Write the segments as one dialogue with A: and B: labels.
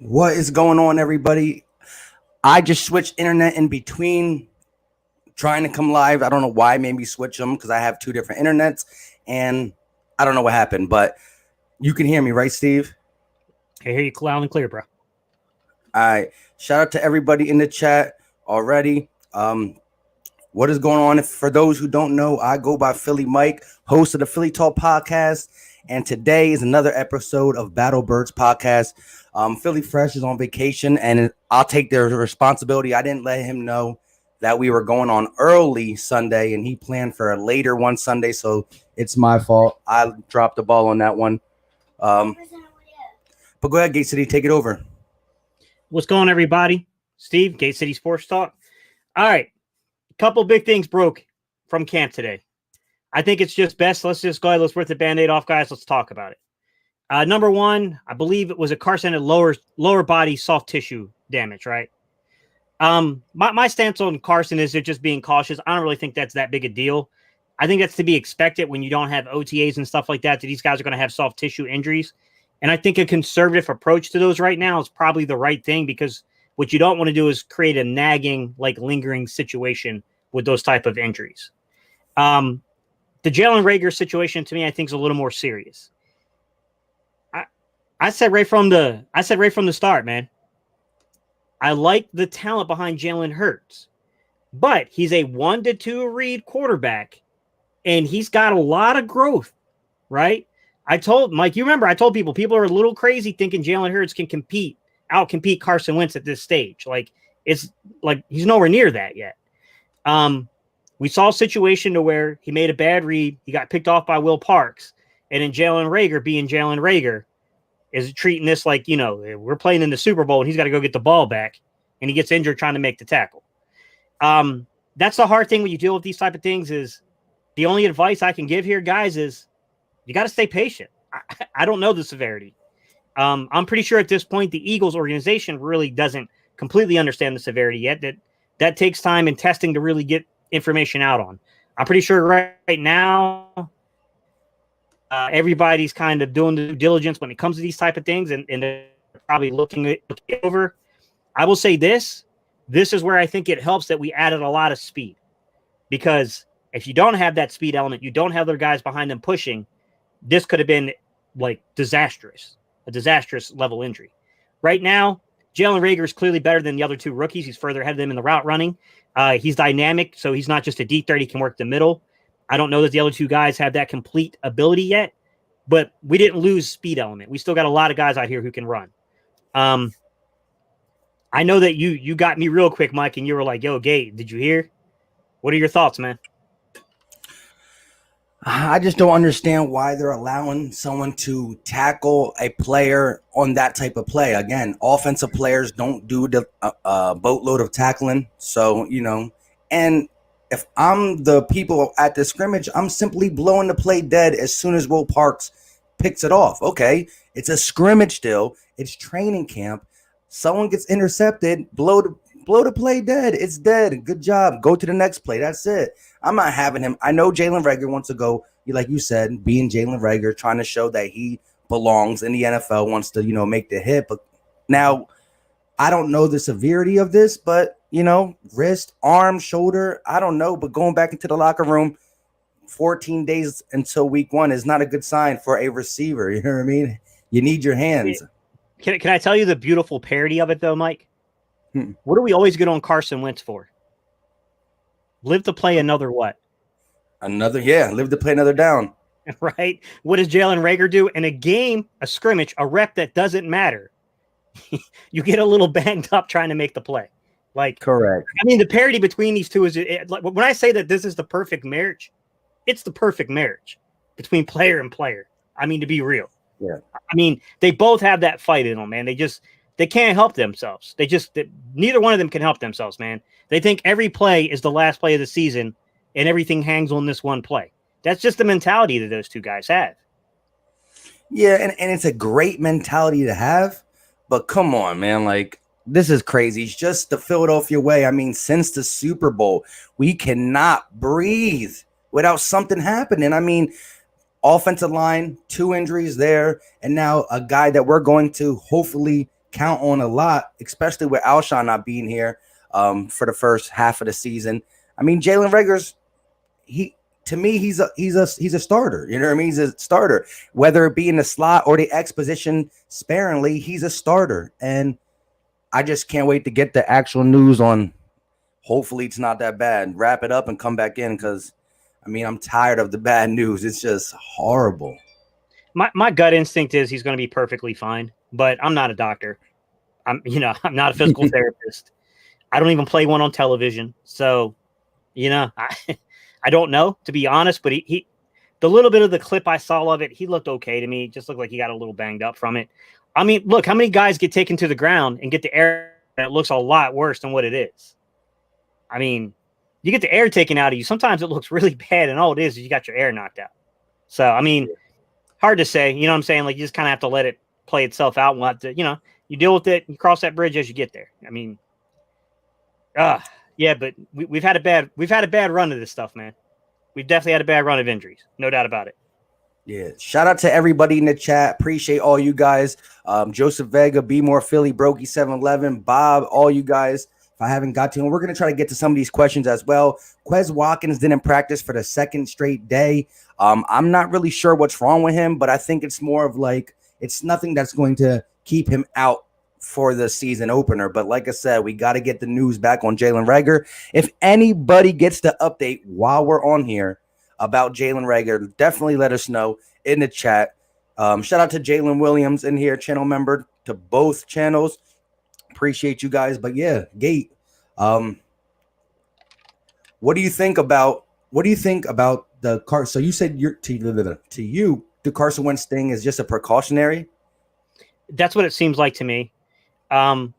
A: What is going on, everybody? I just switched internet in between trying to come live. I don't know why I made me switch them because I have two different internets and I don't know what happened, but you can hear me, right, Steve?
B: I hear you loud and clear, bro.
A: All right. Shout out to everybody in the chat already. What is going on? For those who don't know, I go by Philly Mike, host of the Philly Talk podcast. And today is another episode of Battle Birds podcast. Philly Fresh is on vacation, and I'll take the responsibility. I didn't let him know that we were going on early Sunday, and he planned for a later one Sunday, so it's my fault. I dropped the ball on that one. But go ahead, Gate City, take it over.
B: What's going on, everybody? Steve, Gate City Sports Talk. All right. A couple big things broke from camp today. I think it's just best. Let's just go ahead. Let's rip the Band-Aid off, guys. Let's talk about it. Number one, I believe it was a Carson at lower body soft tissue damage, right? My stance on Carson is they're just being cautious. I don't really think that's that big a deal. I think that's to be expected when you don't have OTAs and stuff like that these guys are going to have soft tissue injuries. And I think a conservative approach to those right now is probably the right thing, because what you don't want to do is create a nagging, lingering situation with those type of injuries. The Jalen Reagor situation, to me, I think is a little more serious. I said right from the start, man. I like the talent behind Jalen Hurts, but he's a 1 to 2 read quarterback, and he's got a lot of growth, right? I told Mike, you remember, I told people are a little crazy thinking Jalen Hurts can outcompete Carson Wentz at this stage. It's like he's nowhere near that yet. We saw a situation to where he made a bad read. He got picked off by Will Parks. And then Jalen Reagor, being Jalen Reagor, is treating this like, we're playing in the Super Bowl and he's got to go get the ball back. And he gets injured trying to make the tackle. That's the hard thing when you deal with these type of things. Is the only advice I can give here, guys, is you got to stay patient. I don't know the severity. I'm pretty sure at this point the Eagles organization really doesn't completely understand the severity yet. That takes time and testing to really get information out on. I'm pretty sure right now everybody's kind of doing the due diligence when it comes to these type of things, and they're probably looking it over. I will say this is where I think it helps that we added a lot of speed, because if you don't have that speed element, you don't have their guys behind them pushing, this could have been a disastrous level injury. Right now, Jalen Reagor is clearly better than the other two rookies. He's further ahead of them in the route running. He's dynamic, so he's not just a deep threat. He can work the middle. I don't know that the other two guys have that complete ability yet, but we didn't lose speed element. We still got a lot of guys out here who can run. I know that you got me real quick, Mike, and you were like, yo, Gate, did you hear? What are your thoughts, man?
A: I just don't understand why they're allowing someone to tackle a player on that type of play. Again, offensive players don't do the boatload of tackling. So, and if I'm the people at the scrimmage, I'm simply blowing the play dead as soon as Will Parks picks it off. Okay, it's a scrimmage still. It's training camp. Someone gets intercepted, blow the play dead. It's dead. Good job. Go to the next play. That's it. I'm not having him. I know Jalen Reagor wants to go, like you said, being Jalen Reagor, trying to show that he belongs in the NFL, wants to, make the hit. But now I don't know the severity of this, but, wrist, arm, shoulder, I don't know. But going back into the locker room 14 days until week 1 is not a good sign for a receiver. You know what I mean? You need your hands.
B: Can I tell you the beautiful parody of it, though, Mike? What do we always get on Carson Wentz for? Live to play another what?
A: Live to play another down.
B: Right? What does Jalen Reagor do? In a game, a scrimmage, a rep that doesn't matter, you get a little banged up trying to make the play.
A: Correct.
B: I mean, the parity between these two is, when I say that this is the perfect marriage, it's the perfect marriage between player and player. I mean, to be real.
A: Yeah.
B: I mean, they both have that fight in them, man. They can't help themselves. Neither one of them can help themselves, man. They think every play is the last play of the season and everything hangs on this one play. That's just the mentality that those two guys have.
A: Yeah, and it's a great mentality to have, but come on, man. This is crazy. It's just the Philadelphia way. I mean, since the Super Bowl, we cannot breathe without something happening. I mean, offensive line, 2 injuries there, and now a guy that we're going to hopefully count on a lot, especially with Alshon not being here for the first half of the season. I mean, Jalen Reagor's to me, he's a starter. You know what I mean? He's a starter, whether it be in the slot or the X position sparingly. He's a starter, and I just can't wait to get the actual news on. Hopefully, it's not that bad. Wrap it up and come back in because, I mean, I'm tired of the bad news. It's just horrible.
B: My gut instinct is he's going to be perfectly fine, but I'm not a doctor. I'm not a physical therapist. I don't even play one on television, so I don't know, to be honest, but he the little bit of the clip I saw of it, he looked okay to me. It just looked like he got a little banged up from it. I mean, look, how many guys get taken to the ground and get the air and it looks a lot worse than what it is? I mean, you get the air taken out of you. Sometimes it looks really bad, and all it is you got your air knocked out. So, I mean, hard to say. You know what I'm saying? Like, you just kind of have to let it play itself out. And we'll have to, you deal with it. You cross that bridge as you get there. I mean, yeah, but we've had a bad run of this stuff, man. We've definitely had a bad run of injuries, no doubt about it.
A: Yeah, shout out to everybody in the chat. Appreciate all you guys. Joseph Vega, Be More Philly, Brokey 711, Bob, all you guys. If I haven't got to them, we're going to try to get to some of these questions as well. Quez Watkins didn't practice for the second straight day. I'm not really sure what's wrong with him, but I think it's more of like it's nothing that's going to keep him out for the season opener. But like I said, we got to get the news back on Jalen Reagor. If anybody gets the update while we're on here about Jalen Reagor, definitely let us know in the chat. Shout out to Jalen Williams in here, channel member to both channels. Appreciate you guys. But yeah, Gate, what do you think about the car? So you said to you, the Carson Wentz thing is just a precautionary.
B: That's what it seems like to me.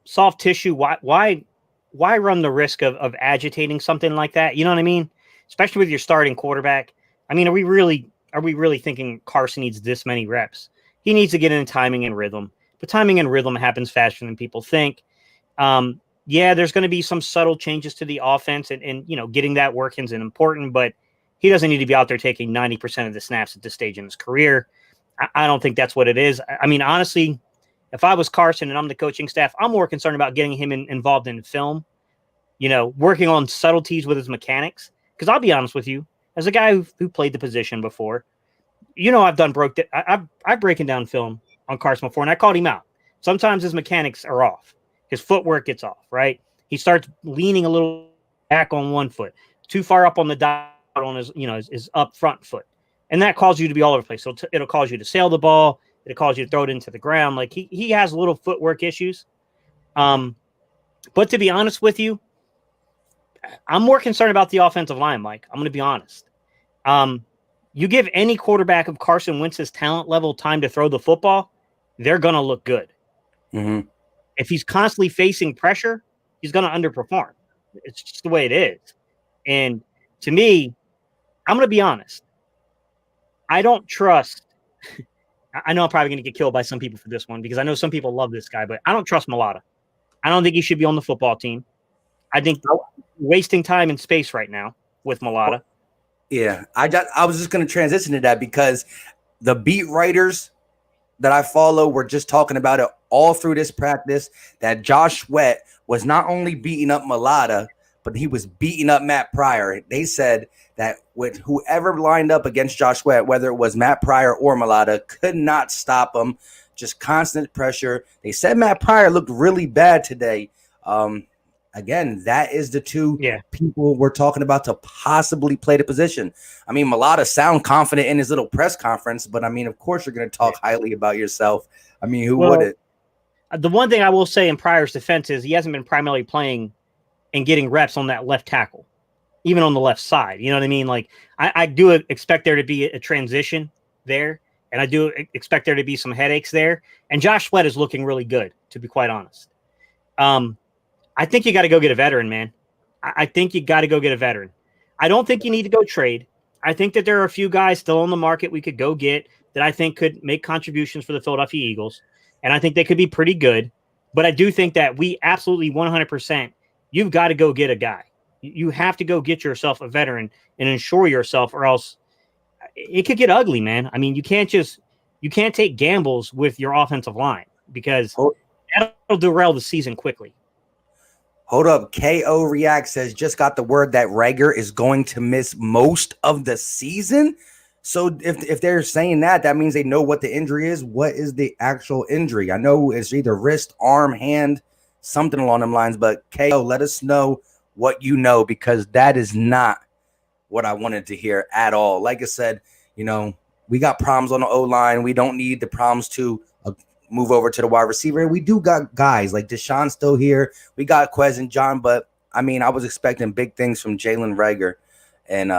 B: Soft tissue. Why run the risk of agitating something like that? You know what I mean? Especially with your starting quarterback. I mean, are we really thinking Carson needs this many reps? He needs to get in timing and rhythm. But timing and rhythm happens faster than people think. Yeah, there's going to be some subtle changes to the offense, and getting that working is important, but he doesn't need to be out there taking 90% of the snaps at this stage in his career. I don't think that's what it is. I mean, honestly, if I was Carson and I'm the coaching staff, I'm more concerned about getting him involved in film, working on subtleties with his mechanics. Because I'll be honest with you, as a guy who played the position before, I've breaking down film on Carson before, and I called him out. Sometimes his mechanics are off. His footwork gets off, right? He starts leaning a little back on one foot, too far up on the dot on his up front foot. And that causes you to be all over the place. So it'll cause you to sail the ball. It'll cause you to throw it into the ground. Like he has little footwork issues. But to be honest with you, I'm more concerned about the offensive line, Mike. I'm going to be honest. You give any quarterback of Carson Wentz's talent level time to throw the football, they're going to look good.
A: Mm-hmm.
B: If he's constantly facing pressure, he's going to underperform. It's just the way it is. And to me, I'm going to be honest. I don't trust. I know I'm probably going to get killed by some people for this one because I know some people love this guy, but I don't trust Mailata. I don't think he should be on the football team. I think wasting time and space right now with Mailata.
A: Yeah, I was just going to transition to that because the beat writers that I follow were just talking about it all through this practice, that Josh Sweat was not only beating up Mailata, but he was beating up Matt Pryor. They said that with whoever lined up against Josh Sweat, whether it was Matt Pryor or Mailata, could not stop him. Just constant pressure. They said Matt Pryor looked really bad today. Again, that is the two people we're talking about to possibly play the position. I mean, Mailata sound confident in his little press conference, but I mean, of course you're going to talk highly about yourself. I mean, who wouldn't?
B: The one thing I will say in Pryor's defense is he hasn't been primarily playing and getting reps on that left tackle, even on the left side. You know what I mean? Like, I do expect there to be a transition there, and I do expect there to be some headaches there. And Josh Sweat is looking really good, to be quite honest. I think you got to go get a veteran, man. I think you got to go get a veteran. I don't think you need to go trade. I think that there are a few guys still on the market we could go get that I think could make contributions for the Philadelphia Eagles, and I think they could be pretty good. But I do think that we absolutely 100%, you've got to go get a guy. You have to go get yourself a veteran and ensure yourself, or else it could get ugly, man. I mean, you can't take gambles with your offensive line because that'll derail the season quickly.
A: Hold up. KO React says, just got the word that Reagor is going to miss most of the season. So if they're saying that, that means they know what the injury is. What is the actual injury? I know it's either wrist, arm, hand, something along them lines. But KO, let us know what you know, because that is not what I wanted to hear at all. Like I said, we got problems on the O-line. We don't need the problems to move over to the wide receiver. We do got guys like Deshaun's still here. We got Quez and John, but I was expecting big things from Jalen Reagor, and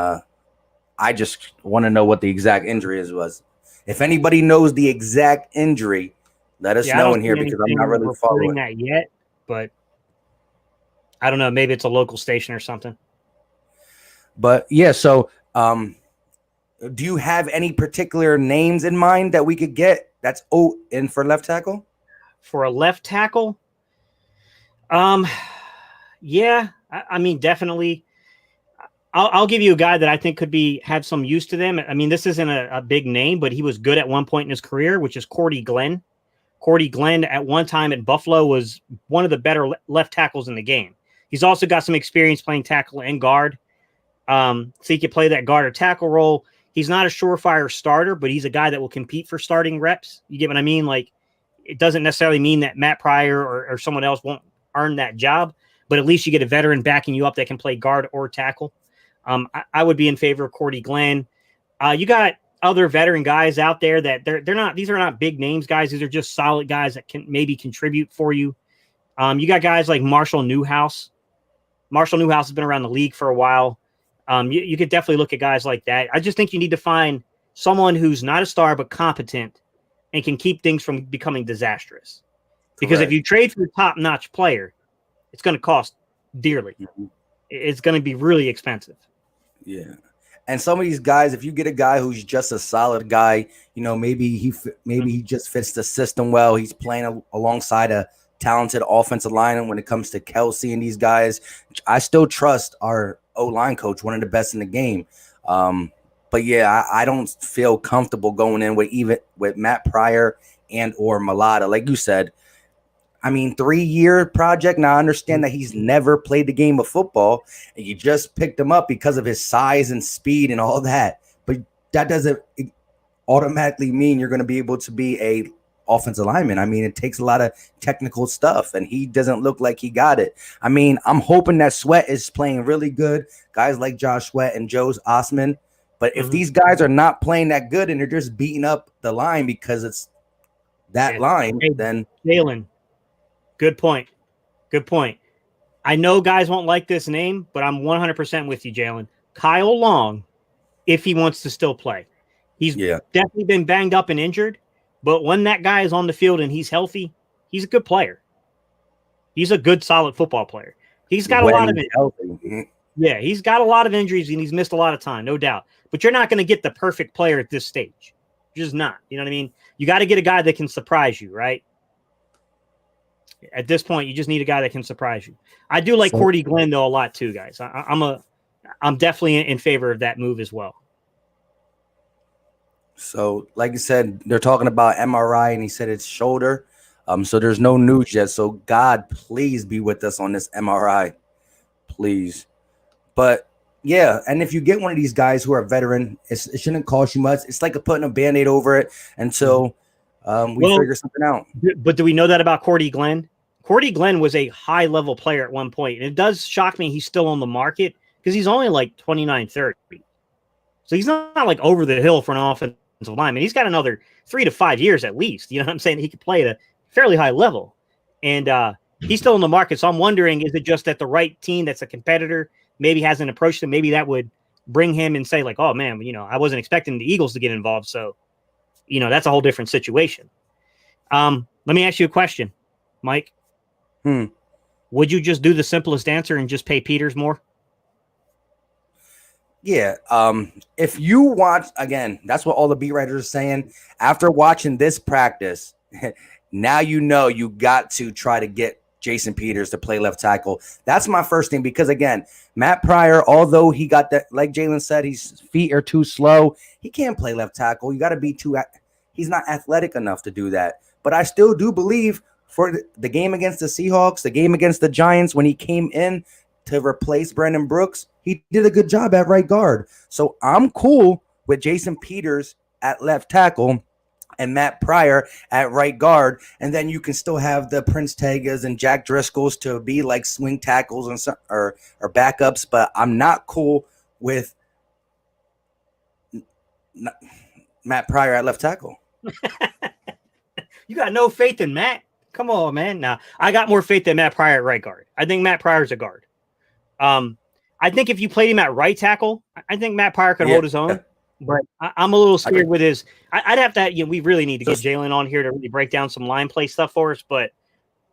A: I just want to know what the exact injury was. If anybody knows the exact injury, let us know in here, because I'm not really following
B: that yet. But I don't know. Maybe it's a local station or something.
A: But yeah, so do you have any particular names in mind that we could get that's in for left tackle?
B: For a left tackle? Yeah, definitely. I'll give you a guy that I think could have some use to them. This isn't a big name, but he was good at one point in his career, which is Cordy Glenn. Cordy Glenn at one time at Buffalo was one of the better left tackles in the game. He's also got some experience playing tackle and guard. So he could play that guard or tackle role. He's not a surefire starter, but he's a guy that will compete for starting reps. You get what I mean? Like, it doesn't necessarily mean that Matt Pryor or someone else won't earn that job, but at least you get a veteran backing you up that can play guard or tackle. I would be in favor of Cordy Glenn. You got other veteran guys out there that these are not big names guys. These are just solid guys that can maybe contribute for you. You got guys like Marshall Newhouse. Marshall Newhouse has been around the league for a while. You could definitely look at guys like that. I just think you need to find someone who's not a star but competent and can keep things from becoming disastrous. Because if you trade for a top-notch player, it's going to cost dearly. Mm-hmm. It's going to be really expensive.
A: Yeah. And some of these guys, if you get a guy who's just a solid guy, maybe he just fits the system well. He's playing alongside a talented offensive line. When it comes to Kelsey and these guys, I still trust our O-line coach, one of the best in the game. But yeah, I don't feel comfortable going in with Matt Pryor and or Malata. Like you said, 3-year project. Now I understand that he's never played the game of football, and you just picked him up because of his size and speed and all that. But that doesn't automatically mean you're going to be able to be a offensive lineman. It takes a lot of technical stuff, and he doesn't look like he got it. I'm hoping that Sweat is playing really good. Guys like Josh Sweat and Joe Osman. But if these guys are not playing that good and they're just beating up the line because it's that line, then
B: Jalen. Good point. I know guys won't like this name, but I'm 100% with you, Jalen. Kyle Long, if he wants to still play. He's definitely been banged up and injured, but when that guy is on the field and he's healthy, he's a good player. He's a good, solid football player. He's got a lot of injuries. Yeah, he's got a lot of injuries and he's missed a lot of time, no doubt. But you're not going to get the perfect player at this stage. You're just not. You know what I mean? You got to get a guy that can surprise you, right? At this point, you just need a guy that can surprise you. I do like Cordy Glenn though a lot too, guys. I'm definitely in favor of that move as well.
A: So, like you said, they're talking about MRI, and he said it's shoulder. So there's no news yet. So God, please be with us on this MRI, please. But yeah, and if you get one of these guys who are veteran, it shouldn't cost you much. It's like putting a Band-Aid over it until we figure something out.
B: But do we know that about Cordy Glenn? Cordy Glenn was a high-level player at one point, and it does shock me he's still on the market because he's only like 29, 30. So he's not like over the hill for an offensive lineman. He's got another 3 to 5 years at least. You know what I'm saying? He could play at a fairly high level. And he's still in the market. So I'm wondering, is it just that the right team that's a competitor maybe hasn't approached him? Maybe that would bring him and say like, oh, man, I wasn't expecting the Eagles to get involved. So, that's a whole different situation. Let me ask you a question, Mike. Would you just do the simplest answer and just pay Peters more?
A: Yeah. If you watch, again, that's what all the beat writers are saying. After watching this practice, now you got to try to get Jason Peters to play left tackle. That's my first thing, because, again, Matt Pryor, although he got that, like Jalen said, his feet are too slow, he can't play left tackle. You got to be he's not athletic enough to do that. But I still do believe for the game against the Seahawks, the game against the Giants, when he came in to replace Brandon Brooks, he did a good job at right guard. So I'm cool with Jason Peters at left tackle and Matt Pryor at right guard, and then you can still have the Prince Tegas and Jack Driscolls to be like swing tackles and some, or backups. But I'm not cool with Matt Pryor at left tackle.
B: You got no faith in Matt? Come on, man. Nah, I got more faith in Matt Pryor at right guard. I think Matt Pryor's a guard. I think if you played him at right tackle, I think Matt Pryor could hold his own. But I'm a little scared with his. I'd have to. We really need to get Jalen on here to really break down some line play stuff for us. But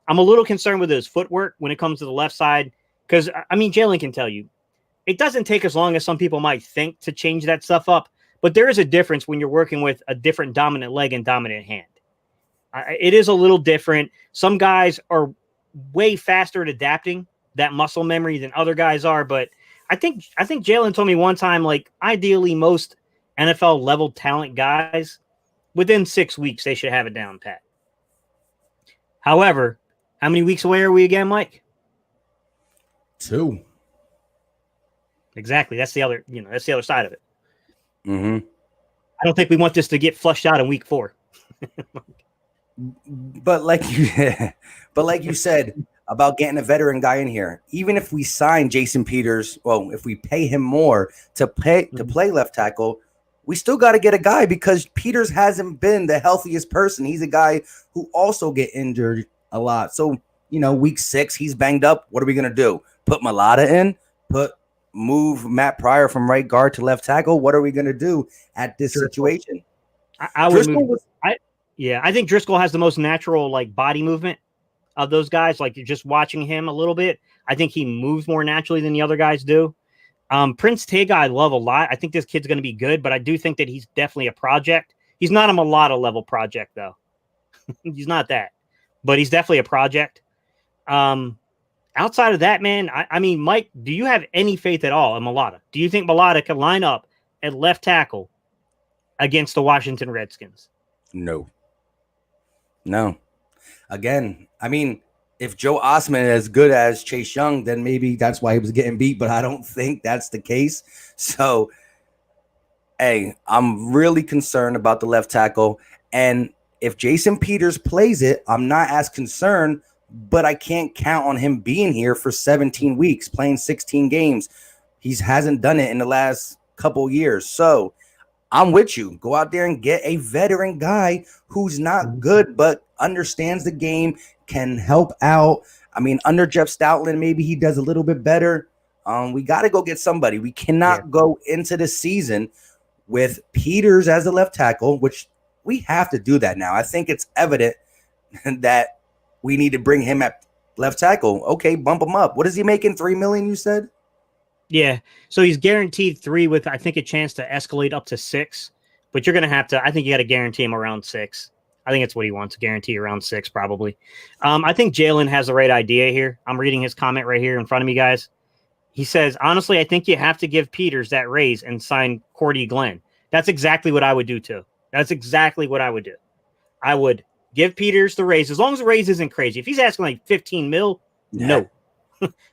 B: I'm a little concerned with his footwork when it comes to the left side. Because Jalen can tell you, it doesn't take as long as some people might think to change that stuff up. But there is a difference when you're working with a different dominant leg and dominant hand. It is a little different. Some guys are way faster at adapting that muscle memory than other guys are. But I think Jalen told me one time, like, ideally most NFL level talent guys, within 6 weeks, they should have it down pat. However, how many weeks away are we again, Mike?
A: 2.
B: Exactly. That's the other side of it.
A: Mm-hmm.
B: I don't think we want this to get flushed out in week 4.
A: But like you said about getting a veteran guy in here, even if we sign Jason Peters, if we pay him more to play left tackle, we still got to get a guy because Peters hasn't been the healthiest person. He's a guy who also get injured a lot. So, week 6, he's banged up. What are we going to do? Put Mulata in? Move Matt Pryor from right guard to left tackle? What are we going to do at this situation?
B: I would move. I think Driscoll has the most natural body movement of those guys. Like, you're just watching him a little bit. I think he moves more naturally than the other guys do. Prince Tega, I love a lot. I think this kid's going to be good, but I do think that he's definitely a project. He's not a Mulata level project, though. He's not that, but he's definitely a project. Outside of that, man, Mike, do you have any faith at all in Mulata? Do you think Mulata can line up at left tackle against the Washington Redskins?
A: No. Again, if Joe Osman is as good as Chase Young, then maybe that's why he was getting beat, but I don't think that's the case. So, hey, I'm really concerned about the left tackle. And if Jason Peters plays it, I'm not as concerned, but I can't count on him being here for 17 weeks, playing 16 games. He hasn't done it in the last couple years. So I'm with you. Go out there and get a veteran guy who's not good, but understands the game, can help out. Under Jeff Stoutland, maybe he does a little bit better. We got to go get somebody. We cannot go into the season with Peters as a left tackle, which we have to do that now. I think it's evident that we need to bring him at left tackle. Okay, bump him up. What is he making? $3 million, you said?
B: Yeah. So he's guaranteed 3 with, I think, a chance to escalate up to 6. But you're going to have to, I think you got to guarantee him around 6. I think it's what he wants, to guarantee around 6, probably. I think Jalen has the right idea here. I'm reading his comment right here in front of me, guys. He says, honestly, I think you have to give Peters that raise and sign Cordy Glenn. That's exactly what I would do, too. That's exactly what I would do. I would give Peters the raise, as long as the raise isn't crazy. If he's asking like 15 mil, no.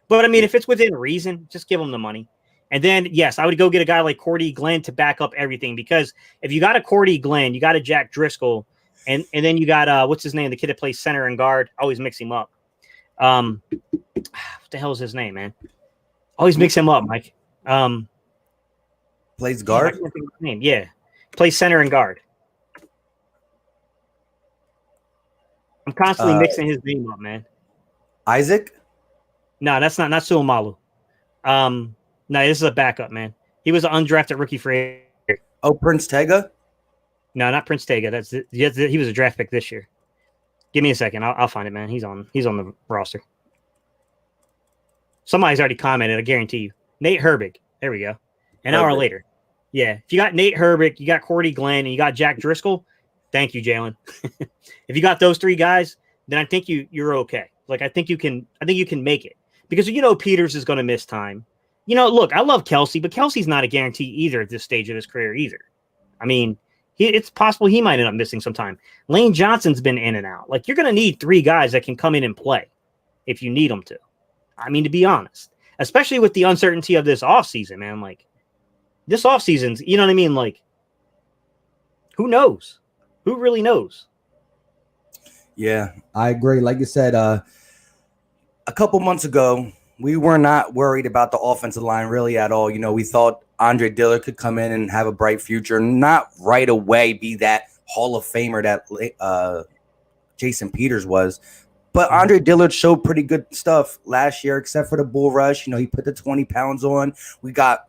B: But if it's within reason, just give him the money. And then, yes, I would go get a guy like Cordy Glenn to back up everything, because if you got a Cordy Glenn, you got a Jack Driscoll, and then you got what's his name, the kid that plays center and guard. I always mix him up. What the hell is his name, man? Always mix him up, Mike.
A: Plays guard?
B: I can't think of his name. Yeah, plays center and guard. I'm constantly mixing his name up, man.
A: Isaac?
B: No, that's not Suamalu. No, this is a backup, man. He was an undrafted rookie free agent.
A: Oh, Prince Tega?
B: No, not Prince Tega. He was a draft pick this year. Give me a second. I'll find it, man. He's on the roster. Somebody's already commented, I guarantee you. Nate Herbig. There we go. An hour later. Yeah. If you got Nate Herbig, you got Cordy Glenn, and you got Jack Driscoll, thank you, Jalen. If you got those 3 guys, then I think you're okay. I think you can make it. Because Peters is going to miss time. Look, I love Kelsey, but Kelsey's not a guarantee either at this stage of his career either. It's possible he might end up missing some time. Lane Johnson's been in and out. Like, you're going to need 3 guys that can come in and play if you need them to. I mean, to be honest, especially with the uncertainty of this offseason, man. Like, this offseason's, you know what I mean? Like, who knows? Who really knows?
A: Yeah, I agree. Like you said, a couple months ago, we were not worried about the offensive line really at all. You know, we thought Andre Dillard could come in and have a bright future, not right away be that Hall of Famer that Jason Peters was. But Andre Dillard showed pretty good stuff last year, except for the bull rush. You know, he put the 20 pounds on. We got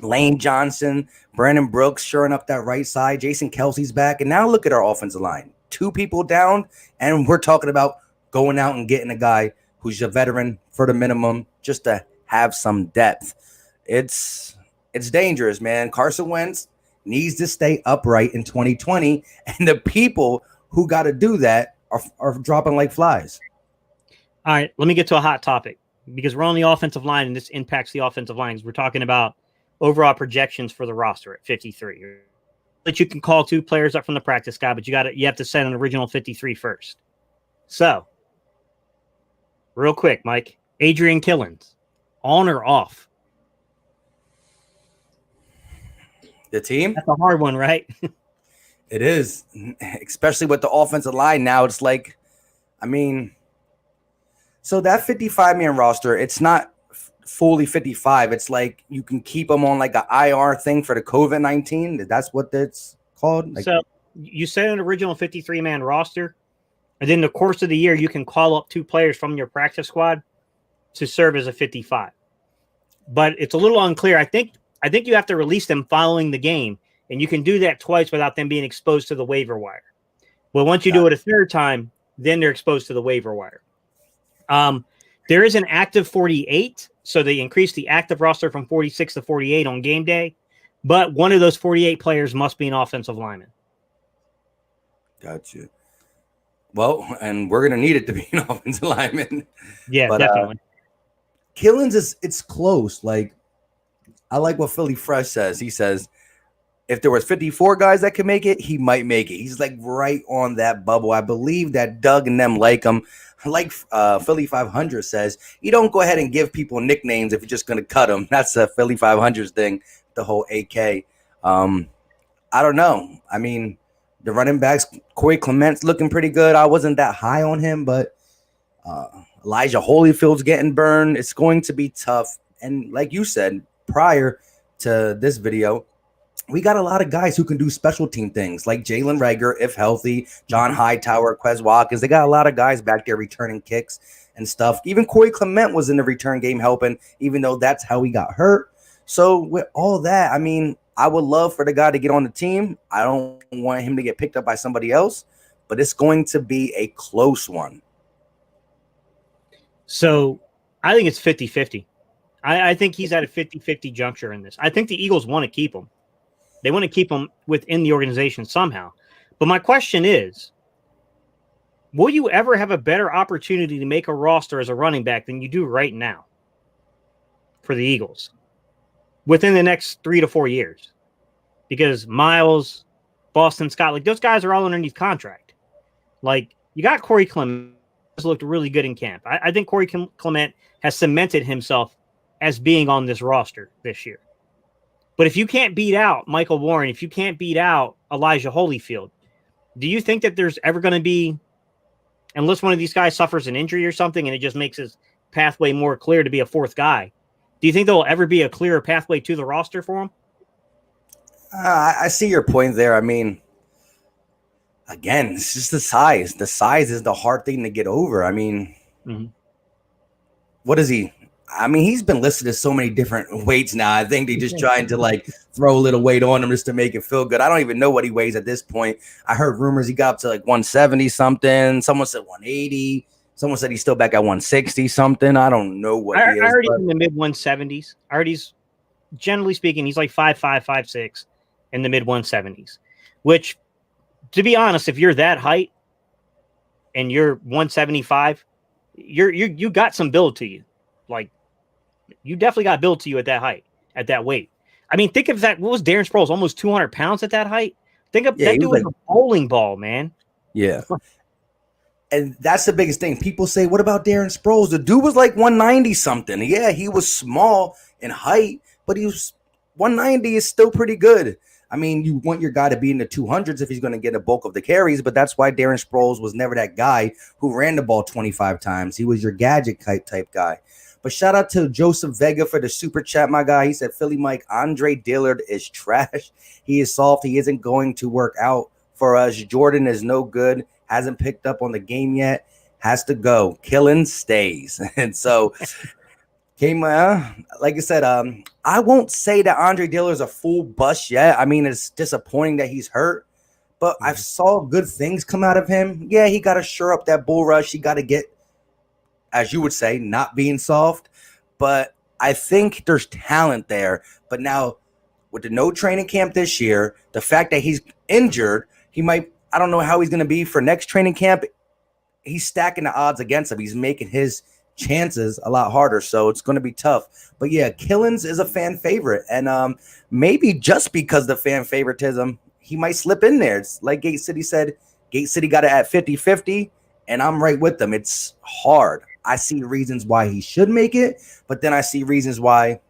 A: Lane Johnson, Brandon Brooks shoring up that right side. Jason Kelsey's back. And now look at our offensive line. 2 people down, and we're talking about going out and getting a guy who's a veteran for the minimum just to have some depth. It's dangerous, man. Carson Wentz needs to stay upright in 2020, and the people who got to do that are dropping like flies.
B: All right, let me get to a hot topic because we're on the offensive line, and this impacts the offensive lines. We're talking about overall projections for the roster at 53. But you can call 2 players up from the practice squad, but you have to set an original 53 first. So, real quick, Mike, Adrian Killens, on or off?
A: The team?
B: That's a hard one, right?
A: It is, especially with the offensive line now. It's like, I mean, so that 55-man roster, it's not fully 55. It's like you can keep them on like an IR thing for the COVID-19. That's what that's called. Like,
B: so you set an original 53-man roster, and then the course of the year, you can call up 2 players from your practice squad to serve as a 55. But it's a little unclear. I think you have to release them following the game, and you can do that twice without them being exposed to the waiver wire. Well, once you do it a third time, then they're exposed to the waiver wire. There is an active 48, so they increased the active roster from 46 to 48 on game day, but one of those 48 players must be an offensive lineman.
A: Gotcha. Well, and we're going to need it to be an offensive lineman.
B: Yeah, but, definitely.
A: Killens it's close. Like, I like what Philly Fresh says. He says, if there was 54 guys that could make it, he might make it. He's like right on that bubble. I believe that Doug and them like him. Like Philly 500 says, you don't go ahead and give people nicknames if you're just going to cut them. That's a Philly 500 thing, the whole AK. I don't know. I mean, the running backs, Corey Clement's looking pretty good. I wasn't that high on him, but Elijah Holyfield's getting burned. It's going to be tough. And like you said, prior to this video, we got a lot of guys who can do special team things like Jalen Reagor, if healthy, John Hightower, Quez Watkins. They got a lot of guys back there returning kicks and stuff. Even Corey Clement was in the return game helping, even though that's how he got hurt. So with all that, I mean, I would love for the guy to get on the team. I don't want him to get picked up by somebody else, but it's going to be a close one.
B: So I think it's 50-50. I think he's at a 50-50 juncture in this. I think the Eagles want to keep him. They want to keep him within the organization somehow. But my question is, will you ever have a better opportunity to make a roster as a running back than you do right now for the Eagles within the next 3 to 4 years? Because Miles, Boston Scott, like those guys are all underneath contract. Like you got Corey Clement, who's looked really good in camp. I think Corey Clement has cemented himself as being on this roster this year. But if you can't beat out Michael Warren, if you can't beat out Elijah Holyfield, do you think that there's ever going to be, unless one of these guys suffers an injury or something and it just makes his pathway more clear to be a 4th guy, do you think there will ever be a clearer pathway to the roster for him?
A: I see your point there. I mean, again, it's just the size. The size is the hard thing to get over. I mean, What is he? I mean, he's been listed as so many different weights now. I think they just trying to like throw a little weight on him just to make it feel good. I don't even know what he weighs at this point. I heard rumors he got up to like 170 something. Someone said 180. Someone said he's still back at 160 something. I don't know what he is.
B: I heard he's in the mid 170s. I heard he's, generally speaking, he's like 5'5", 5'6", in the mid 170s. Which, to be honest, if you're that height and you're 175, you got some build to you. Like, you definitely got built to you at that height, at that weight. I mean, think of that. What was Darren Sproles? Almost 200 pounds at that height. Think of
A: Yeah,
B: that
A: he was
B: dude was
A: like,
B: a bowling ball, man.
A: yeah. And that's the biggest thing. People say, what about Darren Sproles? The dude was like 190 something. Yeah, he was small in height, but he was 190 is still pretty good. I mean, you want your guy to be in the 200s if he's going to get a bulk of the carries, but that's why Darren Sproles was never that guy who ran the ball 25 times. He was your gadget type guy. But shout out to Joseph Vega for the super chat, my guy. He said, Philly Mike, Andre Dillard is trash. He is soft. He isn't going to work out for us. Jordan is no good. Hasn't picked up on the game yet. Has to go. Killing stays. And so came, like I said, I won't say that Andre Dillard is a full bust yet. I mean, it's disappointing that he's hurt, but I saw good things come out of him. Yeah, he got to shore up that bull rush. He got to get, as you would say, not being soft. But I think there's talent there. But now with the no training camp this year, the fact that he's injured, he might, I don't know how he's going to be for next training camp. He's stacking the odds against him. He's making his chances a lot harder, so it's going to be tough. But yeah, Killins is a fan favorite, and maybe just because the fan favoritism, he might slip in there. It's like Gate City said, Gate City got it at 50-50, and I'm right with them. It's hard. I see reasons why he should make it, but then I see reasons why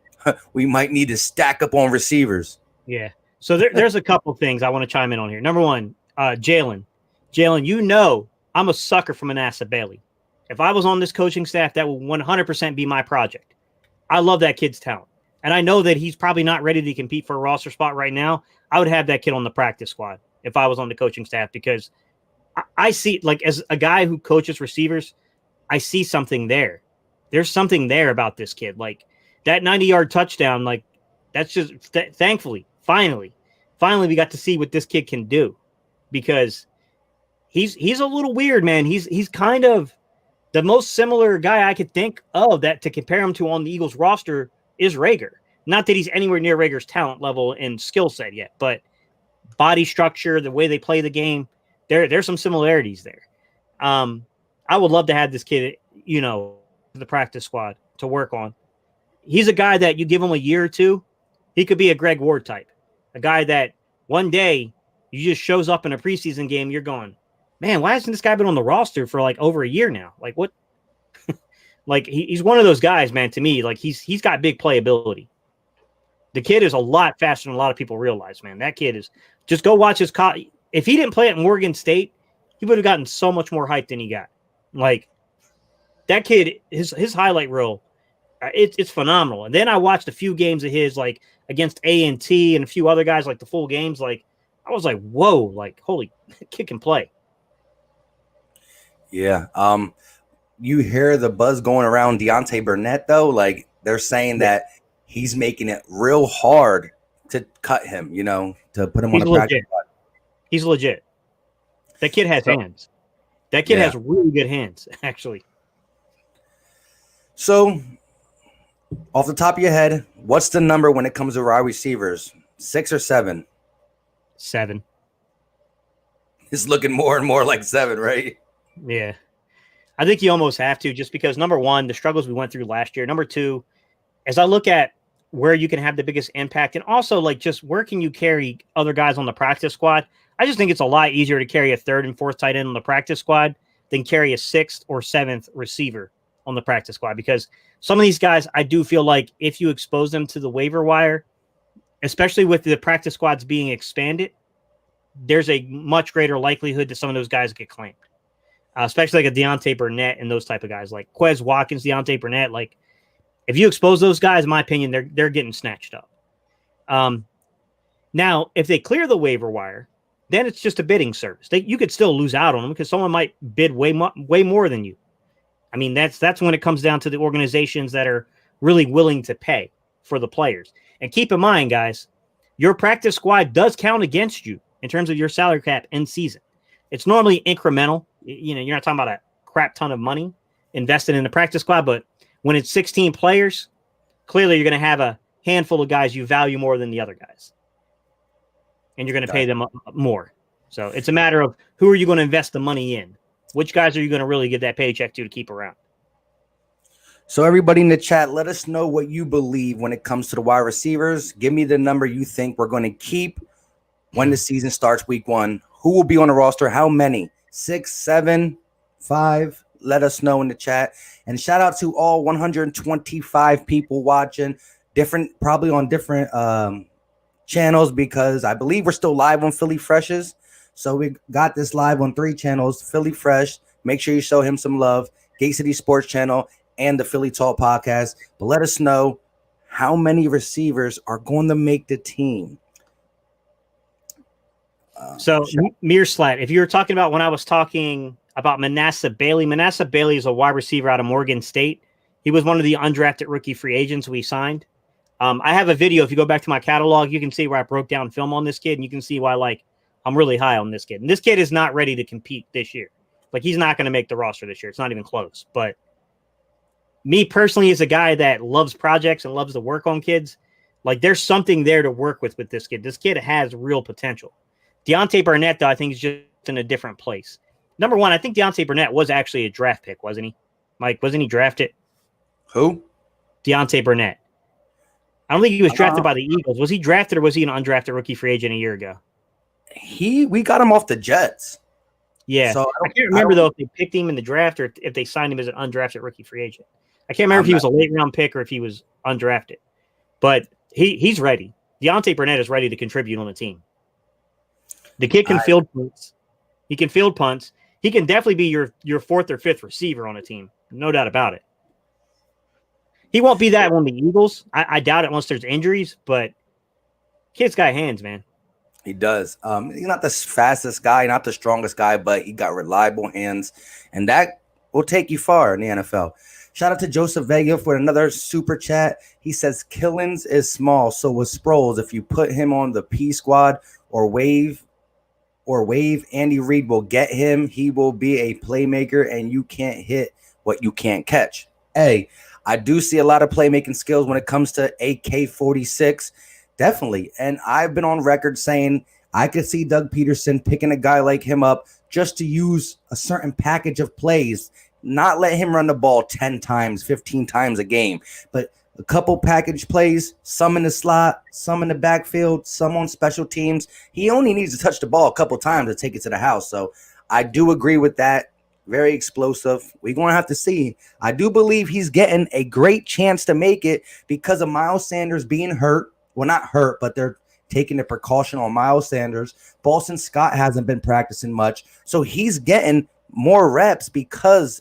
A: we might need to stack up on receivers.
B: Yeah. So there's a couple things I want to chime in on here. Number one, Jalen. Jalen, you know I'm a sucker for Manasseh Bailey. If I was on this coaching staff, that would 100% be my project. I love that kid's talent. And I know that he's probably not ready to compete for a roster spot right now. I would have that kid on the practice squad if I was on the coaching staff, because I see, like, as a guy who coaches receivers, I see something there. There's something there about this kid. Like, that 90-yard touchdown, like, that's just thankfully, finally, we got to see what this kid can do, because he's a little weird, man. He's kind of the most similar guy I could think of that to compare him to on the Eagles roster is Reagor. Not that he's anywhere near Reagor's talent level and skill set yet, but body structure, the way they play the game, there's some similarities there. I would love to have this kid, the practice squad to work on. He's a guy that you give him a year or two, he could be a Greg Ward type, a guy that one day you just shows up in a preseason game, you're going, man, why hasn't this guy been on the roster for like over a year now? Like, what? Like, he's one of those guys, man, to me. Like, he's got big playability. The kid is a lot faster than a lot of people realize, man. That kid is, just go watch his if he didn't play at Morgan State, he would have gotten so much more hype than he got. Like, that kid, his highlight reel, it's phenomenal. And then I watched a few games of his, like against A&T and a few other guys, like the full games. Like, I was like, whoa, like, holy, kid can play.
A: Yeah. You hear the buzz going around Deontay Burnett, though. Like, they're saying that he's making it real hard to cut him, to put him on a practice squad.
B: He's legit. That kid has hands. That kid has really good hands, actually.
A: So, off the top of your head, what's the number when it comes to wide receivers? 6 or 7?
B: 7.
A: It's looking more and more like 7, right?
B: Yeah. I think you almost have to, just because, number one, the struggles we went through last year. Number two, as I look at where you can have the biggest impact, and also, like, just where can you carry other guys on the practice squad, I just think it's a lot easier to carry a 3rd and 4th tight end on the practice squad than carry a 6th or 7th receiver on the practice squad, because some of these guys, I do feel like if you expose them to the waiver wire, especially with the practice squads being expanded, there's a much greater likelihood that some of those guys get claimed. Especially like a Deontay Burnett and those type of guys, like Quez Watkins, Deontay Burnett. Like, if you expose those guys, in my opinion, they're getting snatched up. Now, if they clear the waiver wire, then it's just a bidding service. You could still lose out on them because someone might bid way more than you. I mean, that's when it comes down to the organizations that are really willing to pay for the players. And keep in mind, guys, your practice squad does count against you in terms of your salary cap in season. It's normally incremental. You're not talking about a crap ton of money invested in the practice squad, but when it's 16 players, clearly you're going to have a handful of guys you value more than the other guys. And you're going to pay them more. So it's a matter of who are you going to invest the money in? Which guys are you going to really give that paycheck to keep around?
A: So everybody in the chat, let us know what you believe when it comes to the wide receivers. Give me the number you think we're going to keep when the season starts week 1. Who will be on the roster? How many? 6, 7, 5? Let us know in the chat. And shout out to all 125 people watching, probably on different channels, because I believe we're still live on Philly Fresh's. So we got this live on 3 channels: Philly Fresh. Make sure you show him some love. Gate City Sports Channel and the Philly Talk Podcast. But let us know how many receivers are going to make the team.
B: So, Mearslat, if you were talking about when I was talking about Manasseh Bailey is a wide receiver out of Morgan State. He was one of the undrafted rookie free agents we signed. I have a video. If you go back to my catalog, you can see where I broke down film on this kid, and you can see why, like, I'm really high on this kid. And this kid is not ready to compete this year. Like, he's not going to make the roster this year. It's not even close. But me personally, as a guy that loves projects and loves to work on kids, like, there's something there to work with this kid. This kid has real potential. Deontay Burnett, though, I think is just in a different place. Number one, I think Deontay Burnett was actually a draft pick, wasn't he? Mike, wasn't he drafted?
A: Who?
B: Deontay Burnett. I don't think he was drafted by the Eagles. Was he drafted, or was he an undrafted rookie free agent a year ago?
A: We got him off the Jets.
B: Yeah. So I can't remember, though, if they picked him in the draft or if they signed him as an undrafted rookie free agent. I can't remember if he was a late-round pick or if he was undrafted. But he's ready. Deontay Burnett is ready to contribute on the team. The kid can field punts. He can field punts. He can definitely be your 4th or 5th receiver on a team. No doubt about it. He won't be that on the Eagles. I doubt it unless there's injuries, but kid's got hands, man.
A: He does. He's not the fastest guy, not the strongest guy, but he got reliable hands, and that will take you far in the NFL. Shout out to Joseph Vega for another super chat. He says Killins is small, so with Sproles, if you put him on the P squad or wave, Andy Reid will get him. He will be a playmaker, and you can't hit what you can't catch. Hey, I do see a lot of playmaking skills when it comes to AK-46. Definitely. And I've been on record saying I could see Doug Peterson picking a guy like him up just to use a certain package of plays, not let him run the ball 10 times, 15 times a game, but a couple package plays, some in the slot, some in the backfield, some on special teams. He only needs to touch the ball a couple times to take it to the house. So I do agree with that. Very explosive. We're going to have to see. I do believe he's getting a great chance to make it because of Miles Sanders being hurt. Well, not hurt, but they're taking the precaution on Miles Sanders. Boston Scott hasn't been practicing much. So he's getting more reps because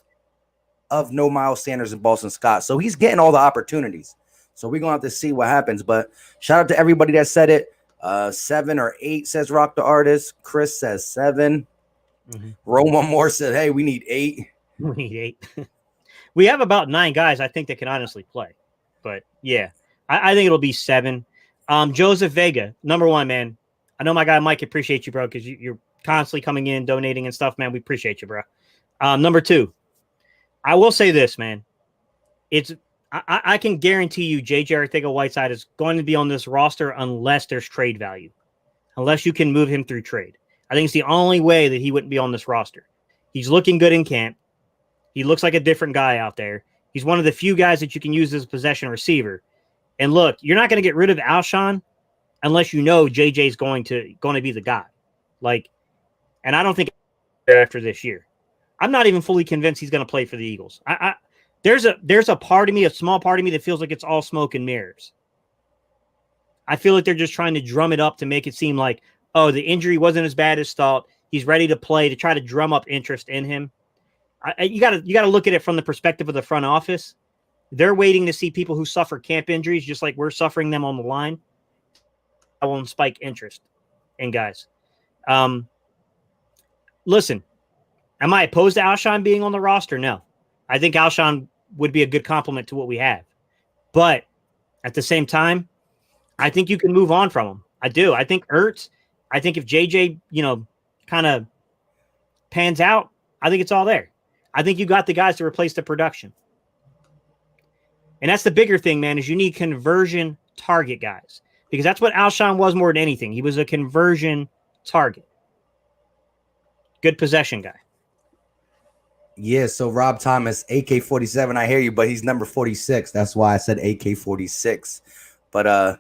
A: of no Miles Sanders and Boston Scott. So he's getting all the opportunities. So we're going to have to see what happens. But shout out to everybody that said it. 7 or 8 says Rock the Artist. Chris says 7. Mm-hmm. Roma Moore said, hey, we need 8.
B: We need 8. We have about 9 guys, I think, that can honestly play. But, yeah, I think it'll be 7. Joseph Vega, number 1, man. I know my guy Mike appreciates you, bro, because you're constantly coming in, donating and stuff, man. We appreciate you, bro. Number 2, I will say this, man. I can guarantee you JJ Arcega-Whiteside is going to be on this roster unless there's trade value, unless you can move him through trade. I think it's the only way that he wouldn't be on this roster. He's looking good in camp. He looks like a different guy out there. He's one of the few guys that you can use as a possession receiver. And look, you're not going to get rid of Alshon unless you know JJ's going to be the guy. Like, and I don't think after this year, I'm not even fully convinced he's going to play for the Eagles. There's a part of me, a small part of me that feels like it's all smoke and mirrors. I feel like they're just trying to drum it up to make it seem like, oh, the injury wasn't as bad as thought. He's ready to play, to try to drum up interest in him. You got to look at it from the perspective of the front office. They're waiting to see people who suffer camp injuries, just like we're suffering them on the line. I won't spike interest in guys. Listen, am I opposed to Alshon being on the roster? No. I think Alshon would be a good complement to what we have. But at the same time, I think you can move on from him. I do. I think Ertz, I think if JJ, kind of pans out, I think it's all there. I think you got the guys to replace the production. And that's the bigger thing, man, is you need conversion target guys. Because that's what Alshon was more than anything. He was a conversion target. Good possession guy.
A: Yeah, so Rob Thomas, AK-47, I hear you, but he's number 46. That's why I said AK-46. But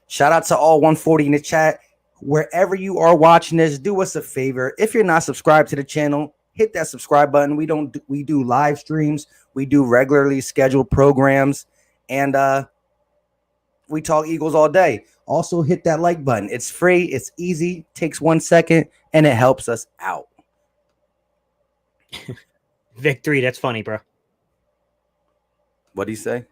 A: shout out to all 140 in the chat. Wherever you are watching this, do us a favor. If you're not subscribed to the channel, hit that subscribe button. We do live streams, we do regularly scheduled programs, and we talk Eagles all day. Also hit that like button. It's free, it's easy, takes 1 second, and it helps us out.
B: Victory, that's funny, bro.
A: What do you say?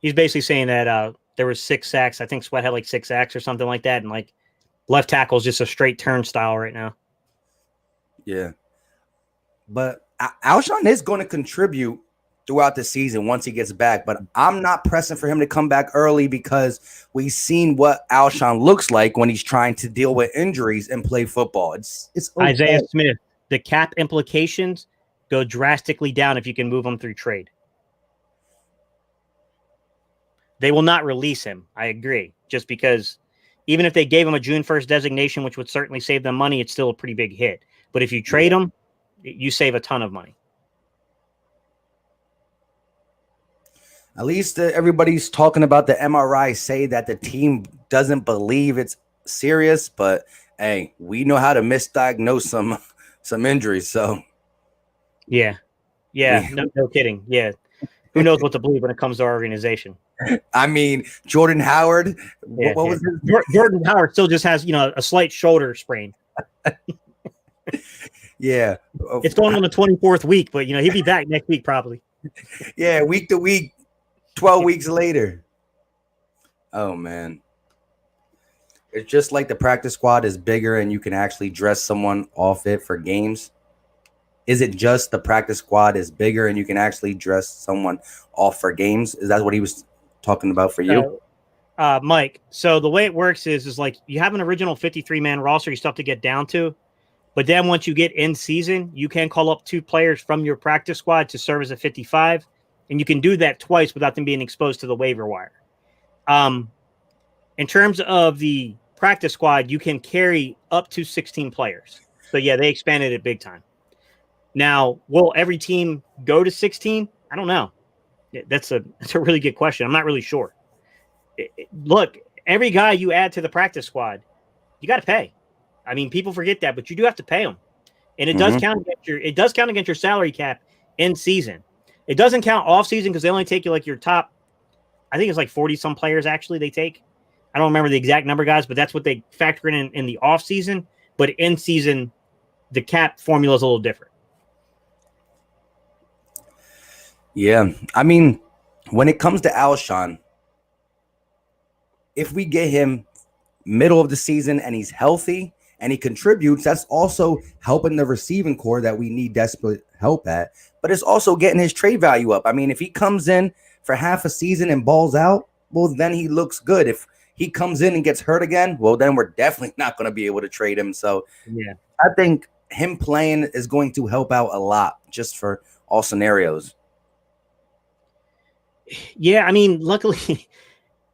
B: He's basically saying that there was 6 sacks. I think Sweat had like 6 sacks or something like that, and like left tackle is just a straight turnstile right now.
A: Yeah. But Alshon is going to contribute throughout the season once he gets back, but I'm not pressing for him to come back early because we've seen what Alshon looks like when he's trying to deal with injuries and play football. It's okay.
B: Isaiah Smith, the cap implications go drastically down if you can move him through trade. They will not release him. I agree. Just because even if they gave him a June 1st designation, which would certainly save them money, it's still a pretty big hit. But if you trade him, you save a ton of money.
A: At least everybody's talking about the MRI, say that the team doesn't believe it's serious, but hey, we know how to misdiagnose some injuries. So
B: yeah, no kidding. Yeah, who knows what to believe when it comes to our organization?
A: I mean, Jordan Howard. What was his?
B: Jordan Howard still just has a slight shoulder sprain.
A: Yeah,
B: it's going on the 24th week, but he'll be back next week probably.
A: Yeah, week to week, 12 weeks later. Oh man, it's just like the practice squad is bigger and you can actually dress someone off it for games. Is it just the practice squad is bigger and you can actually dress someone off for games? Is that what he was talking about for you?
B: Mike, so the way it works is like you have an original 53-man roster you still have to get down to, but then once you get in season, you can call up 2 players from your practice squad to serve as a 55, and you can do that twice without them being exposed to the waiver wire. In terms of the practice squad, you can carry up to 16 players. So yeah, they expanded it big time. Now, will every team go to 16? I don't know. That's a really good question. I'm not really sure. Look, every guy you add to the practice squad, you got to pay. I mean, people forget that, but you do have to pay them, and it does count against your salary cap in season. It doesn't count off season because they only take you like your top. I think it's like 40 some players actually they take. I don't remember the exact number, guys, but that's what they factor in the off season. But in season, the cap formula is a little different.
A: Yeah, I mean, when it comes to Alshon, if we get him middle of the season and he's healthy and he contributes, that's also helping the receiving core that we need desperate help at. But it's also getting his trade value up. I mean, if he comes in for half a season and balls out, well, then he looks good. If he comes in and gets hurt again, well, then we're definitely not going to be able to trade him. So yeah, I think him playing is going to help out a lot just for all scenarios.
B: Yeah, I mean, luckily,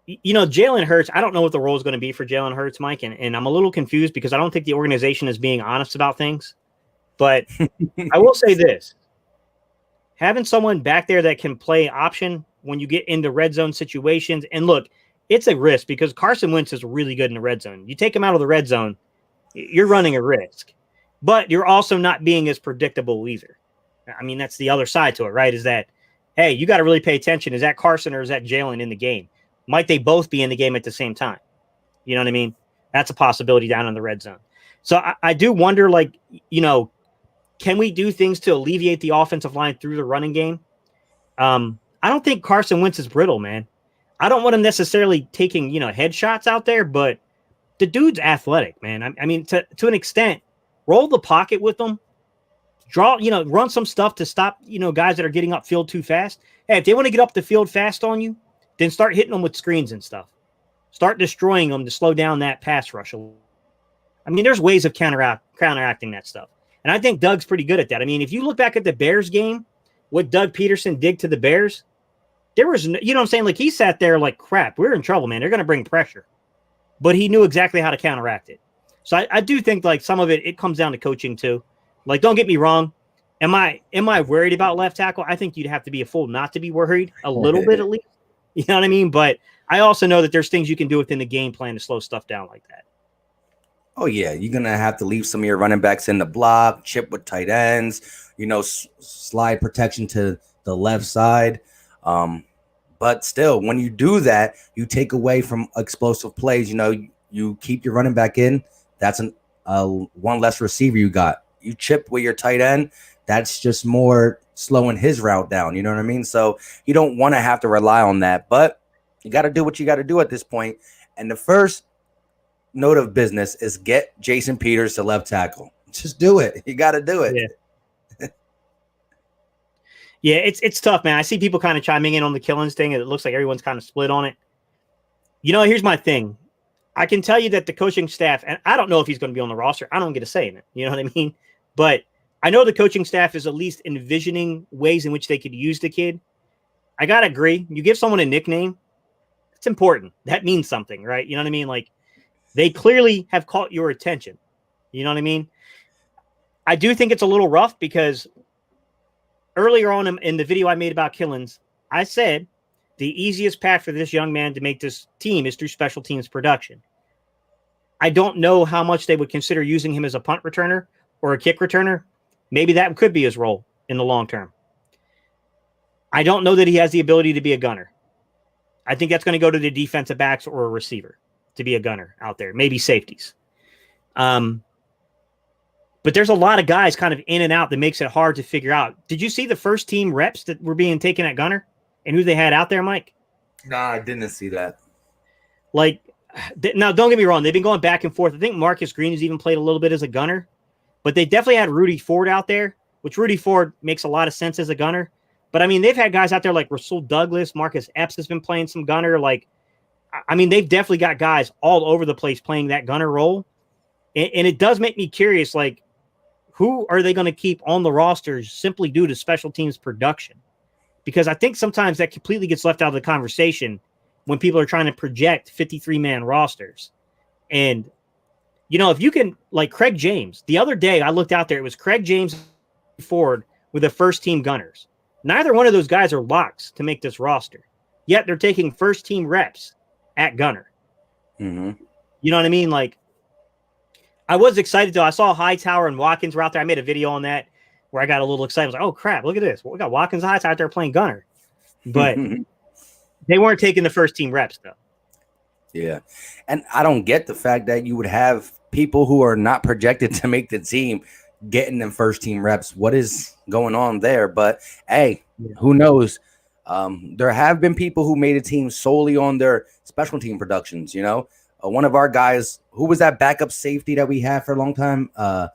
B: Jalen Hurts, I don't know what the role is going to be for Jalen Hurts, Mike, and I'm a little confused because I don't think the organization is being honest about things. But I will say this. Having someone back there that can play option when you get into red zone situations, and look, it's a risk because Carson Wentz is really good in the red zone. You take him out of the red zone, you're running a risk. But you're also not being as predictable either. I mean, that's the other side to it, right? Is that, hey, you got to really pay attention. Is that Carson or is that Jalen in the game? Might they both be in the game at the same time? You know what I mean? That's a possibility down in the red zone. So I do wonder, like, can we do things to alleviate the offensive line through the running game? I don't think Carson Wentz is brittle, man. I don't want him necessarily taking, headshots out there, but the dude's athletic, man. I mean, to an extent, roll the pocket with them, run some stuff to stop, guys that are getting upfield too fast. Hey, if they want to get up the field fast on you, then start hitting them with screens and stuff. Start destroying them to slow down that pass rush. I mean, there's ways of counteracting that stuff. And I think Doug's pretty good at that. I mean, if you look back at the Bears game, what Doug Peterson did to the Bears, there was, what I'm saying? Like, he sat there like, crap, we're in trouble, man. They're going to bring pressure. But he knew exactly how to counteract it. So I do think, like, some of it comes down to coaching too. Like, don't get me wrong. Am I worried about left tackle? I think you'd have to be a fool not to be worried a little bit at least. You know what I mean? But I also know that there's things you can do within the game plan to slow stuff down like that.
A: Oh yeah, you're gonna have to leave some of your running backs in the block, chip with tight ends, slide protection to the left side. But still, when you do that, you take away from explosive plays. You keep your running back in. That's one less receiver you got. You chip with your tight end. That's just more slowing his route down. You know what I mean? So you don't want to have to rely on that, but you got to do what you got to do at this point. And the first note of business is get Jason Peters to left tackle. Just do it. You got to do it.
B: Yeah. Yeah, it's tough, man. I see people kind of chiming in on the Killins thing, and it looks like everyone's kind of split on it. Here's my thing. I can tell you that the coaching staff, and I don't know if he's going to be on the roster. I don't get a say in it. You know what I mean? But I know the coaching staff is at least envisioning ways in which they could use the kid. I got to agree. You give someone a nickname, it's important. That means something, right? You know what I mean? Like, they clearly have caught your attention. You know what I mean? I do think it's a little rough because earlier on in the video I made about Killins, I said the easiest path for this young man to make this team is through special teams production. I don't know how much they would consider using him as a punt returner or a kick returner. Maybe that could be his role in the long term. I don't know that he has the ability to be a gunner. I think that's going to go to the defensive backs or a receiver to be a gunner out there, maybe safeties. But there's a lot of guys kind of in and out that makes it hard to figure out. Did you see the first team reps that were being taken at gunner and who they had out there, Mike?
A: No, I didn't see that.
B: Now, don't get me wrong. They've been going back and forth. I think Marcus Green has even played a little bit as a gunner, but they definitely had Rudy Ford out there, which Rudy Ford makes a lot of sense as a gunner. But, I mean, they've had guys out there like Rasul Douglas, Marcus Epps has been playing some gunner. They've definitely got guys all over the place playing that gunner role. And it does make me curious, who are they going to keep on the roster simply due to special teams production? Because I think sometimes that completely gets left out of the conversation when people are trying to project 53-man rosters. And, if you can, like Craig James, the other day I looked out there, it was Craig James Ford with the first team gunners. Neither one of those guys are locks to make this roster, yet they're taking first team reps at gunner.
A: Mm-hmm.
B: You know what I mean? I was excited though. I saw Hightower and Watkins were out there. I made a video on that where I got a little excited. I was like, oh crap, look at this. We got Watkins and Hightower out there playing gunner. But they weren't taking the first team reps though.
A: Yeah. And I don't get the fact that you would have people who are not projected to make the team getting them first team reps. What is going on there? But hey, who knows? There have been people who made a team solely on their special team productions. One of our guys, who was that backup safety that we had for a long time? A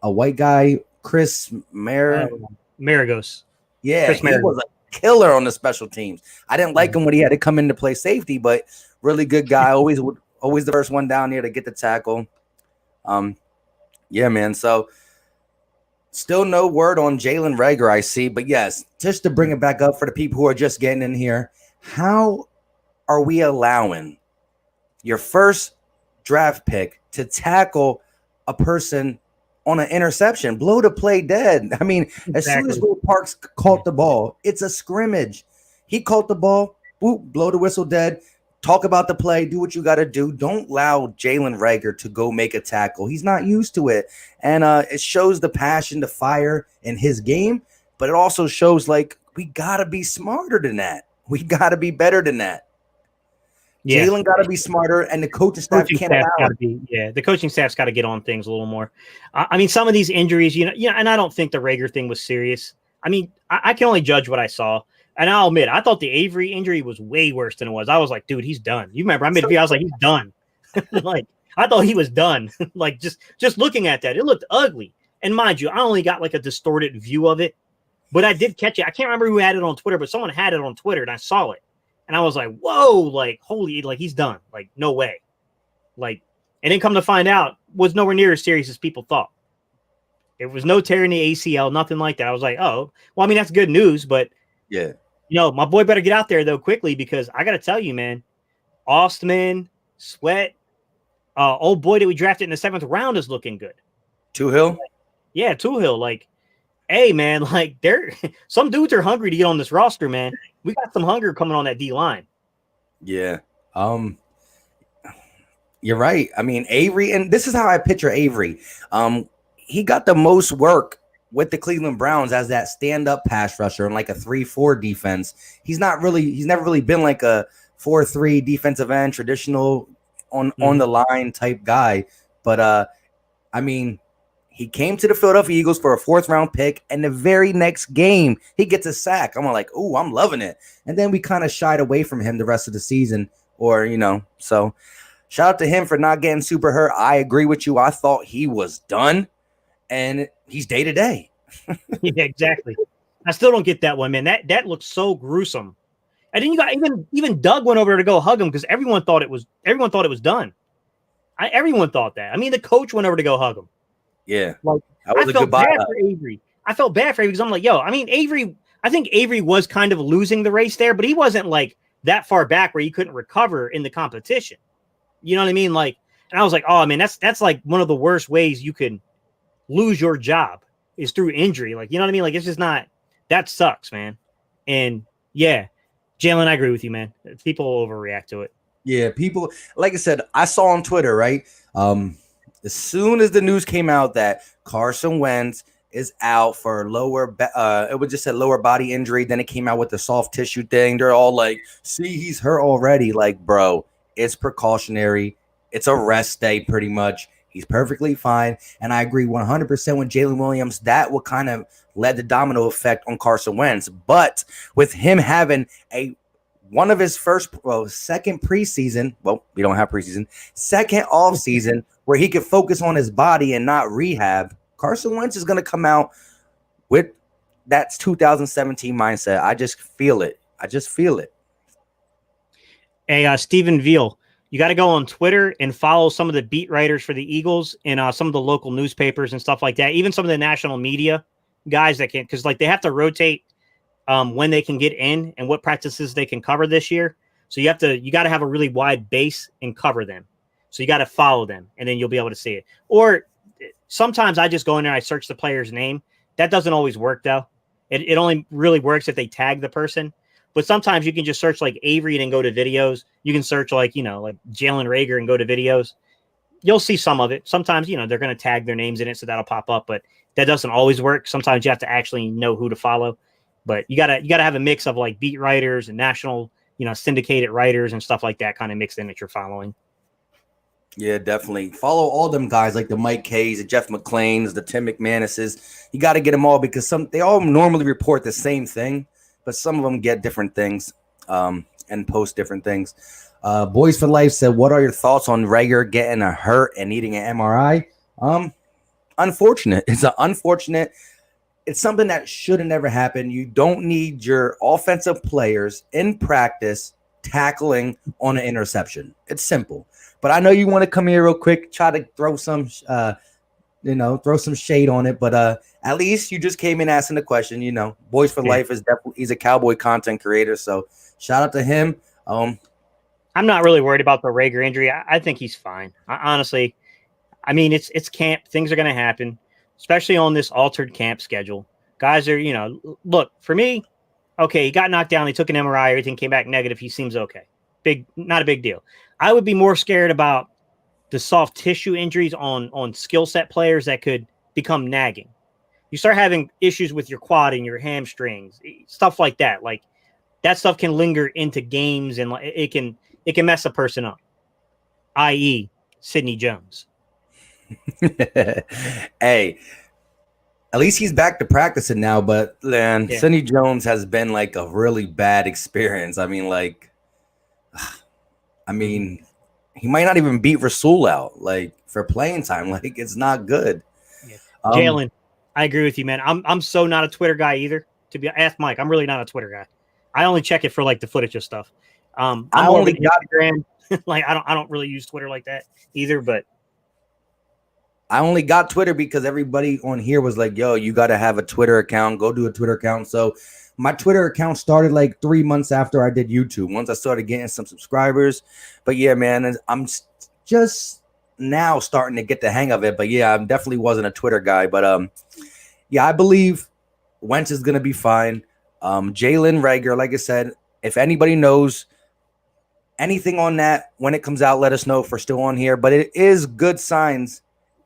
A: white guy, Chris
B: Maragos.
A: Yeah, Chris he was a killer on the special teams. I didn't like him when he had to come in to play safety, but really good guy. Always the first one down there to get the tackle. Yeah, man. So still no word on Jalen Reagor, I see. But yes, just to bring it back up for the people who are just getting in here, how are we allowing your first draft pick to tackle a person on an interception, blow the play dead? I mean, exactly. As soon as Will Parks caught the ball, it's a scrimmage. He caught the ball, boop, blow the whistle dead. Talk about the play, do what you got to do. Don't allow Jalen Reagor to go make a tackle. He's not used to it. And it shows the passion, the fire in his game, but it also shows we got to be smarter than that. We got to be better than that. Yeah. Jalen got to be smarter, and the coaching staff can't allow it.
B: The coaching staff's got to get on things a little more. Some of these injuries, and I don't think the Reagor thing was serious. I can only judge what I saw. And I'll admit, I thought the Avery injury was way worse than it was. I was like, dude, he's done. You remember, I made a video. I was like, he's done. I thought he was done. Just looking at that, it looked ugly. And mind you, I only got a distorted view of it, but I did catch it. I can't remember who had it on Twitter, but someone had it on Twitter, and I saw it. And I was like, whoa, holy, he's done. No way. And then come to find out, was nowhere near as serious as people thought. There was no tear in the ACL, nothing like that. I was like, oh, well, that's good news, but
A: yeah.
B: My boy better get out there, though, quickly, because I got to tell you, man, Ostman, Sweat, old boy that we drafted in the 7th round is looking good.
A: Toohill?
B: Yeah, Toohill. Hey, man, some dudes are hungry to get on this roster, man. We got some hunger coming on that D line.
A: Yeah. You're right. I mean, Avery, and this is how I picture Avery. He got the most work with the Cleveland Browns as that stand-up pass rusher in like a 3-4 defense. He's never really been like a 4-3 defensive end, traditional on the line type guy. But I mean, he came to the Philadelphia Eagles for a 4th-round pick, and the very next game he gets a sack. I'm like, "Ooh, I'm loving it." And then we kind of shied away from him the rest of the season, so shout out to him for not getting super hurt. I agree with you. I thought he was done, and he's day to day.
B: Yeah, exactly. I still don't get that one, man. That looks so gruesome. And then you got even Doug went over to go hug him because everyone thought it was done. Everyone thought that. I mean, the coach went over to go hug him.
A: Yeah,
B: like
A: that was
B: I
A: a
B: felt
A: goodbye.
B: bad for Avery. I felt bad for Avery because I'm like, yo, I mean, I think Avery was kind of losing the race there, but he wasn't like that far back where he couldn't recover in the competition. You know what I mean? Like, and I was like, oh man, that's like one of the worst ways you can lose your job is through injury. Like, you know what I mean? Like, it's just not, that sucks, man. And yeah, Jalen, I agree with you, man. People overreact to it.
A: Yeah, people, like I said, I saw on Twitter, right? As soon as the news came out that Carson Wentz is out for it would just say lower body injury. Then it came out with the soft tissue thing. They're all like, see, he's hurt already. Like, bro, it's precautionary. It's a rest day pretty much. He's perfectly fine. And I agree 100% with Jalen Williams. That will kind of led the domino effect on Carson Wentz. But with him having one of his second preseason, we don't have preseason, second off season where he could focus on his body and not rehab, Carson Wentz is going to come out with that 2017 mindset. I just feel it.
B: Hey, Stephen Veal, you got to go on Twitter and follow some of the beat writers for the Eagles and some of the local newspapers and stuff like that. Even some of the national media guys that can, because like they have to rotate when they can get in and what practices they can cover this year. So you got to have a really wide base and cover them. So you got to follow them and then you'll be able to see it. Or sometimes I just go in there and I search the player's name. That doesn't always work though. It only really works if they tag the person. But sometimes you can just search like Avery and then go to videos. You can search like Jalen Reagor and go to videos. You'll see some of it. Sometimes, they're going to tag their names in it. So that'll pop up, but that doesn't always work. Sometimes you have to actually know who to follow. But you gotta have a mix of like beat writers and national, syndicated writers and stuff like that kind of mixed in that you're following.
A: Yeah, definitely. Follow all them guys like the Mike Kays, the Jeff McClains, the Tim McManuses. You got to get them all because they all normally report the same thing, but some of them get different things and post different things. Boys for Life said, what are your thoughts on Reagor getting a hurt and needing an MRI? Unfortunate. It's something that should have never happened. You don't need your offensive players in practice tackling on an interception. It's simple. But I know you want to come here real quick, try to throw some shade on it. But at least you just came in asking the question. Boys for Life is he's a Cowboy content creator. So shout out to him.
B: I'm not really worried about the Reagor injury. I think he's fine. Honestly, I mean, it's camp. Things are going to happen, especially on this altered camp schedule. Guys are, look, for me, okay, he got knocked down. He took an MRI. Everything came back negative. He seems okay. Not a big deal. I would be more scared about the soft tissue injuries on skill set players that could become nagging. You start having issues with your quad and your hamstrings, stuff like that. Like that stuff can linger into games and it can mess a person up, i.e. Sidney Jones.
A: Hey, at least he's back to practicing now, but man, Sidney Jones has been like a really bad experience. I mean, he might not even beat Rasul out like for playing time. Like it's not good.
B: Yeah. Jalen, I agree with you, man. I'm so not a Twitter guy either. Ask Mike, I'm really not a Twitter guy. I only check it for like the footage of stuff. I'm only Instagram. Like I don't really use Twitter like that either, but
A: I only got Twitter because everybody on here was like, yo, you got to have a Twitter account. Go do a Twitter account. So my Twitter account started like 3 months after I did YouTube. Once I started getting some subscribers. But yeah, man, I'm just now starting to get the hang of it. But yeah, I definitely wasn't a Twitter guy. But yeah, I believe Wentz is going to be fine. Jalen Reagor, like I said, if anybody knows anything on that when it comes out, let us know if we're still on here. But it is good signs.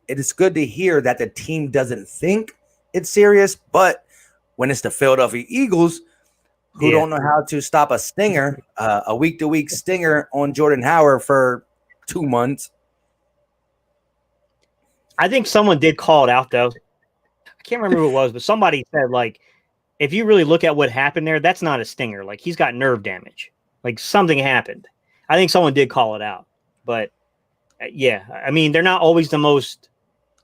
A: It is good to hear that the team doesn't think it's serious, but when it's the Philadelphia Eagles, who don't know how to stop a stinger, a week-to-week stinger on Jordan Howard for 2 months.
B: I think someone did call it out, though. I can't remember who it was, but somebody said, like, if you really look at what happened there, that's not a stinger. Like, he's got nerve damage. Like, something happened. I think someone did call it out. But, yeah, I mean, they're not always the most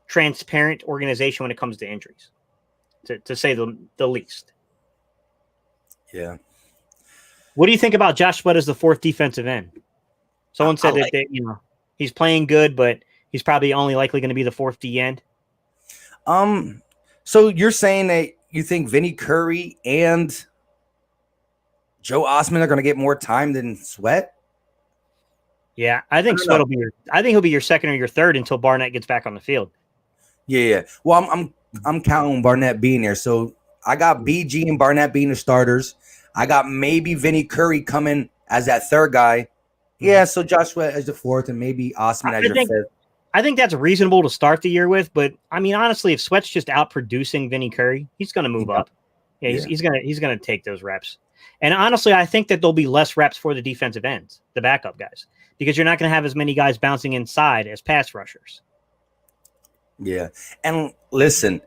B: transparent organization when it comes to injuries, to say the least.
A: Yeah.
B: What do you think about Josh Sweat as the fourth defensive end? Someone said that he's playing good, but he's probably only likely going to be the fourth D end.
A: So you're saying that you think Vinny Curry and Joe Osman are going to get more time than Sweat?
B: Yeah, I think Sweat will be he'll be your second or your third until Barnett gets back on the field.
A: Yeah. Well, I'm counting Barnett being there. So I got BG and Barnett being the starters. I got maybe Vinny Curry coming as that third guy. Yeah, so Josh Sweat as the fourth and maybe Osman as your fifth.
B: I think that's reasonable to start the year with, but I mean, honestly, if Sweat's just out producing Vinny Curry, he's going to move up. Yeah, he's going to take those reps. And honestly, I think that there'll be less reps for the defensive ends, the backup guys, because you're not going to have as many guys bouncing inside as pass rushers.
A: Yeah, and listen,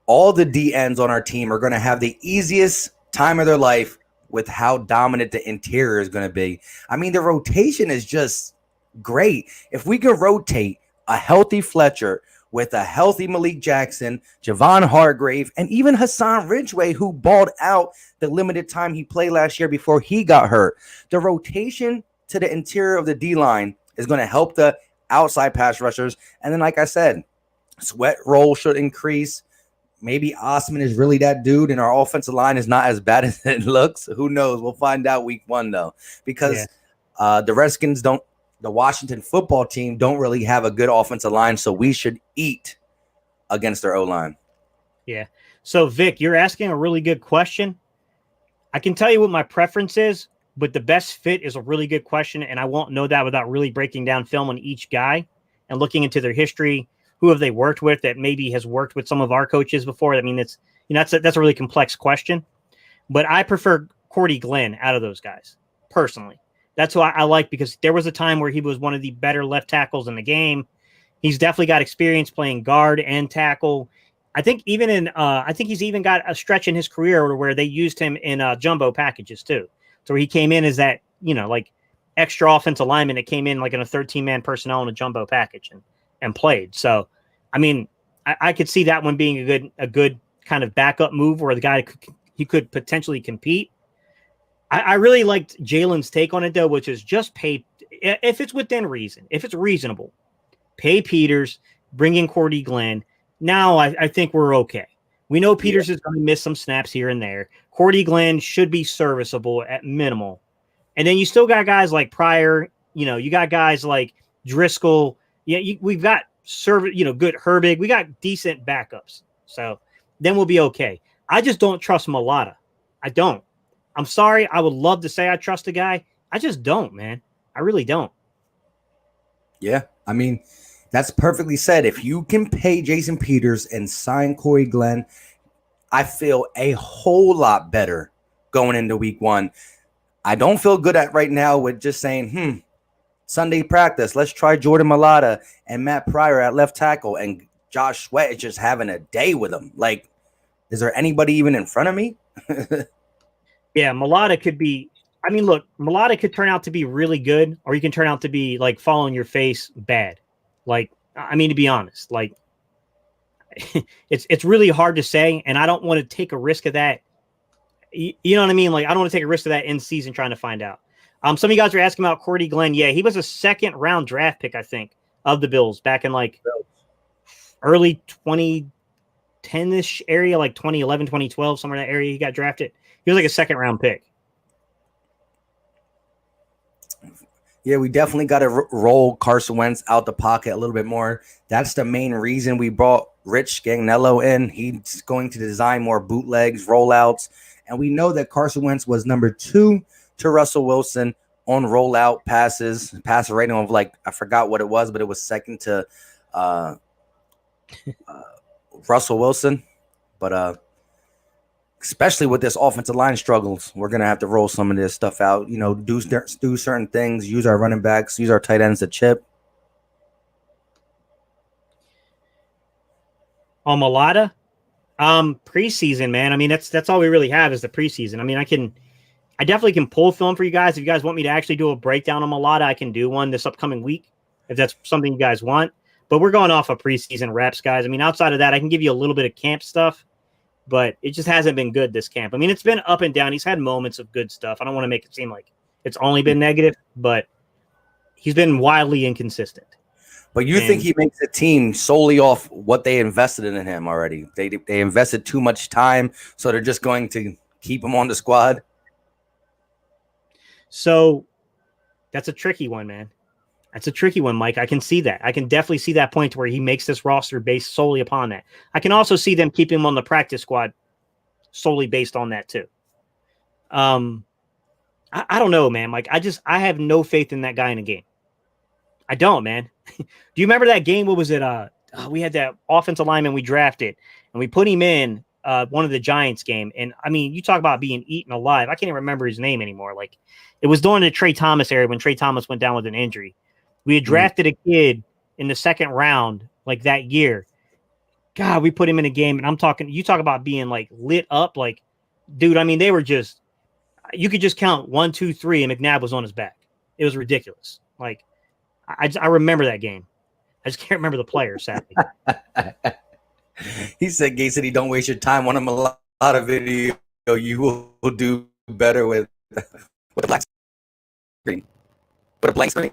A: all the D ends on our team are going to have the easiest time of their life with how dominant the interior is going to be. I mean, the rotation is just great. If we can rotate a healthy Fletcher with a healthy Malik Jackson, Javon Hargrave, and even Hassan Ridgeway, who balled out the limited time he played last year before he got hurt. The rotation to the interior of the D-line is going to help the outside pass rushers. And then, like I said, Sweat roll should increase. Maybe Osman is really that dude, and our offensive line is not as bad as it looks. Who knows? We'll find out week one, though, because the Redskins don't. The Washington football team don't really have a good offensive line, so we should eat against their O-line.
B: Yeah. So, Vic, you're asking a really good question. I can tell you what my preference is, but the best fit is a really good question, and I won't know that without really breaking down film on each guy and looking into their history. Who have they worked with that maybe has worked with some of our coaches before? I mean, that's a really complex question, but I prefer Cordy Glenn out of those guys personally. That's who I like, because there was a time where he was one of the better left tackles in the game. He's definitely got experience playing guard and tackle. I think he's even got a stretch in his career where they used him in jumbo packages too. So he came in as that, like extra offensive lineman that came in like in a 13-man personnel in a jumbo package and played. So, I mean, I could see that one being a good kind of backup move where the guy he could potentially compete. I really liked Jalen's take on it, though, which is just pay if it's within reason, if it's reasonable, pay Peters, bring in Cordy Glenn. Now I think we're okay. We know Peters is going to miss some snaps here and there. Cordy Glenn should be serviceable at minimal. And then you still got guys like Pryor. You got guys like Driscoll. Yeah, we've got good Herbig. We got decent backups. So then we'll be okay. I just don't trust Mulata. I don't. I'm sorry. I would love to say I trust a guy. I just don't, man. I really don't.
A: Yeah. I mean, that's perfectly said. If you can pay Jason Peters and sign Corey Glenn, I feel a whole lot better going into week one. I don't feel good at right now with just saying, Sunday practice, let's try Jordan Mulata and Matt Pryor at left tackle, and Josh Sweat is just having a day with him. Like, is there anybody even in front of me?
B: Yeah, Mulata could be. I mean, look, Mulata could turn out to be really good, or you can turn out to be like fall on your face bad. Like, I mean, to be honest, like it's really hard to say, and I don't want to take a risk of that. You know what I mean? Like, I don't want to take a risk of that in season trying to find out. Some of you guys are asking about Cordy Glenn. Yeah, he was a second-round draft pick, I think, of the Bills back in like early 2010-ish area, like 2011, 2012, somewhere in that area. He got drafted. He was like a second-round pick.
A: Yeah, we definitely got to roll Carson Wentz out the pocket a little bit more. That's the main reason we brought Rich Scangnello in. He's going to design more bootlegs, rollouts, and we know that Carson Wentz was number 2 to Russell Wilson on rollout passer rating of like, I forgot what it was, but it was second to Russell Wilson. But especially with this offensive line struggles, we're going to have to roll some of this stuff out, do certain things, use our running backs, use our tight ends to chip.
B: On Mulata, preseason, man. I mean, that's all we really have is the preseason. I mean, I definitely can pull film for you guys. If you guys want me to actually do a breakdown on Mulata, I can do one this upcoming week if that's something you guys want. But we're going off of preseason reps, guys. I mean, outside of that, I can give you a little bit of camp stuff, but it just hasn't been good this camp. I mean, it's been up and down. He's had moments of good stuff. I don't want to make it seem like it's only been negative, but he's been wildly inconsistent.
A: But you think he makes a team solely off what they invested in him already? They invested too much time, so they're just going to keep him on the squad?
B: So that's a tricky one, man. That's a tricky one, Mike. I can see that. I can definitely see that point where he makes this roster based solely upon that. I can also see them keeping him on the practice squad solely based on that too. I don't know, man. Mike, I have no faith in that guy in a game. I don't, man. Do you remember that game? What was it? We had that offensive lineman we drafted, and we put him in one of the Giants game. And I mean, you talk about being eaten alive. I can't even remember his name anymore. Like, it was during the Trey Thomas era when Trey Thomas went down with an injury. We had drafted a kid in the second round like that year. God, we put him in a game, and you talk about being like lit up. Like, dude, I mean, they were just, you could just count 1, 2, 3, and McNabb was on his back. It was ridiculous. Like, I remember that game. I just can't remember the player, sadly.
A: He said, Gay said, don't waste your time on a lot of video. You will do better with a black screen. With a blank screen.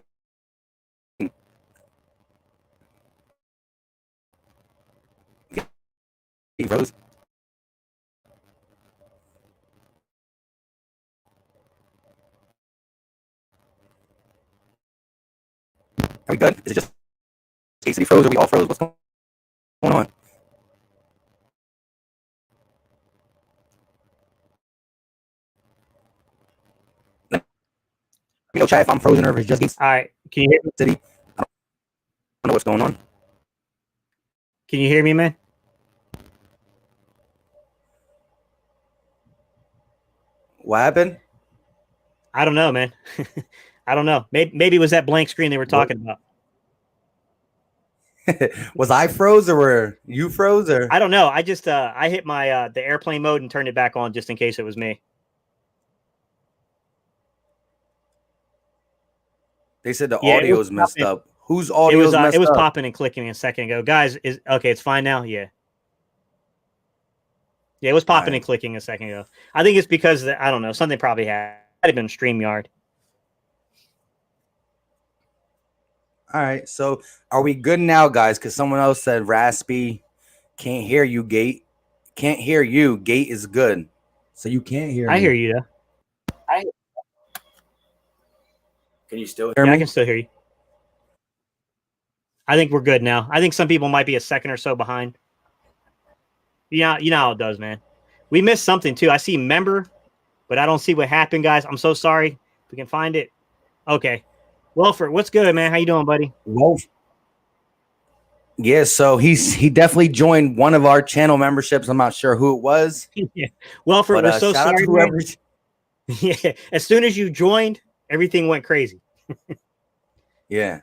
A: He froze. Are we good? Is it just Casey froze? Are we all froze? What's going on? Let me know, chat, if I'm frozen or if it's just Casey.
B: All right. Can you hear me?
A: City. I don't know what's going on.
B: Can you hear me, man?
A: What happened?
B: I don't know, man. I don't know. Maybe it was that blank screen they were talking about.
A: Was I froze or were you froze? Or
B: I don't know. I just I hit my the airplane mode and turned it back on just in case it was me.
A: They said the audio is messed up. Whose audio is messed up?
B: It was popping and clicking a second ago. Guys, okay, it's fine now? Yeah. Yeah, it was popping and clicking a second ago. I think it's because, I don't know, something probably had been StreamYard.
A: All right, so are we good now, guys? Because someone else said raspy, can't hear you, Gate. Can't hear you. Gate is good. So you can't hear me.
B: I hear you, though.
A: Can you still hear me?
B: I can still hear you. I think we're good now. I think some people might be a second or so behind. You know how it does, man. We missed something, too. I see member, but I don't see what happened, guys. I'm so sorry. If we can find it. Okay. Wilford, what's good, man? How you doing, buddy?
A: Well, yeah, so he definitely joined one of our channel memberships. I'm not sure who it was.
B: Yeah. Wilford, we're so sorry. Yeah. As soon as you joined, everything went crazy.
A: Yeah.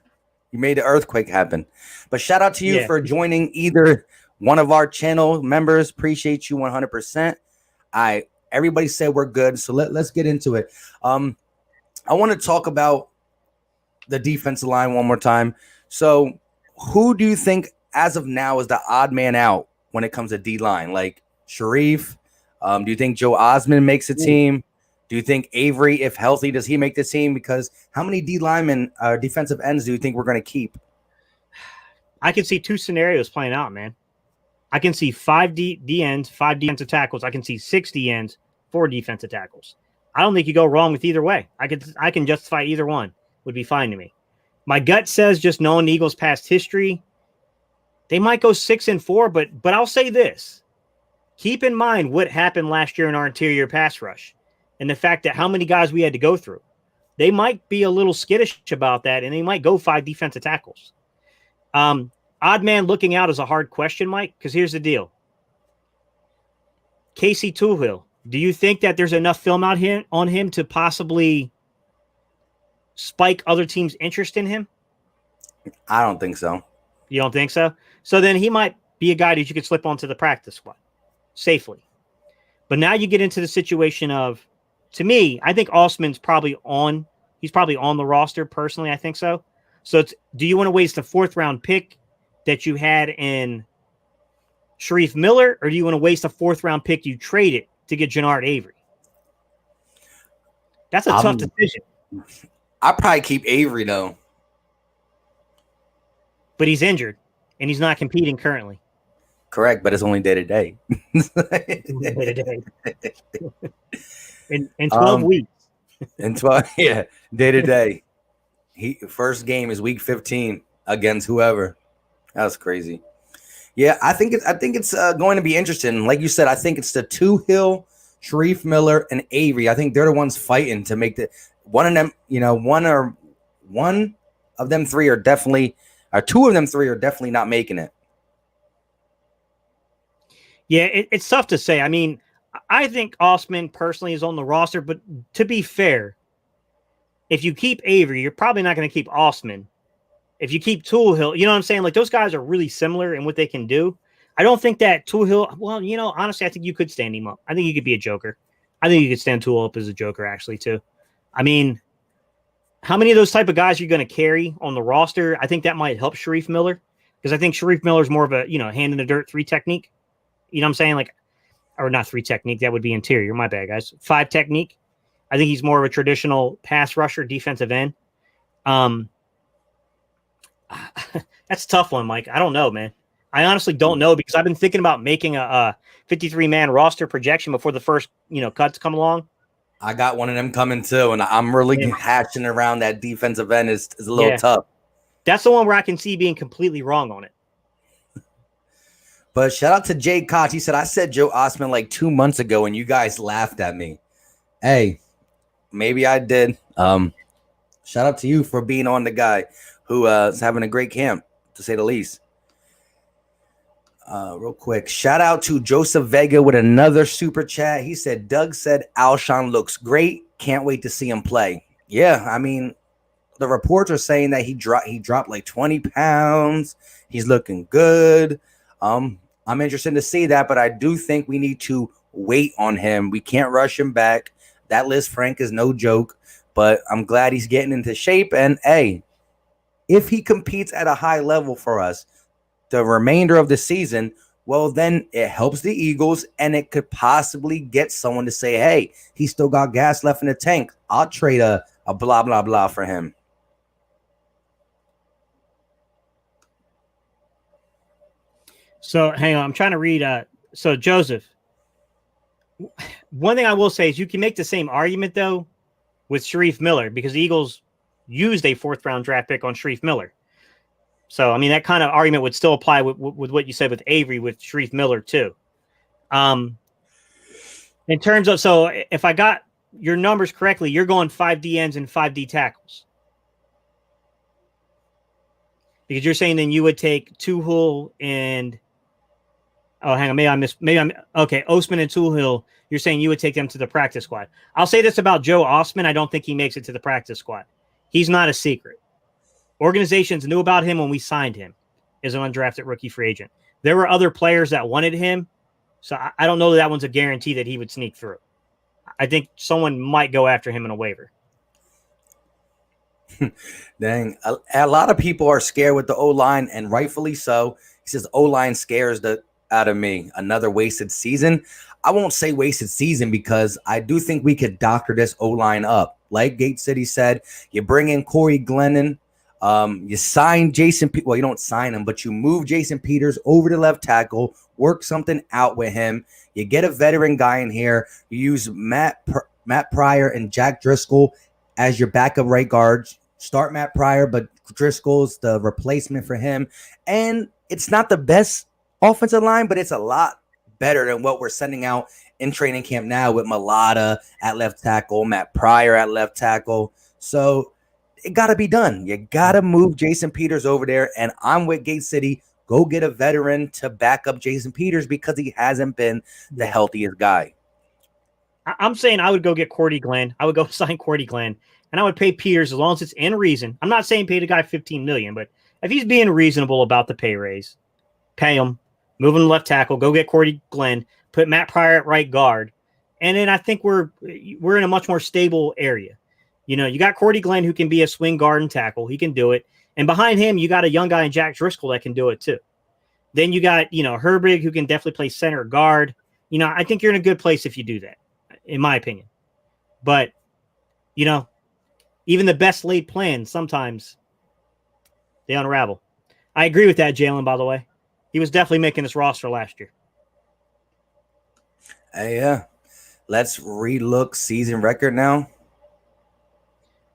A: You made the earthquake happen. But shout out to you for joining either one of our channel members. Appreciate you 100%. Everybody said we're good, so let's get into it. I want to talk about the defensive line one more time. So who do you think as of now is the odd man out when it comes to D-line? Like Sharif? Do you think Joe Osmond makes a team? Do you think Avery, if healthy, does he make the team? Because how many D linemen, defensive ends do you think we're going to keep?
B: I can see two scenarios playing out, man. I can see 5 D ends, 5 defensive tackles. I can see 6 D ends, 4 defensive tackles. I don't think you go wrong with either way. I can justify either one. Would be fine to me. My gut says, just knowing the Eagles' past history, they might go 6-4. But I'll say this: keep in mind what happened last year in our interior pass rush, and the fact that how many guys we had to go through. they might be a little skittish about that, and they might go 5 defensive tackles. Odd man looking out is a hard question, Mike, because here's the deal. Casey Toohill, do you think that there's enough film out here on him to possibly spike other teams' interest in him?
A: I don't think so.
B: You don't think so? So then he might be a guy that you could slip onto the practice squad safely. But now you get into the situation of, to me, I think Osman's probably on. He's probably on the roster. Personally, I think so. So do you want to waste a 4th round pick that you had in Sharif Miller, or do you want to waste a 4th round pick you traded to get Jannard Avery? That's a tough decision.
A: I'd probably keep Avery, though. But
B: he's injured, and he's not competing currently.
A: Correct, but it's only day-to-day.
B: In 12 weeks.
A: In 12, yeah, day-to-day. First game is week 15 against whoever. That was crazy. Yeah, I think it's going to be interesting. Like you said, I think it's the Toohill, Sharif Miller, and Avery. I think they're the ones fighting to make one of them. One of them three are definitely, or 2 of them 3 are definitely not making it.
B: Yeah, it's tough to say. I mean, I think Osman personally is on the roster, but to be fair, if you keep Avery, you're probably not going to keep Osman. If you keep Toohill, you know what I'm saying? Like, those guys are really similar in what they can do. I don't think that Toohill, well, honestly, I think you could stand him up. I think he could be a joker. I think you could stand Toohill up as a joker, actually, too. I mean, how many of those type of guys are you going to carry on the roster? I think that might help Sharif Miller, because I think Sharif Miller is more of a, hand in the dirt 3 technique. You know what I'm saying? Like, or not 3 technique. That would be interior. My bad, guys. 5 technique. I think he's more of a traditional pass rusher, defensive end. That's a tough one, Mike. I don't know, man. I honestly don't know, because I've been thinking about making a 53-man roster projection before the first, cuts come along.
A: I got one of them coming too, and I'm really hatching around that defensive end is a little tough.
B: That's the one where I can see being completely wrong on it.
A: But shout out to Jay Koch. He said, I said Joe Osman like 2 months ago, and you guys laughed at me. Hey, maybe I did. Shout out to you for being on the guy who is having a great camp, to say the least. Real quick, shout out to Joseph Vega with another super chat. He said, Doug said Alshon looks great. Can't wait to see him play. Yeah, I mean, the reports are saying that he dropped like 20 pounds. He's looking good. I'm interested to see that, but I do think we need to wait on him. We can't rush him back. That Liz Frank is no joke, but I'm glad he's getting into shape. And hey, if he competes at a high level for us the remainder of the season, well, then it helps the Eagles, and it could possibly get someone to say, hey, he still got gas left in the tank. I'll trade a blah, blah, blah for him.
B: So hang on, I'm trying to read. So Joseph, one thing I will say is you can make the same argument though with Sharif Miller, because the Eagles used a 4th round draft pick on Sharif Miller. So I mean, that kind of argument would still apply with what you said with Avery with Sharif Miller too. In terms of, so if I got your numbers correctly, you're going 5 D ends and 5 D tackles. Because you're saying then you would take Toohill and hang on, okay, Osman and Toohill, you're saying you would take them to the practice squad. I'll say this about Joe Osman. I don't think he makes it to the practice squad. He's not a secret. Organizations knew about him when we signed him as an undrafted rookie free agent. There were other players that wanted him, so I don't know that one's a guarantee that he would sneak through. I think someone might go after him in a waiver.
A: Dang, a lot of people are scared with the O-line, and rightfully so. He says O-line scares the out of me. Another wasted season. I won't say wasted season, because I do think we could doctor this O-line up. Like Gate City said, you bring in Corey Glennon. You sign Jason. Well, you don't sign him, but you move Jason Peters over to left tackle, work something out with him. You get a veteran guy in here. You use Matt Pryor and Jack Driscoll as your backup right guards. Start Matt Pryor, but Driscoll's the replacement for him. And it's not the best offensive line, but it's a lot better than what we're sending out in training camp now with Malata at left tackle, Matt Pryor at left tackle. So it got to be done. You got to move Jason Peters over there. And I'm with Gate City. Go get a veteran to back up Jason Peters because he hasn't been the healthiest guy.
B: I'm saying I would go get Cordy Glenn. I would go sign Cordy Glenn, and I would pay Peters as long as it's in reason. I'm not saying pay the guy $15 million, but if he's being reasonable about the pay raise, pay him. Move him to left tackle. Go get Cordy Glenn. Put Matt Pryor at right guard, and then I think we're in a much more stable area. You know, you got Cordy Glenn who can be a swing guard and tackle. He can do it. And behind him, you got a young guy in Jack Driscoll that can do it too. Then you got, you know, Herbig who can definitely play center guard. You know, I think you're in a good place if you do that, in my opinion. But, you know, even the best laid plans, sometimes they unravel. I agree with that, Jalen, by the way. He was definitely making this roster last year.
A: Yeah. Let's relook season record now.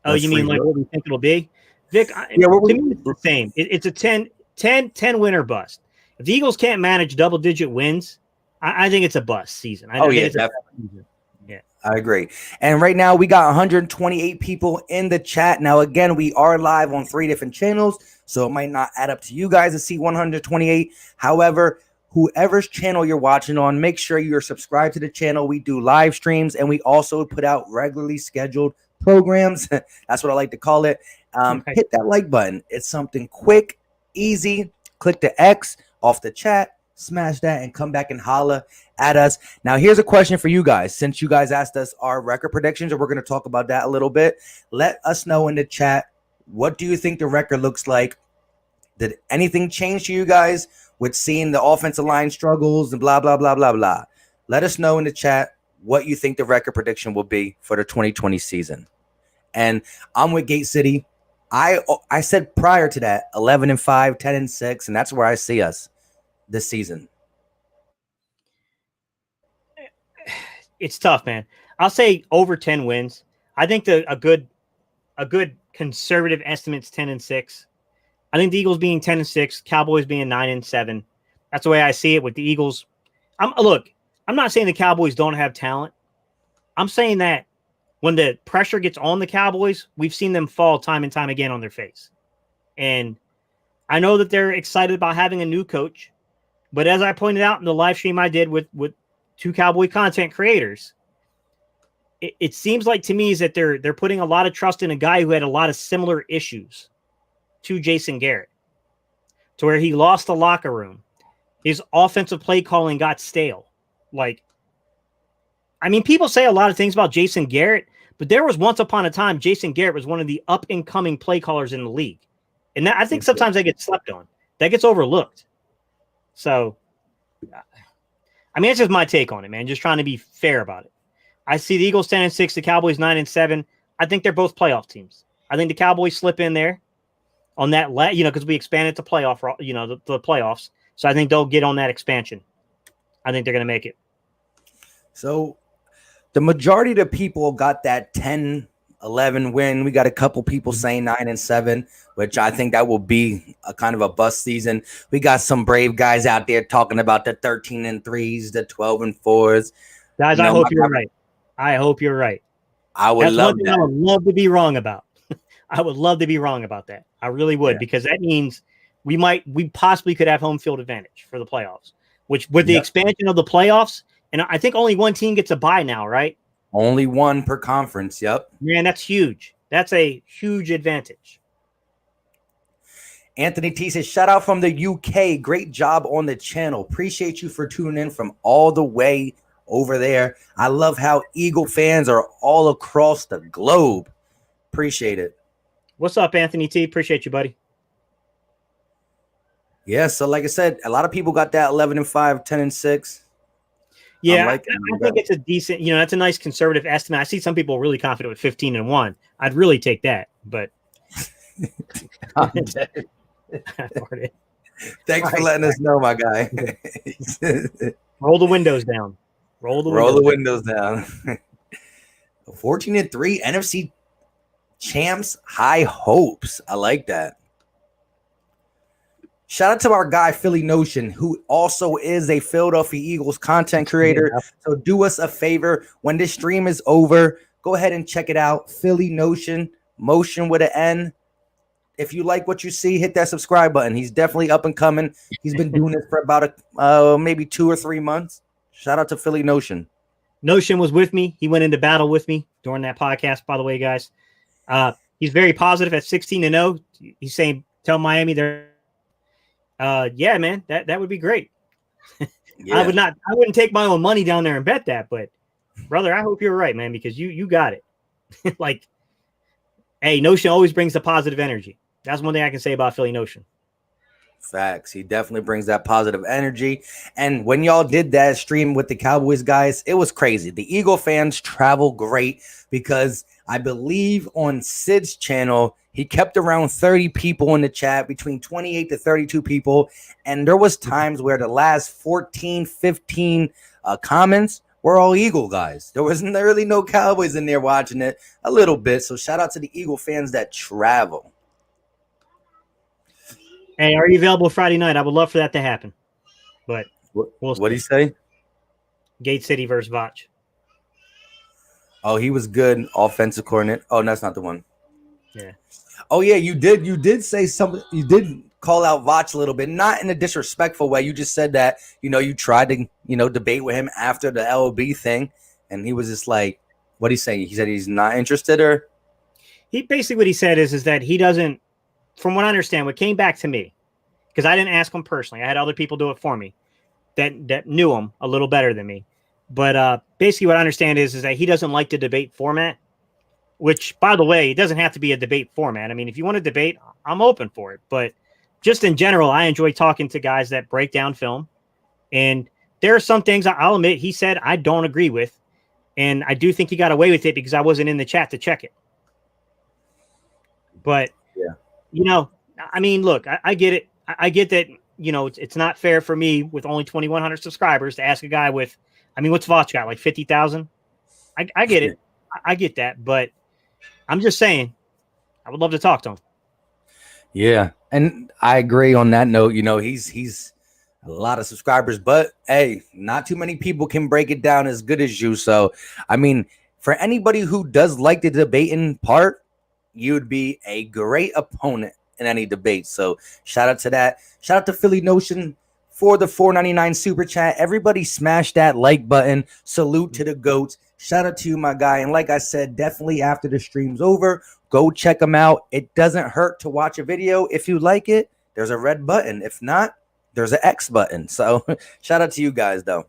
B: Oh, you mean like what we think it'll be? Vic,
A: yeah,
B: to me, it's the same. It's a 10 win or bust. If the Eagles can't manage double-digit wins, I think it's a bust season.
A: Definitely. Yeah, I agree. And right now, we got 128 people in the chat. Now, again, we are live on 3 different channels, so it might not add up to you guys to see 128. However, whoever's channel you're watching on, make sure you're subscribed to the channel. We do live streams, and we also put out regularly scheduled programs. That's what I like to call it. Hit that like button. It's something quick, easy. Click the X off the chat, smash that, and come back and holla at us. Now, here's a question for you guys. Since you guys asked us our record predictions, and we're going to talk about that a little bit, let us know in the chat, what do you think the record looks like? Did anything change to you guys with seeing the offensive line struggles and blah, blah, blah, blah, blah? Let us know in the chat what you think the record prediction will be for the 2020 season. And I'm with Gate City. I said prior to that 11-5, 10-6, and that's where I see us this season.
B: It's tough, man. I'll say over 10 wins. I think a good conservative estimate's 10-6. I think the Eagles being 10-6, Cowboys being 9-7. That's the way I see it with the Eagles. I'm not saying the Cowboys don't have talent. I'm saying that when the pressure gets on the Cowboys, we've seen them fall time and time again on their face. And I know that they're excited about having a new coach, but as I pointed out in the live stream I did with 2 Cowboy content creators, it seems like to me is that they're putting a lot of trust in a guy who had a lot of similar issues to Jason Garrett, to where he lost the locker room. His offensive play calling got stale. Like, I mean, people say a lot of things about Jason Garrett, but there was once upon a time Jason Garrett was one of the up-and-coming play callers in the league. And that, I think sometimes that gets slept on. That gets overlooked. So, I mean, it's just my take on it, man. Just trying to be fair about it. I see the Eagles 10-6, the Cowboys 9-7. I think they're both playoff teams. I think the Cowboys slip in there on that, because we expanded to playoff, the playoffs. So I think they'll get on that expansion. I think they're going to make it.
A: So the majority of the people got that 10-11 win. We got a couple people saying 9-7, which I think that will be a kind of a bust season. We got some brave guys out there talking about the 13-3s, the 12-4s.
B: Guys, I hope you're right. I hope you're right.
A: I would love that.
B: I would love to be wrong about. I would love to be wrong about that. I really would, because that means we possibly could have home field advantage for the playoffs, which with the expansion of the playoffs, and I think only one team gets a bye now, right?
A: Only one per conference. Yep.
B: Man, that's huge. That's a huge advantage.
A: Anthony T says, shout out from the UK. Great job on the channel. Appreciate you for tuning in from all the way over there. I love how Eagle fans are all across the globe. Appreciate it.
B: What's up, Anthony T? Appreciate you, buddy.
A: Yeah, so like I said, a lot of people got that 11-5, 10-6.
B: Yeah, I think it's a decent, that's a nice conservative estimate. I see some people really confident with 15-1. I'd really take that, but
A: thanks for letting us know, my guy.
B: Roll the windows down. Roll the
A: windows down. 14-3 NFC champs, high hopes. I like that. Shout out to our guy, Philly Notion, who also is a Philadelphia Eagles content creator. Yeah. So do us a favor. When this stream is over, go ahead and check it out. Philly Notion. Motion with an N. If you like what you see, hit that subscribe button. He's definitely up and coming. He's been doing this for about maybe 2 or 3 months. Shout out to Philly Notion.
B: Notion was with me. He went into battle with me during that podcast, by the way, guys. He's very positive at 16-0. He's saying, tell Miami they're yeah, man, that would be great. Yeah. I wouldn't take my own money down there and bet that, but brother, I hope you're right, man, because you got it. Like, hey, Notion always brings the positive energy. That's one thing I can say about Philly Notion.
A: Facts. He definitely brings that positive energy. And when y'all did that stream with the Cowboys guys, it was crazy. The Eagle fans travel great because I believe on Sid's channel, he kept around 30 people in the chat, between 28 to 32 people. And there was times where the last 14, 15 comments were all Eagle guys. There was really no Cowboys in there watching it a little bit. So shout out to the Eagle fans that travel.
B: Hey, are you available Friday night? I would love for that to happen. But
A: what do you say?
B: Gate City versus Vach.
A: Oh, he was good offensive coordinator. Oh, that's not the one.
B: Yeah.
A: Oh, yeah, you did say something. You did call out Vach a little bit, not in a disrespectful way. You just said that, you tried to, debate with him after the LOB thing. And he was just like, what he saying? He said he's not interested, or?
B: He basically, what he said is that he doesn't, from what I understand, what came back to me, because I didn't ask him personally. I had other people do it for me that knew him a little better than me. But basically what I understand is that he doesn't like the debate format, which, by the way, it doesn't have to be a debate format. I mean, if you want to debate, I'm open for it. But just in general, I enjoy talking to guys that break down film. And there are some things I'll admit he said I don't agree with. And I do think he got away with it because I wasn't in the chat to check it. But I mean, look, I get it. I get that, it's not fair for me with only 2,100 subscribers to ask a guy with, I mean, what's Vach got, like 50,000? I get it. I get that. But I'm just saying, I would love to talk to him.
A: Yeah. And I agree on that note. He's a lot of subscribers, but hey, not too many people can break it down as good as you. So, I mean, for anybody who does like the debating part, you'd be a great opponent in any debate. So shout out to that. Shout out to Philly Notion for the $4.99 super chat. Everybody smash that like button. Salute to the GOATs. Shout out to you, my guy. And like I said, definitely after the stream's over, go check them out. It doesn't hurt to watch a video. If you like it, there's a red button. If not, there's an X button. So shout out to you guys, though.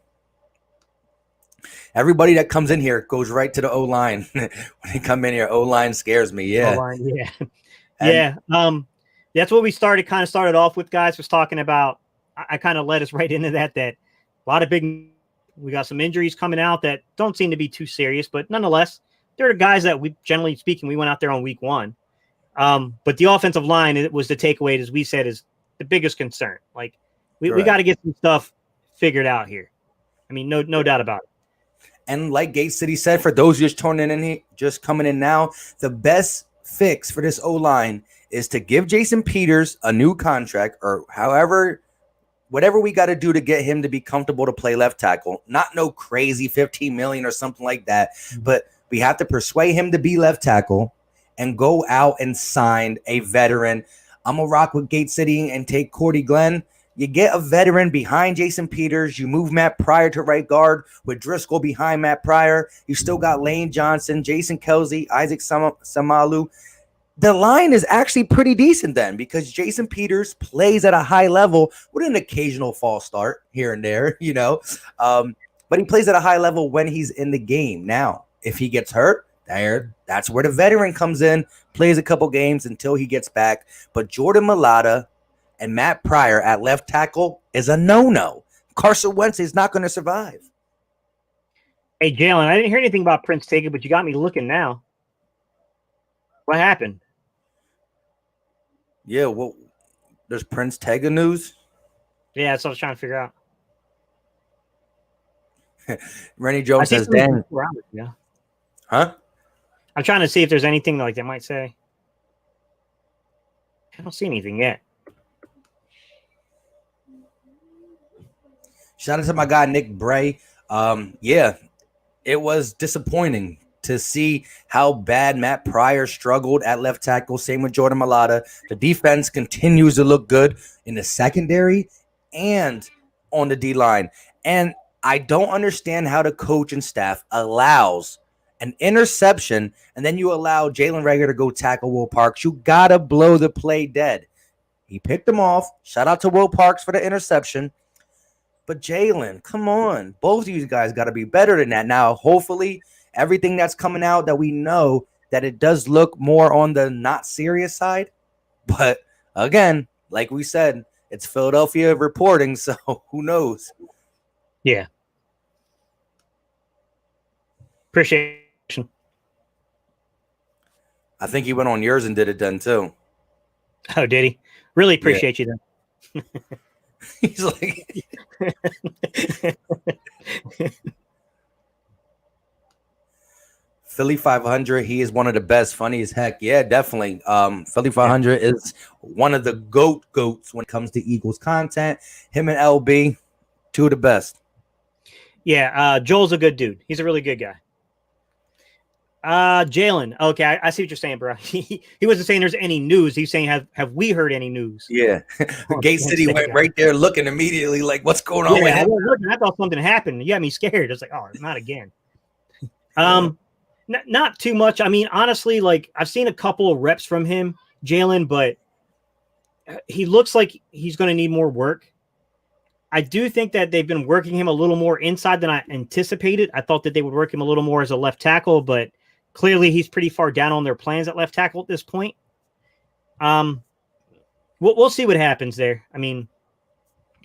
A: Everybody that comes in here goes right to the O-line. When they come in here, O-line scares me. Yeah.
B: O-line, yeah. Yeah. That's what we started off with, guys, was talking about. I kind of led us right into that a lot of we got some injuries coming out that don't seem to be too serious, but nonetheless, there are guys that we, generally speaking, we went out there on week 1. But the offensive line, it was the takeaway, as we said, is the biggest concern. Like, we got to get some stuff figured out here. I mean, no doubt about it.
A: And like Gate City said, for those just just coming in now, the best fix for this O-line is to give Jason Peters a new contract, or whatever we got to do to get him to be comfortable to play left tackle. Not no crazy $15 million or something like that, but we have to persuade him to be left tackle and go out and sign a veteran. I'm going to rock with Gate City and take Cordy Glenn. You get a veteran behind Jason Peters. You move Matt Pryor to right guard with Driscoll behind Matt Pryor. You still got Lane Johnson, Jason Kelsey, Isaac Samalu. The line is actually pretty decent then, because Jason Peters plays at a high level with an occasional false start here and there, but he plays at a high level when he's in the game. Now, if he gets hurt, that's where the veteran comes in, plays a couple games until he gets back. But Jordan Mailata and Matt Pryor at left tackle is a no-no. Carson Wentz is not going to survive.
B: Hey, Jalen, I didn't hear anything about Prince Tega, but you got me looking now. What happened?
A: Yeah, well, there's Prince Tega news.
B: Yeah, that's what I was trying to figure out.
A: Rennie Jones says, Dan.
B: Yeah.
A: Huh?
B: I'm trying to see if there's anything like they might say. I don't see anything yet. Shout
A: out to my guy, Nick Bray. Yeah, it was disappointing to see how bad Matt Pryor struggled at left tackle. Same with Jordan Mailata. The defense continues to look good in the secondary and on the D-line. And I don't understand how the coach and staff allows an interception and then you allow Jalen Reagor to go tackle Will Parks. You got to blow the play dead. He picked him off. Shout out to Will Parks for the interception. But Jalen, come on. Both of you guys got to be better than that. Now, hopefully, everything that's coming out that we know that it does look more on the not serious side. But again, like we said, it's Philadelphia reporting, so who knows?
B: Yeah. Appreciate it.
A: I think he went on yours and did it then too.
B: Oh, did he? Really appreciate you then.
A: He's like Philly 500. He is one of the best. Funny as heck. Yeah, definitely. Philly 500 is one of the goats when it comes to Eagles content. Him and LB, two of the best.
B: Yeah, Joel's a good dude. He's a really good guy. Jalen. Okay, I see what you're saying, bro. He wasn't saying there's any news. He's saying have we heard any news?
A: Yeah. Gate City went right there looking immediately like, what's going on with him?
B: I thought something happened. You got me scared. It's like, oh, not again. Not too much. I mean, honestly, like I've seen a couple of reps from him, Jalen, but he looks like he's going to need more work. I do think that they've been working him a little more inside than I anticipated. I thought that they would work him a little more as a left tackle, but clearly he's pretty far down on their plans at left tackle at this point. We'll see what happens there. I mean,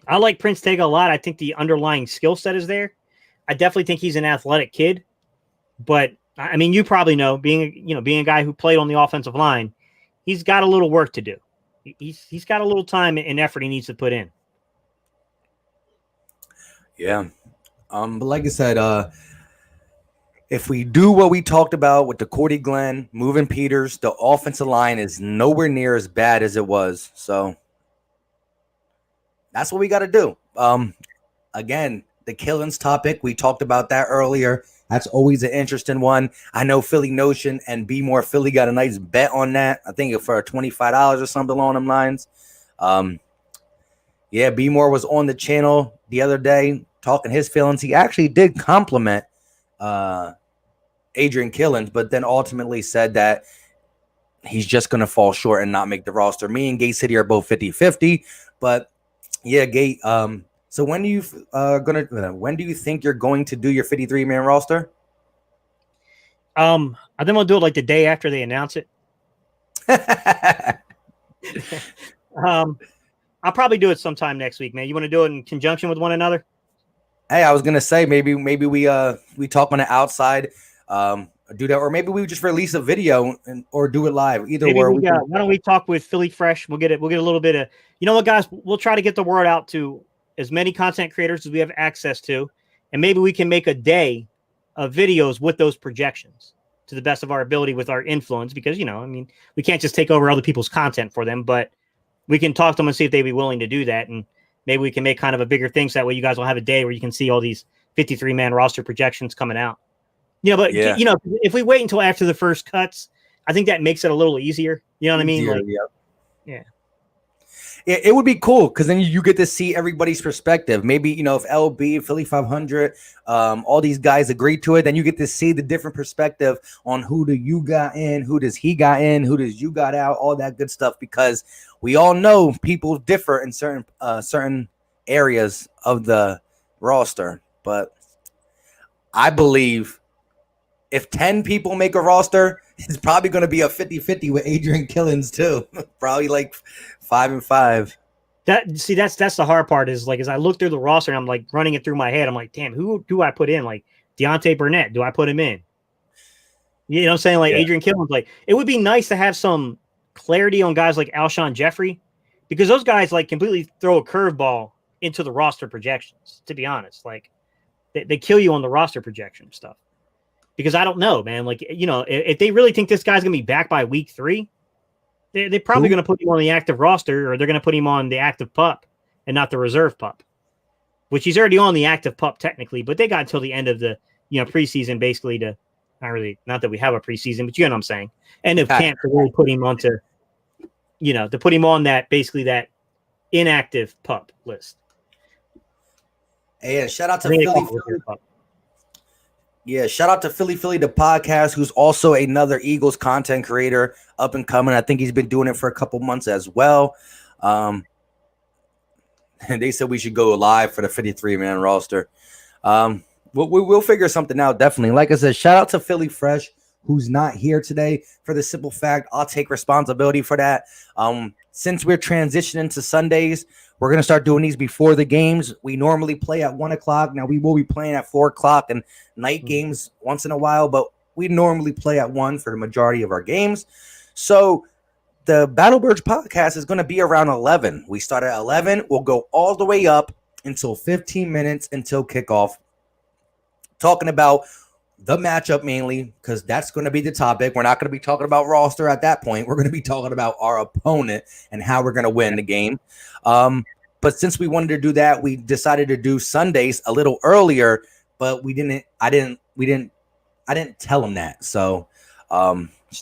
B: I like Prince Tega a lot. I think the underlying skill set is there. I definitely think he's an athletic kid, but I mean, you probably know, being a guy who played on the offensive line, he's got a little work to do. He's got a little time and effort he needs to put in.
A: Yeah. But like I said, if we do what we talked about with the Cordy Glenn, moving Peters, the offensive line is nowhere near as bad as it was. So that's what we got to do. Again, the Killings topic, we talked about that earlier. That's always an interesting one. I know Philly Notion and Be More Philly got a nice bet on that. I think for $25 or something along them lines. Yeah, Be More was on the channel the other day talking his feelings. He actually did compliment Adrian Killins, but then ultimately said that he's just going to fall short and not make the roster. Me and Gate City are both 50-50, but yeah, Gate. So when do you think you're going to do your 53-man roster?
B: I think we'll do it like the day after they announce it. I'll probably do it sometime next week, man. You want to do it in conjunction with one another? Hey,
A: I was gonna say maybe we talk on the outside, do that, or maybe we just release a video or do it live. Either
B: maybe
A: or.
B: Why don't we talk with Philly Fresh? We'll get a little bit of, you know what, guys? We'll try to get the word out to as many content creators as we have access to, and maybe we can make a day of videos with those projections to the best of our ability with our influence, because, you know, I mean, we can't just take over other people's content for them, but we can talk to them and see if they'd be willing to do that. And maybe we can make kind of a bigger thing. So that way you guys will have a day where you can see all these 53-man roster projections coming out. You know, but you know, if we wait until after the first cuts, I think that makes it a little easier. You know what I mean? Like, yeah.
A: It would be cool because then you get to see everybody's perspective. Maybe, you know, if LB, Philly 500, all these guys agree to it, then you get to see the different perspective on who do you got in, who does he got in, who does you got out, all that good stuff. Because we all know people differ in certain areas of the roster. But I believe if 10 people make a roster, it's probably going to be a 50-50 with Adrian Killins too. Probably like 5-5.
B: That's the hard part is, like, as I look through the roster and I'm like running it through my head, I'm like, damn, who do I put in? Like Deontay Burnett, do I put him in? You know what I'm saying? Like Adrian Killins, like it would be nice to have some clarity on guys like Alshon Jeffery, because those guys like completely throw a curveball into the roster projections, to be honest. Like they kill you on the roster projection stuff. Because I don't know, man. Like, you know, if they really think this guy's going to be back by week 3, they're probably going to put him on the active roster, or they're going to put him on the active pup and not the reserve pup, which he's already on the active pup technically, but they got until the end of the, you know, preseason basically to not that we have a preseason, but you know what I'm saying. End of camp to really put him onto, to put him on that inactive pup list.
A: Hey, shout out to Philly. Yeah, shout out to Philly the podcast, who's also another Eagles content creator up and coming. I think he's been doing it for a couple months as well. And they said we should go live for the 53-man roster. We'll figure something out, definitely. Like I said, shout out to Philly Fresh, who's not here today, for the simple fact I'll take responsibility for that. Since we're transitioning to Sundays, we're going to start doing these before the games. We normally play at 1 o'clock. Now, we will be playing at 4 o'clock and night games once in a while, but we normally play at 1 for the majority of our games. So the Battlebirds podcast is going to be around 11. We start at 11. We'll go all the way up until 15 minutes until kickoff, talking about the matchup mainly, because that's going to be the topic. We're not going to be talking about roster at that point. We're going to be talking about our opponent and how we're going to win the game. But since we wanted to do that, we decided to do Sundays a little earlier, but I didn't tell him that. So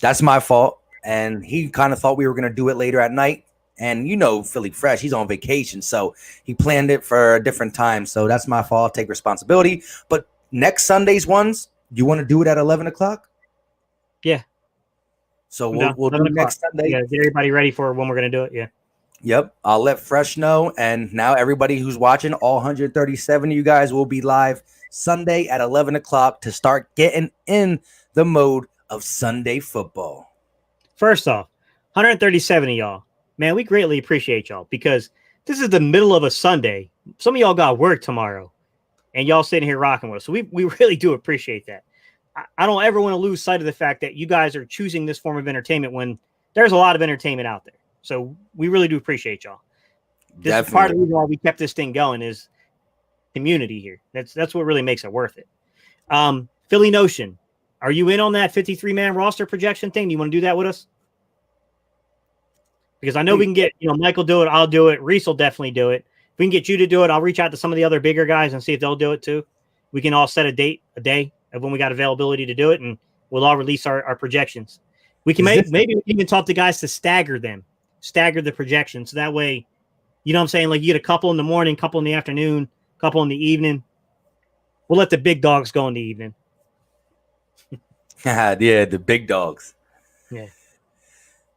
A: that's my fault. And he kind of thought we were going to do it later at night. And Philly Fresh, he's on vacation, so he planned it for a different time. So that's my fault. I'll take responsibility. But next Sunday's ones, you want to do it at 11 o'clock?
B: Yeah.
A: So we'll do next Sunday.
B: Yeah, get everybody ready for when we're going to do it. Yeah.
A: Yep. I'll let Fresh know. And now everybody who's watching, all 137 of you guys, will be live Sunday at 11 o'clock to start getting in the mode of Sunday football.
B: First off, 137 of y'all, man, we greatly appreciate y'all, because this is the middle of a Sunday. Some of y'all got work tomorrow, and y'all sitting here rocking with us. So we really do appreciate that. I don't ever want to lose sight of the fact that you guys are choosing this form of entertainment when there's a lot of entertainment out there. So we really do appreciate y'all. This is part of the reason why we kept this thing going, is community here. That's what really makes it worth it. Philly Notion, are you in on that 53-man roster projection thing? Do you want to do that with us? Because I know we can get, Michael do it. I'll do it. Reese will definitely do it. If we can get you to do it, I'll reach out to some of the other bigger guys and see if they'll do it too. We can all set a day of when we got availability to do it, and we'll all release our projections. We can maybe we can even talk to guys to stagger the projections. So that way, you know what I'm saying? Like, you get a couple in the morning, couple in the afternoon, couple in the evening. We'll let the big dogs go in the evening.
A: Yeah, the big dogs.
B: Yeah.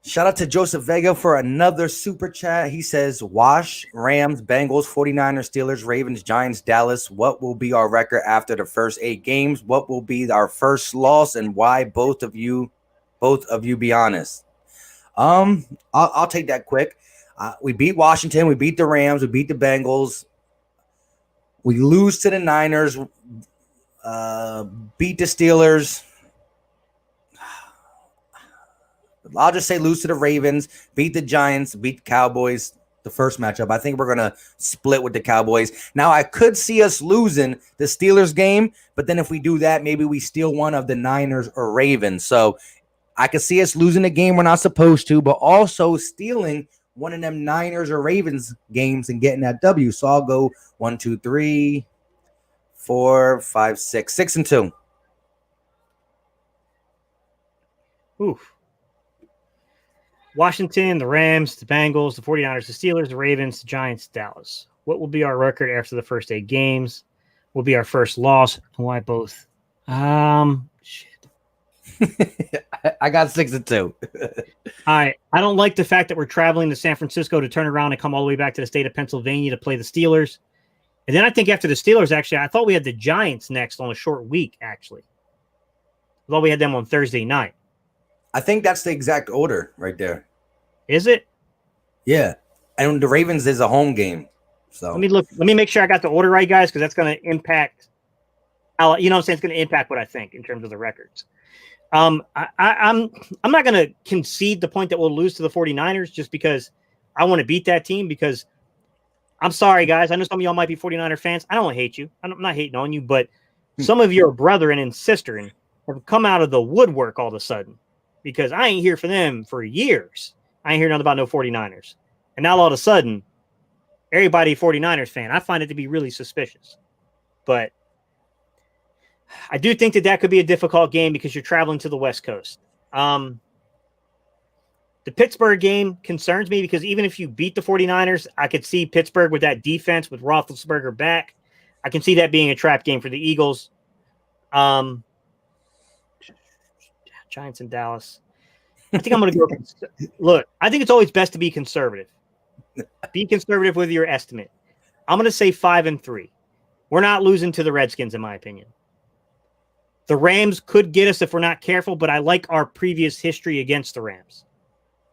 A: Shout out to Joseph Vega for another super chat. He says, Wash, Rams, Bengals, 49ers, Steelers, Ravens, Giants, Dallas. What will be our record after the first 8 games? What will be our first loss, and why? Both of you be honest. I'll take that quick. We beat Washington. We beat the Rams. We beat the Bengals. We lose to the Niners. Beat the Steelers. I'll just say lose to the Ravens, beat the Giants, beat the Cowboys, the first matchup. I think we're going to split with the Cowboys. Now, I could see us losing the Steelers game, but then if we do that, maybe we steal one of the Niners or Ravens. So I could see us losing a game we're not supposed to, but also stealing one of them Niners or Ravens games and getting that W. So I'll go 1, 2, 3, 4, 5, 6. 6-2.
B: Oof. Washington, the Rams, the Bengals, the 49ers, the Steelers, the Ravens, the Giants, Dallas. What will be our record after the first 8 games? Will be our first loss? And why both? Shit.
A: I got 6-2.
B: I don't like the fact that we're traveling to San Francisco to turn around and come all the way back to the state of Pennsylvania to play the Steelers. And then I think after the Steelers, actually, I thought we had the Giants next on a short week, actually. I thought we had them on Thursday night.
A: I think that's the exact order right there.
B: Is it?
A: Yeah. And the Ravens is a home game. So
B: let me look. Let me make sure I got the order right, guys, because that's going to impact. You know what I'm saying? It's going to impact what I think in terms of the records. I'm not going to concede the point that we'll lose to the 49ers just because I want to beat that team, because I'm sorry, guys. I know some of y'all might be 49er fans. I don't hate you. I'm not hating on you, but some of your brethren and sisterin have come out of the woodwork all of a sudden, because I ain't here for them for years. I ain't hear nothing about no 49ers. And now all of a sudden, everybody 49ers fan. I find it to be really suspicious. But I do think that could be a difficult game because you're traveling to the West Coast. The Pittsburgh game concerns me because even if you beat the 49ers, I could see Pittsburgh with that defense with Roethlisberger back. I can see that being a trap game for the Eagles. Giants and Dallas. I think I'm going to go. Look, I think it's always best to be conservative. Be conservative with your estimate. I'm going to say 5-3. We're not losing to the Redskins, in my opinion. The Rams could get us if we're not careful, but I like our previous history against the Rams.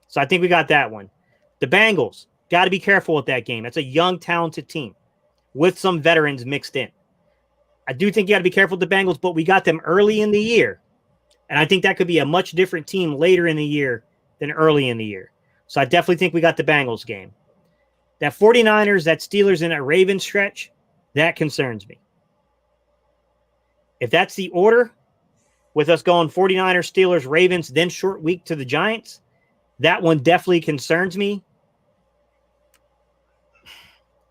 B: So I think we got that one. The Bengals, got to be careful with that game. That's a young, talented team with some veterans mixed in. I do think you got to be careful with the Bengals, but we got them early in the year. And I think that could be a much different team later in the year than early in the year. So I definitely think we got the Bengals game. That 49ers, that Steelers, and that Ravens stretch, that concerns me. If that's the order, with us going 49ers, Steelers, Ravens, then short week to the Giants, that one definitely concerns me.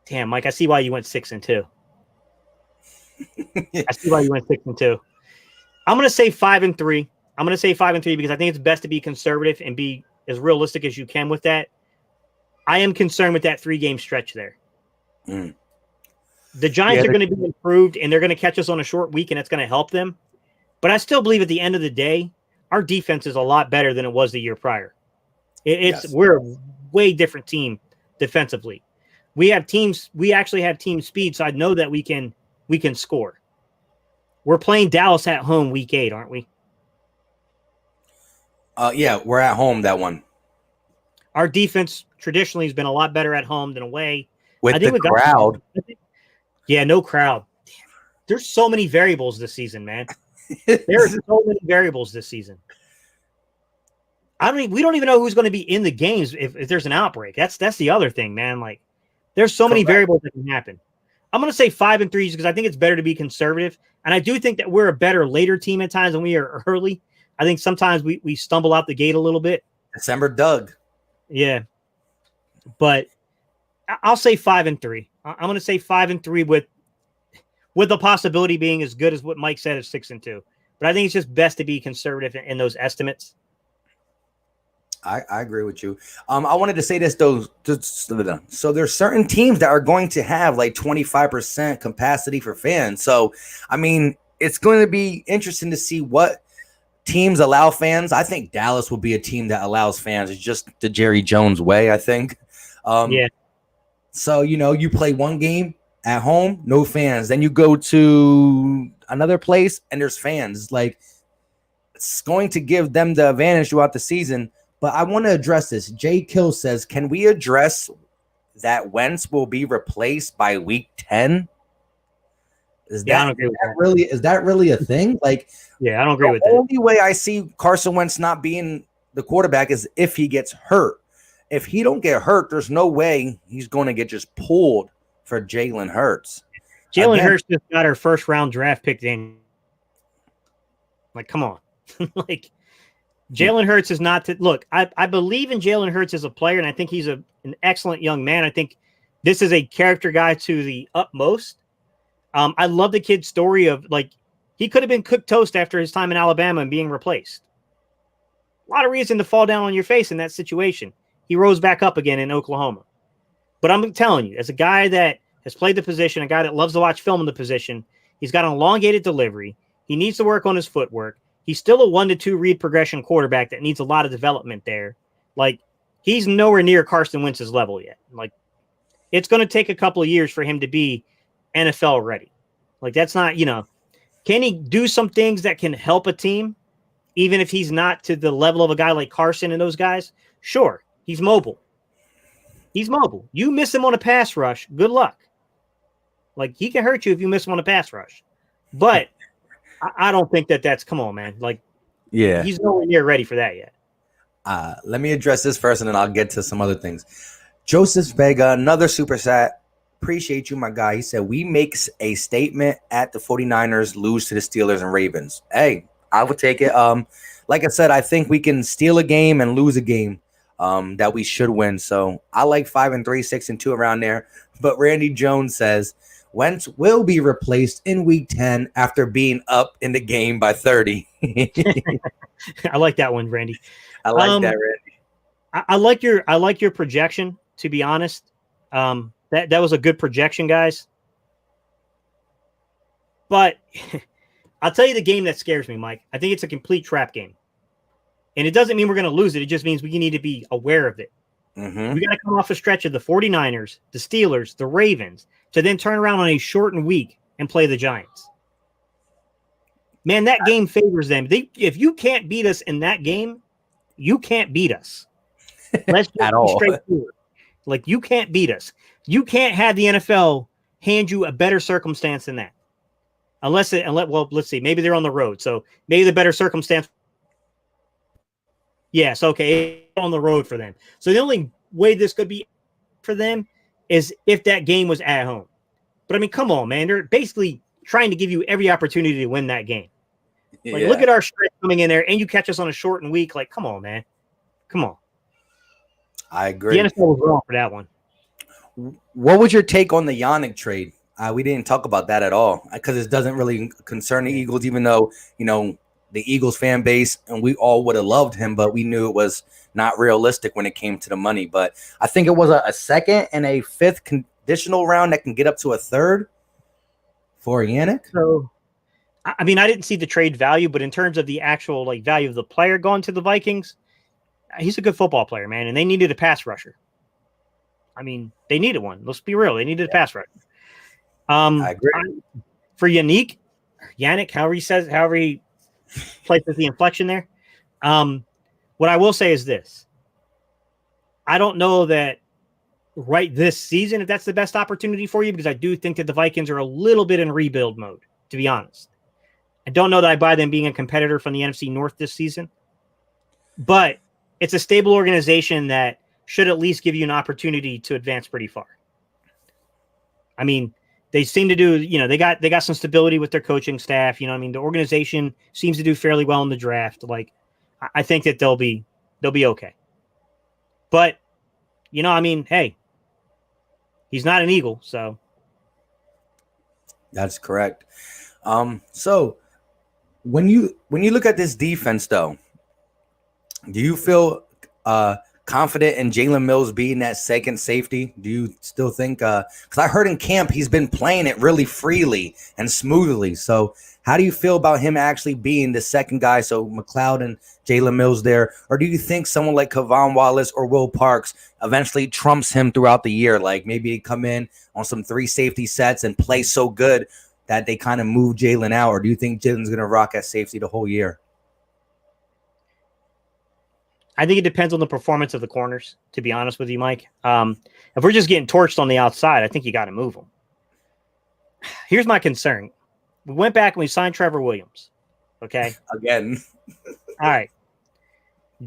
B: Damn, Mike, I see why you went 6-2. I see why you went 6-2. I'm going to say 5-3. I'm going to say 5-3 because I think it's best to be conservative and be as realistic as you can with that. I am concerned with that 3-game stretch there. The Giants are going to be improved, and they're going to catch us on a short week, and that's going to help them. But I still believe at the end of the day, our defense is a lot better than it was the year prior. We're a way different team defensively. We actually have team speed, so I know that we can score. We're playing Dallas at home week 8, aren't we?
A: Yeah, we're at home that one.
B: Our defense traditionally has been a lot better at home than away.
A: With the crowd.
B: Yeah, no crowd. There's so many variables this season, man. There's so many variables this season. We don't even know who's going to be in the games if there's an outbreak. That's the other thing, man. Like, there's so many variables that can happen. I'm going to say 5-3 because I think it's better to be conservative. And I do think that we're a better later team at times than we are early. I think sometimes we stumble out the gate a little bit.
A: December Doug.
B: Yeah. But I'll say 5-3. I'm going to say 5-3 with the possibility being as good as what Mike said is 6-2. But I think it's just best to be conservative in those estimates.
A: I agree with you. I wanted to say this though. So there's certain teams that are going to have like 25% capacity for fans. So, I mean, it's going to be interesting to see what teams allow fans. I think Dallas will be a team that allows fans. It's just the Jerry Jones way, I think.
B: Yeah.
A: So, you play one game at home, no fans. Then you go to another place and there's fans. Like, it's going to give them the advantage throughout the season. But I want to address this. Jay Kill says, can we address that Wentz will be replaced by week 10? Is that really a thing? Like,
B: yeah, I don't agree with that.
A: The only way I see Carson Wentz not being the quarterback is if he gets hurt. If he don't get hurt, there's no way he's going to get just pulled for Jalen Hurts.
B: Jalen Hurts just got our first round draft pick in. Like, come on. Like, Jalen Hurts is not to look. I believe in Jalen Hurts as a player, and I think he's an excellent young man. I think this is a character guy to the utmost. I love the kid's story of like he could have been cooked toast after his time in Alabama and being replaced. A lot of reason to fall down on your face in that situation. He rose back up again in Oklahoma. But I'm telling you, as a guy that has played the position, a guy that loves to watch film in the position, he's got an elongated delivery. He needs to work on his footwork. He's still a 1-2 read progression quarterback that needs a lot of development there. Like, he's nowhere near Carson Wentz's level yet. Like, it's going to take a couple of years for him to be NFL ready. Like, that's not, can he do some things that can help a team, even if he's not to the level of a guy like Carson and those guys? Sure, he's mobile. You miss him on a pass rush, good luck. Like, he can hurt you if you miss him on a pass rush. But I don't think that's come on, man. Like, yeah, he's nowhere near ready for that yet.
A: Let me address this first, and then I'll get to some other things. Joseph Vega, another super sat. Appreciate you, my guy. He said, we make a statement at the 49ers, lose to the Steelers and Ravens. Hey, I would take it. Like I said, I think we can steal a game and lose a game that we should win. So I like 5-3, 6-2 around there. But Randy Jones says, Wentz will be replaced in week 10 after being up in the game by 30.
B: I like that one, Randy.
A: I like that, Randy.
B: I like your projection, to be honest. That was a good projection, guys. But I'll tell you the game that scares me, Mike. I think it's a complete trap game. And it doesn't mean we're going to lose it. It just means we need to be aware of it.
A: Mm-hmm.
B: We got to come off a stretch of the 49ers, the Steelers, the Ravens, to then turn around on a shortened week and play the Giants. Man, that game favors them. If you can't beat us in that game, you can't beat us. Let's just
A: At
B: be
A: all.
B: straightforward. Like, you can't beat us. You can't have the NFL hand you a better circumstance than that. Let's see. Maybe they're on the road. So maybe the better circumstance. Yes, okay, on the road for them. So the only way this could be for them is if that game was at home. But I mean, come on, man. They're basically trying to give you every opportunity to win that game. Like, look at our stretch coming in there, and you catch us on a shortened week. Like, come on, man. Come on.
A: I agree.
B: The NFL was wrong for that one.
A: What was your take on the Yannick trade? We didn't talk about that at all because it doesn't really concern the Eagles, even though, the Eagles fan base and we all would have loved him, but we knew it was not realistic when it came to the money. But I think it was a second and a fifth conditional round that can get up to a third for Yannick.
B: So, I mean, I didn't see the trade value, but in terms of the actual value of the player going to the Vikings, he's a good football player, man, and they needed a pass rusher. I mean, they needed one. Let's be real. They needed a pass rusher.
A: I agree.
B: For Yannick, however he places the inflection there. What I will say is this. I don't know that right this season, if that's the best opportunity for you, because I do think that the Vikings are a little bit in rebuild mode, to be honest. I don't know that I buy them being a competitor from the NFC North this season, but it's a stable organization that should at least give you an opportunity to advance pretty far. I mean, they seem to do, they got some stability with their coaching staff. I mean, the organization seems to do fairly well in the draft. Like, I think that they'll be okay. But, I mean, hey, he's not an Eagle, so.
A: That's correct. So when you look at this defense, though, do you feel confident in Jalen Mills being that second safety? Do you still think because I heard in camp he's been playing it really freely and smoothly. So how do you feel about him actually being the second guy? So McLeod and Jalen Mills there, or do you think someone like Kevon Wallace or Will Parks eventually trumps him throughout the year? Like maybe he come in on some 3 safety sets and play so good that they kind of move Jalen out, or do you think Jalen's going to rock at safety the whole year?
B: I think it depends on the performance of the corners, to be honest with you, Mike. If we're just getting torched on the outside, I think you got to move them. Here's my concern. We went back and we signed Trevor Williams. Okay?
A: Again.
B: All right.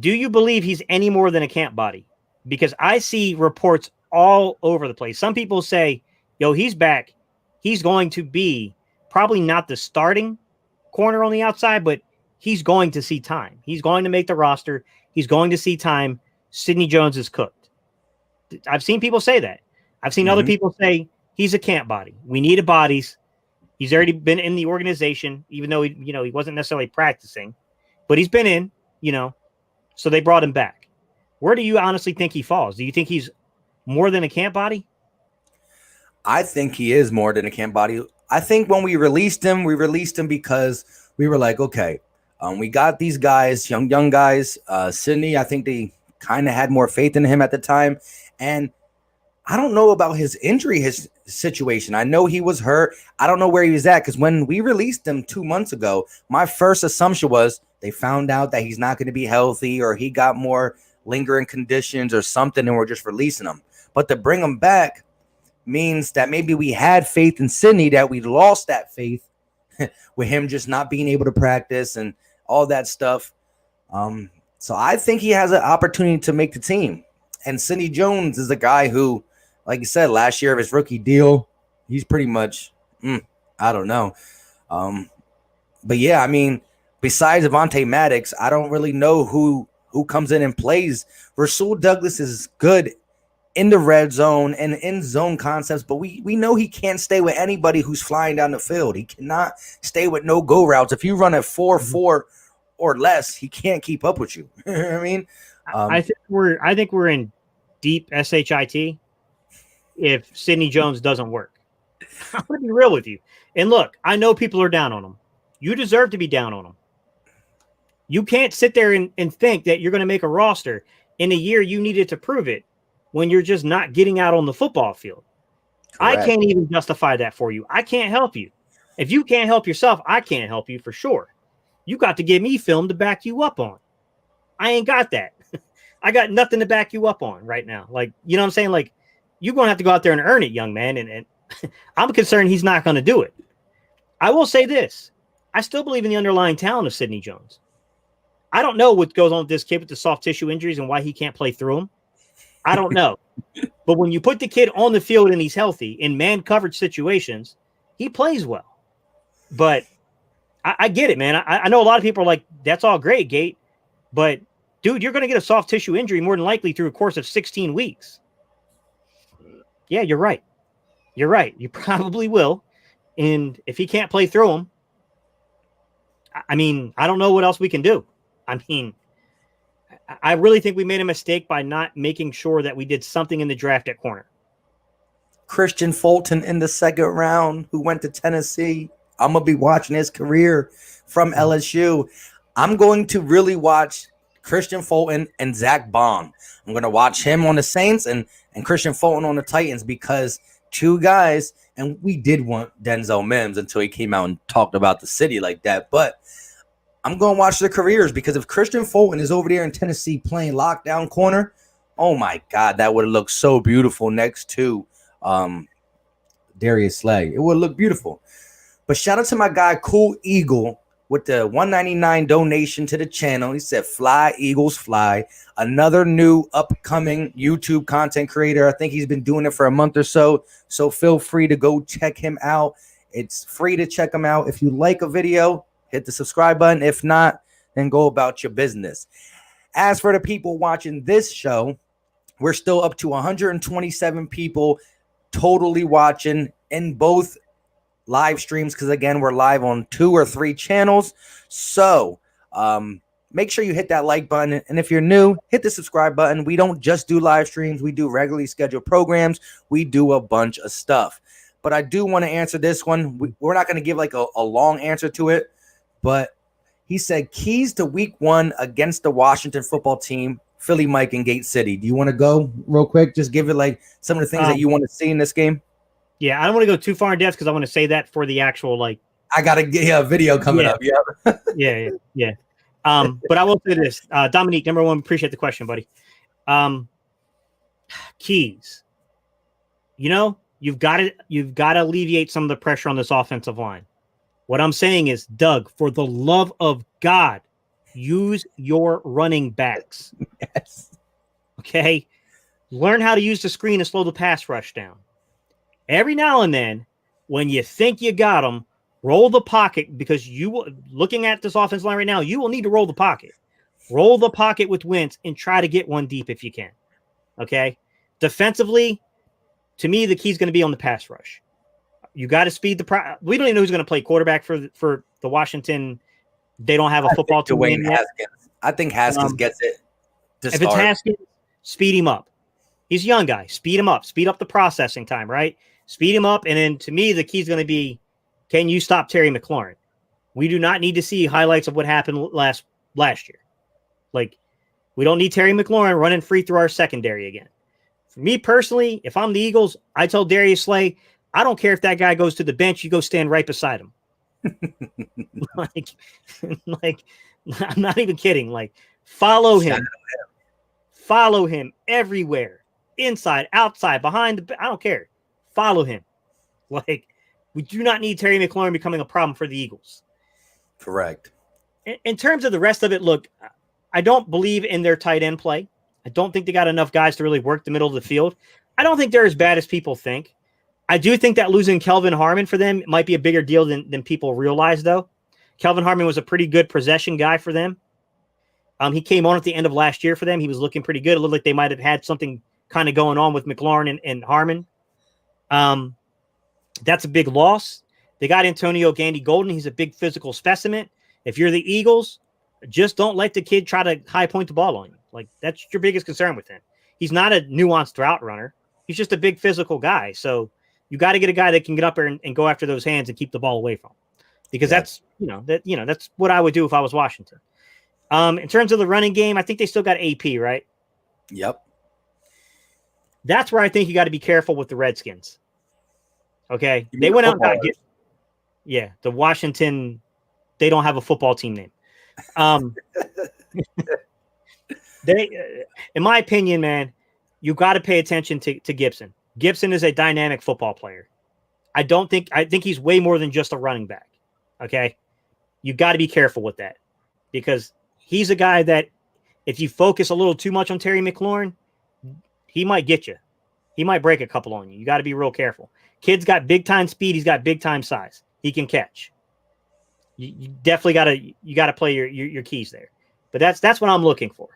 B: Do you believe he's any more than a camp body? Because I see reports all over the place. Some people say, he's back. He's going to be probably not the starting corner on the outside, but he's going to see time. He's going to make the roster. He's going to see time. Sidney Jones is cooked. I've seen people say that. I've seen other people say he's a camp body. We needed bodies. He's already been in the organization, even though he wasn't necessarily practicing, but he's been in, so they brought him back. Where do you honestly think he falls? Do you think he's more than a camp body?
A: I think he is more than a camp body. I think when we released him because we were like, okay, we got these guys, young guys. Sidney, I think they kind of had more faith in him at the time. And I don't know about his injury, his situation. I know he was hurt. I don't know where he was at because when we released him 2 months ago, my first assumption was they found out that he's not going to be healthy or he got more lingering conditions or something and we're just releasing him. But to bring him back means that maybe we had faith in Sidney, that we lost that faith with him just not being able to practice and all that stuff. So I think he has an opportunity to make the team. And Sidney Jones is a guy who, like you said, last year of his rookie deal, he's pretty much, I don't know. But yeah, I mean, besides Avonte Maddox, I don't really know who comes in and plays. Rasul Douglas is good in the red zone and in zone concepts, but we know he can't stay with anybody who's flying down the field. He cannot stay with no go routes. If you run a 4-4 or less, he can't keep up with you. You know what I mean?
B: I think we're in deep shit if Sidney Jones doesn't work. I'm gonna be real with you. And look, I know people are down on him. You deserve to be down on him. You can't sit there and think that you're going to make a roster in a year you needed to prove it when you're just not getting out on the football field. Correct. I can't even justify that for you. I can't help you. If you can't help yourself, I can't help you for sure. You got to give me film to back you up on. I ain't got that. I got nothing to back you up on right now. Like, you know what I'm saying? Like, you're going to have to go out there and earn it, young man. And I'm concerned he's not going to do it. I will say this. I still believe in the underlying talent of Sidney Jones. I don't know what goes on with this kid with the soft tissue injuries and why he can't play through them. I don't know. But when you put the kid on the field and he's healthy in man coverage situations, he plays well. But I get it, man. I know a lot of people are like, that's all great, Gate. But, dude, you're going to get a soft tissue injury more than likely through a course of 16 weeks. Yeah, you're right. You're right. You probably will. And if he can't play through them, I mean, I don't know what else we can do. I mean, I really think we made a mistake by not making sure that we did something in the draft at corner.
A: Christian Fulton in the second round, who went to Tennessee. I'm going to be watching his career from LSU. I'm going to really watch Christian Fulton and Zach Bond. I'm going to watch him on the Saints and Christian Fulton on the Titans because two guys, and we did want Denzel Mims until he came out and talked about the city like that. But I'm going to watch their careers because if Christian Fulton is over there in Tennessee playing lockdown corner, oh my God, that would have looked so beautiful next to Darius Slay. It would look beautiful. But shout out to my guy, Cool Eagle, with the $1.99 donation to the channel. He said, "Fly, Eagles, fly." Another new upcoming YouTube content creator. I think he's been doing it for a month or so. So feel free to go check him out. It's free to check him out. If you like a video, hit the subscribe button. If not, then go about your business. As for the people watching this show, we're still up to 127 people totally watching in both live streams because, again, we're live on 2 or 3 channels. So make sure you hit that like button. And if you're new, hit the subscribe button. We don't just do live streams. We do regularly scheduled programs. We do a bunch of stuff. But I do want to answer this one. We're not going to give like a long answer to it. But he said, keys to week 1 against the Washington football team, Philly Mike and Gate City. Do you want to go real quick? Just give it like some of the things that you want to see in this game.
B: Yeah, I don't want to go too far in depth because I want to say that for the actual like.
A: I got to get a video coming up.
B: Yeah. Yeah. But I will say this, Dominique, number one, appreciate the question, buddy. Keys. You know, you've got to alleviate some of the pressure on this offensive line. What I'm saying is, Doug, for the love of God, use your running backs.
A: Yes.
B: Okay? Learn how to use the screen to slow the pass rush down. Every now and then, when you think you got them, roll the pocket because looking at this offensive line right now, you will need to roll the pocket. Roll the pocket with Wentz and try to get one deep if you can. Okay? Defensively, to me, the key is going to be on the pass rush. You got to speed the we don't even know who's going to play quarterback for the Washington. They don't have a football team.
A: Dwayne Haskins. I think Haskins gets it.
B: If it's Haskins, speed him up. He's a young guy. Speed him up. Speed up the processing time, right? Speed him up. And then to me, the key is going to be, can you stop Terry McLaurin? We do not need to see highlights of what happened last year. Like, we don't need Terry McLaurin running free through our secondary again. For me personally, if I'm the Eagles, I tell Darius Slay, I don't care if that guy goes to the bench, you go stand right beside him. like, I'm not even kidding. Like, follow him everywhere, inside, outside, behind I don't care. Follow him. Like, we do not need Terry McLaurin becoming a problem for the Eagles.
A: Correct.
B: In terms of the rest of it, look, I don't believe in their tight end play. I don't think they got enough guys to really work the middle of the field. I don't think they're as bad as people think. I do think that losing Kelvin Harmon for them might be a bigger deal than people realize, though. Kelvin Harmon was a pretty good possession guy for them. He came on at the end of last year for them. He was looking pretty good. It looked like they might have had something kind of going on with McLaurin and Harmon. That's a big loss. They got Antonio Gandy Golden. He's a big physical specimen. If you're the Eagles, just don't let the kid try to high point the ball on you. Like, that's your biggest concern with him. He's not a nuanced route runner. He's just a big physical guy. So you got to get a guy that can get up there and go after those hands and keep the ball away from him. Because that's what I would do if I was Washington. In terms of the running game, I think they still got AP, right?
A: Yep.
B: That's where I think you got to be careful with the Redskins. Okay. They went out and got the Washington. They don't have a football team name. They, in my opinion, man, you got to pay attention to Gibson. Gibson is a dynamic football player. I think he's way more than just a running back. Okay. You got to be careful with that because he's a guy that if you focus a little too much on Terry McLaurin, he might get you. He might break a couple on you. You got to be real careful. Kid's got big time speed. He's got big time size. He can catch. You definitely got to play your keys there. But that's what I'm looking for.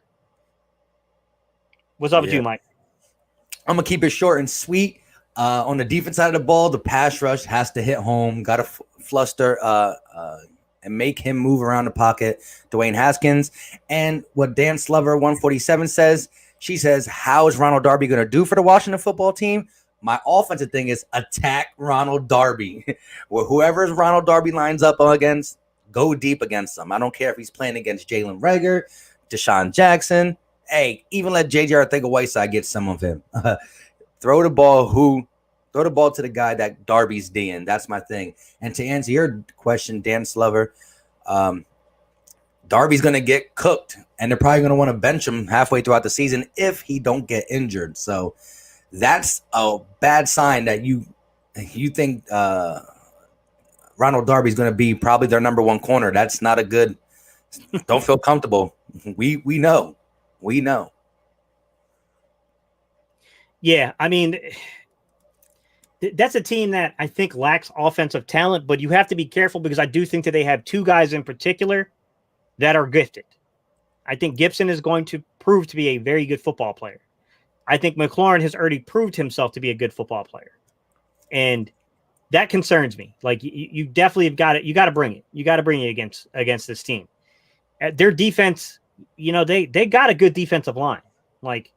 B: What's up with you, Mike?
A: I'm gonna keep it short and sweet. On the defense side of the ball, the pass rush has to hit home. Got to fluster and make him move around the pocket. Dwayne Haskins and what Dan Slover 147 says. She says, "How is Ronald Darby going to do for the Washington football team?" My offensive thing is attack Ronald Darby. Well, whoever Ronald Darby lines up against, go deep against them. I don't care if he's playing against Jalen Reagor, Deshaun Jackson. Hey, even let J.J. Arcega-Whiteside get some of him. Throw the ball to the guy that Darby's D'ing. That's my thing. And to answer your question, Dan Slover, Darby's going to get cooked, and they're probably going to want to bench him halfway throughout the season if he don't get injured. So that's a bad sign that you think Ronald Darby's going to be probably their number one corner. That's not a good – don't feel comfortable. We know. We know.
B: Yeah, I mean, that's a team that I think lacks offensive talent, but you have to be careful because I do think that they have two guys in particular that are gifted. I think Gibson is going to prove to be a very good football player. I think McLaurin has already proved himself to be a good football player. And that concerns me. Like, you definitely have got it. You got to bring it. You got to bring it against this team. Their defense, they got a good defensive line. Like,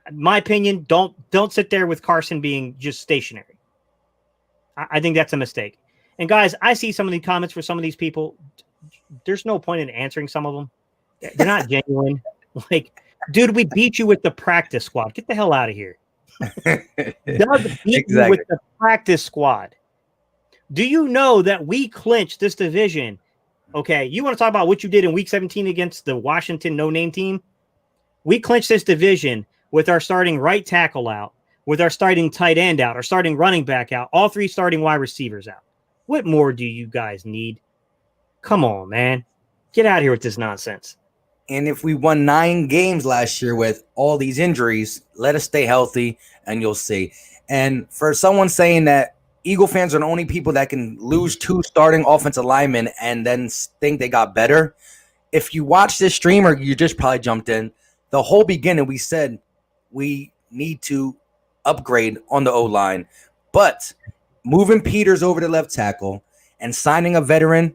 B: in my opinion, don't sit there with Carson being just stationary. I think that's a mistake. And guys, I see some of the comments for some of these people. There's no point in answering some of them. They're not genuine. Like, dude, we beat you with the practice squad. Get the hell out of here. Doug beat you with the practice squad. Do you know that we clinched this division? Okay, you want to talk about what you did in Week 17 against the Washington no-name team? We clinched this division with our starting right tackle out, with our starting tight end out, our starting running back out, all three starting wide receivers out. What more do you guys need? Come on, man. Get out of here with this nonsense.
A: And if we won 9 games last year with all these injuries, let us stay healthy and you'll see. And for someone saying that Eagle fans are the only people that can lose 2 starting offensive linemen and then think they got better, if you watch this stream or you just probably jumped in, the whole beginning we said we need to upgrade on the O-line. But moving Peters over to left tackle and signing a veteran,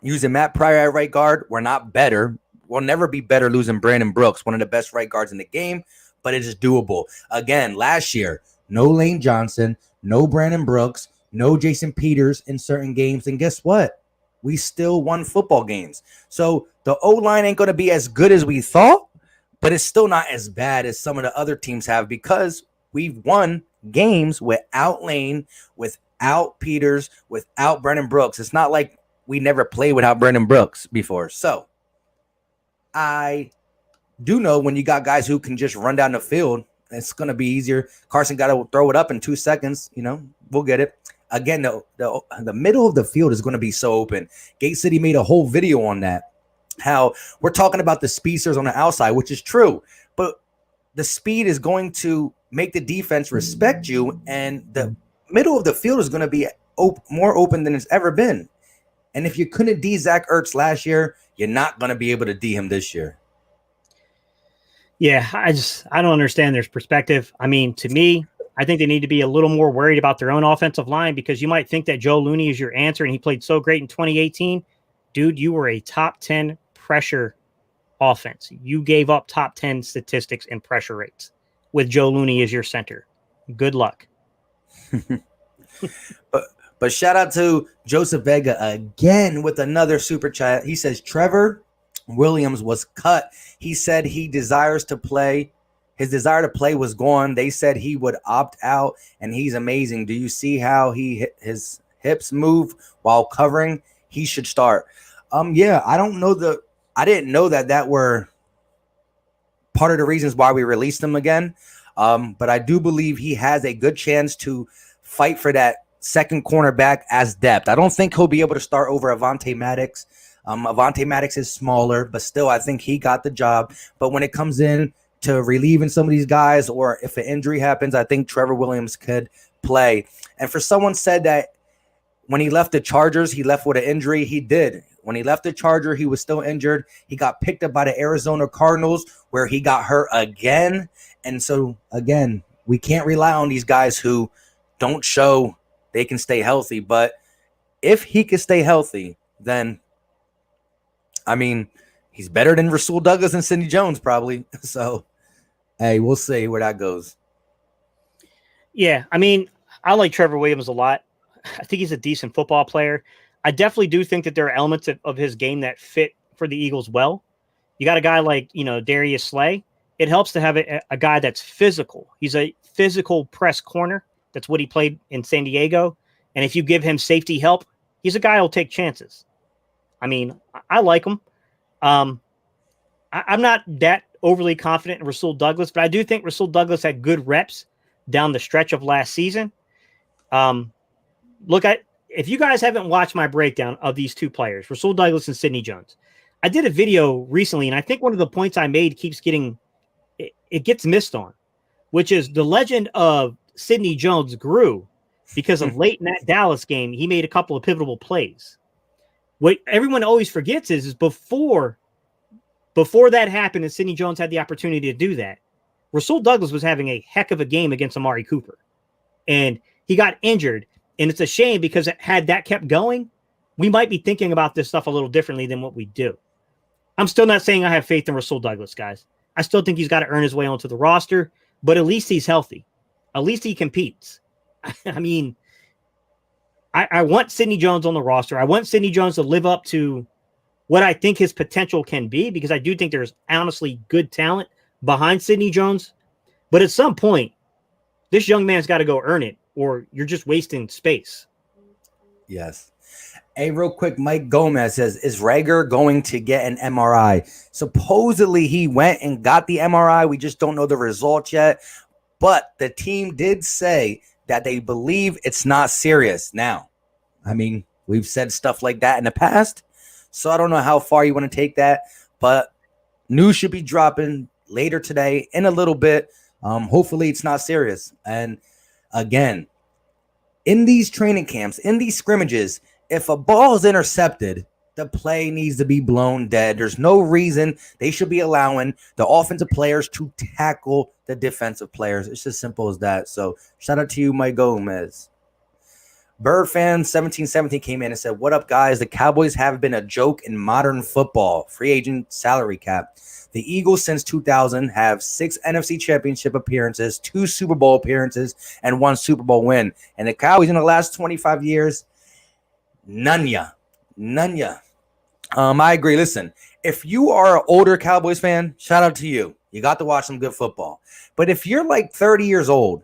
A: using Matt Pryor at right guard, we're not better. We'll never be better losing Brandon Brooks, one of the best right guards in the game, but it is doable. Again, last year, no Lane Johnson, no Brandon Brooks, no Jason Peters in certain games. And guess what? We still won football games. So the O-line ain't going to be as good as we thought, but it's still not as bad as some of the other teams have because we've won games without Lane, without Peters, without Brandon Brooks. It's not like we never played without Brandon Brooks before. So I do know when you got guys who can just run down the field, it's going to be easier. Carson got to throw it up in 2 seconds. We'll get it. Again, the middle of the field is going to be so open. Gate City made a whole video on that, how we're talking about the speedsters on the outside, which is true. But the speed is going to make the defense respect you, and the middle of the field is going to be more open than it's ever been. And if you couldn't D Zach Ertz last year, you're not going to be able to D him this year.
B: Yeah, I don't understand their perspective. I mean, to me, I think they need to be a little more worried about their own offensive line, because you might think that Joe Looney is your answer and he played so great in 2018. Dude, you were a top 10 pressure offense. You gave up top 10 statistics and pressure rates with Joe Looney as your center. Good luck.
A: But shout out to Joseph Vega again with another super chat. He says Trevor Williams was cut. He said he desires to play. His desire to play was gone. They said he would opt out, and he's amazing. Do you see how his hips move while covering? He should start. Yeah, I didn't know that were part of the reasons why we released him again. But I do believe he has a good chance to fight for that second cornerback as depth. I don't think he'll be able to start over Avonte Maddox. Avonte Maddox is smaller, but still, I think he got the job. But when it comes in to relieving some of these guys, or if an injury happens, I think Trevor Williams could play. And for someone said that when he left the Chargers, he left with an injury, he did. When he left the Charger, he was still injured. He got picked up by the Arizona Cardinals, where he got hurt again. And so, again, we can't rely on these guys who don't show they can stay healthy. But if he can stay healthy, then, I mean, he's better than Rasul Douglas and Sidney Jones probably. So, hey, we'll see where that goes.
B: Yeah, I mean, I like Trevor Williams a lot. I think he's a decent football player. I definitely do think that there are elements of his game that fit for the Eagles well. You got a guy like, Darius Slay. It helps to have a guy that's physical. He's a physical press corner. That's what he played in San Diego. And if you give him safety help, he's a guy who'll take chances. I mean, I like him. I'm not that overly confident in Rasul Douglas, but I do think Rasul Douglas had good reps down the stretch of last season. If you guys haven't watched my breakdown of these two players, Rasul Douglas and Sidney Jones, I did a video recently, and I think one of the points I made keeps it gets missed on, which is the legend of Sidney Jones grew because of late in that Dallas game, he made a couple of pivotal plays. What everyone always forgets is before that happened and Sidney Jones had the opportunity to do that, Rasul Douglas was having a heck of a game against Amari Cooper. And he got injured. And it's a shame, because had that kept going, we might be thinking about this stuff a little differently than what we do. I'm still not saying I have faith in Rasul Douglas, guys. I still think he's got to earn his way onto the roster, but at least he's healthy. At least he competes. I mean, I want Sidney Jones on the roster. I want Sidney Jones to live up to what I think his potential can be, because I do think there's honestly good talent behind Sidney Jones. But at some point, this young man's got to go earn it, or you're just wasting space.
A: Yes. Hey, real quick, Mike Gomez says, is Reagor going to get an MRI? Supposedly he went and got the MRI. We just don't know the results yet. But the team did say that they believe it's not serious. Now, I mean, we've said stuff like that in the past, so I don't know how far you want to take that. But news should be dropping later today in a little bit. Hopefully it's not serious. And again, in these training camps, in these scrimmages, if a ball is intercepted, the play needs to be blown dead. There's no reason they should be allowing the offensive players to tackle the defensive players. It's as simple as that. So shout out to you, Mike Gomez. Bird fan 1717 came in and said, what up, guys? The Cowboys have been a joke in modern football. Free agent salary cap. The Eagles since 2000 have 6 NFC championship appearances, 2 Super Bowl appearances, and 1 Super Bowl win. And the Cowboys in the last 25 years, none ya. I agree. Listen, if you are an older Cowboys fan, shout out to you. You got to watch some good football. But if you're like 30 years old,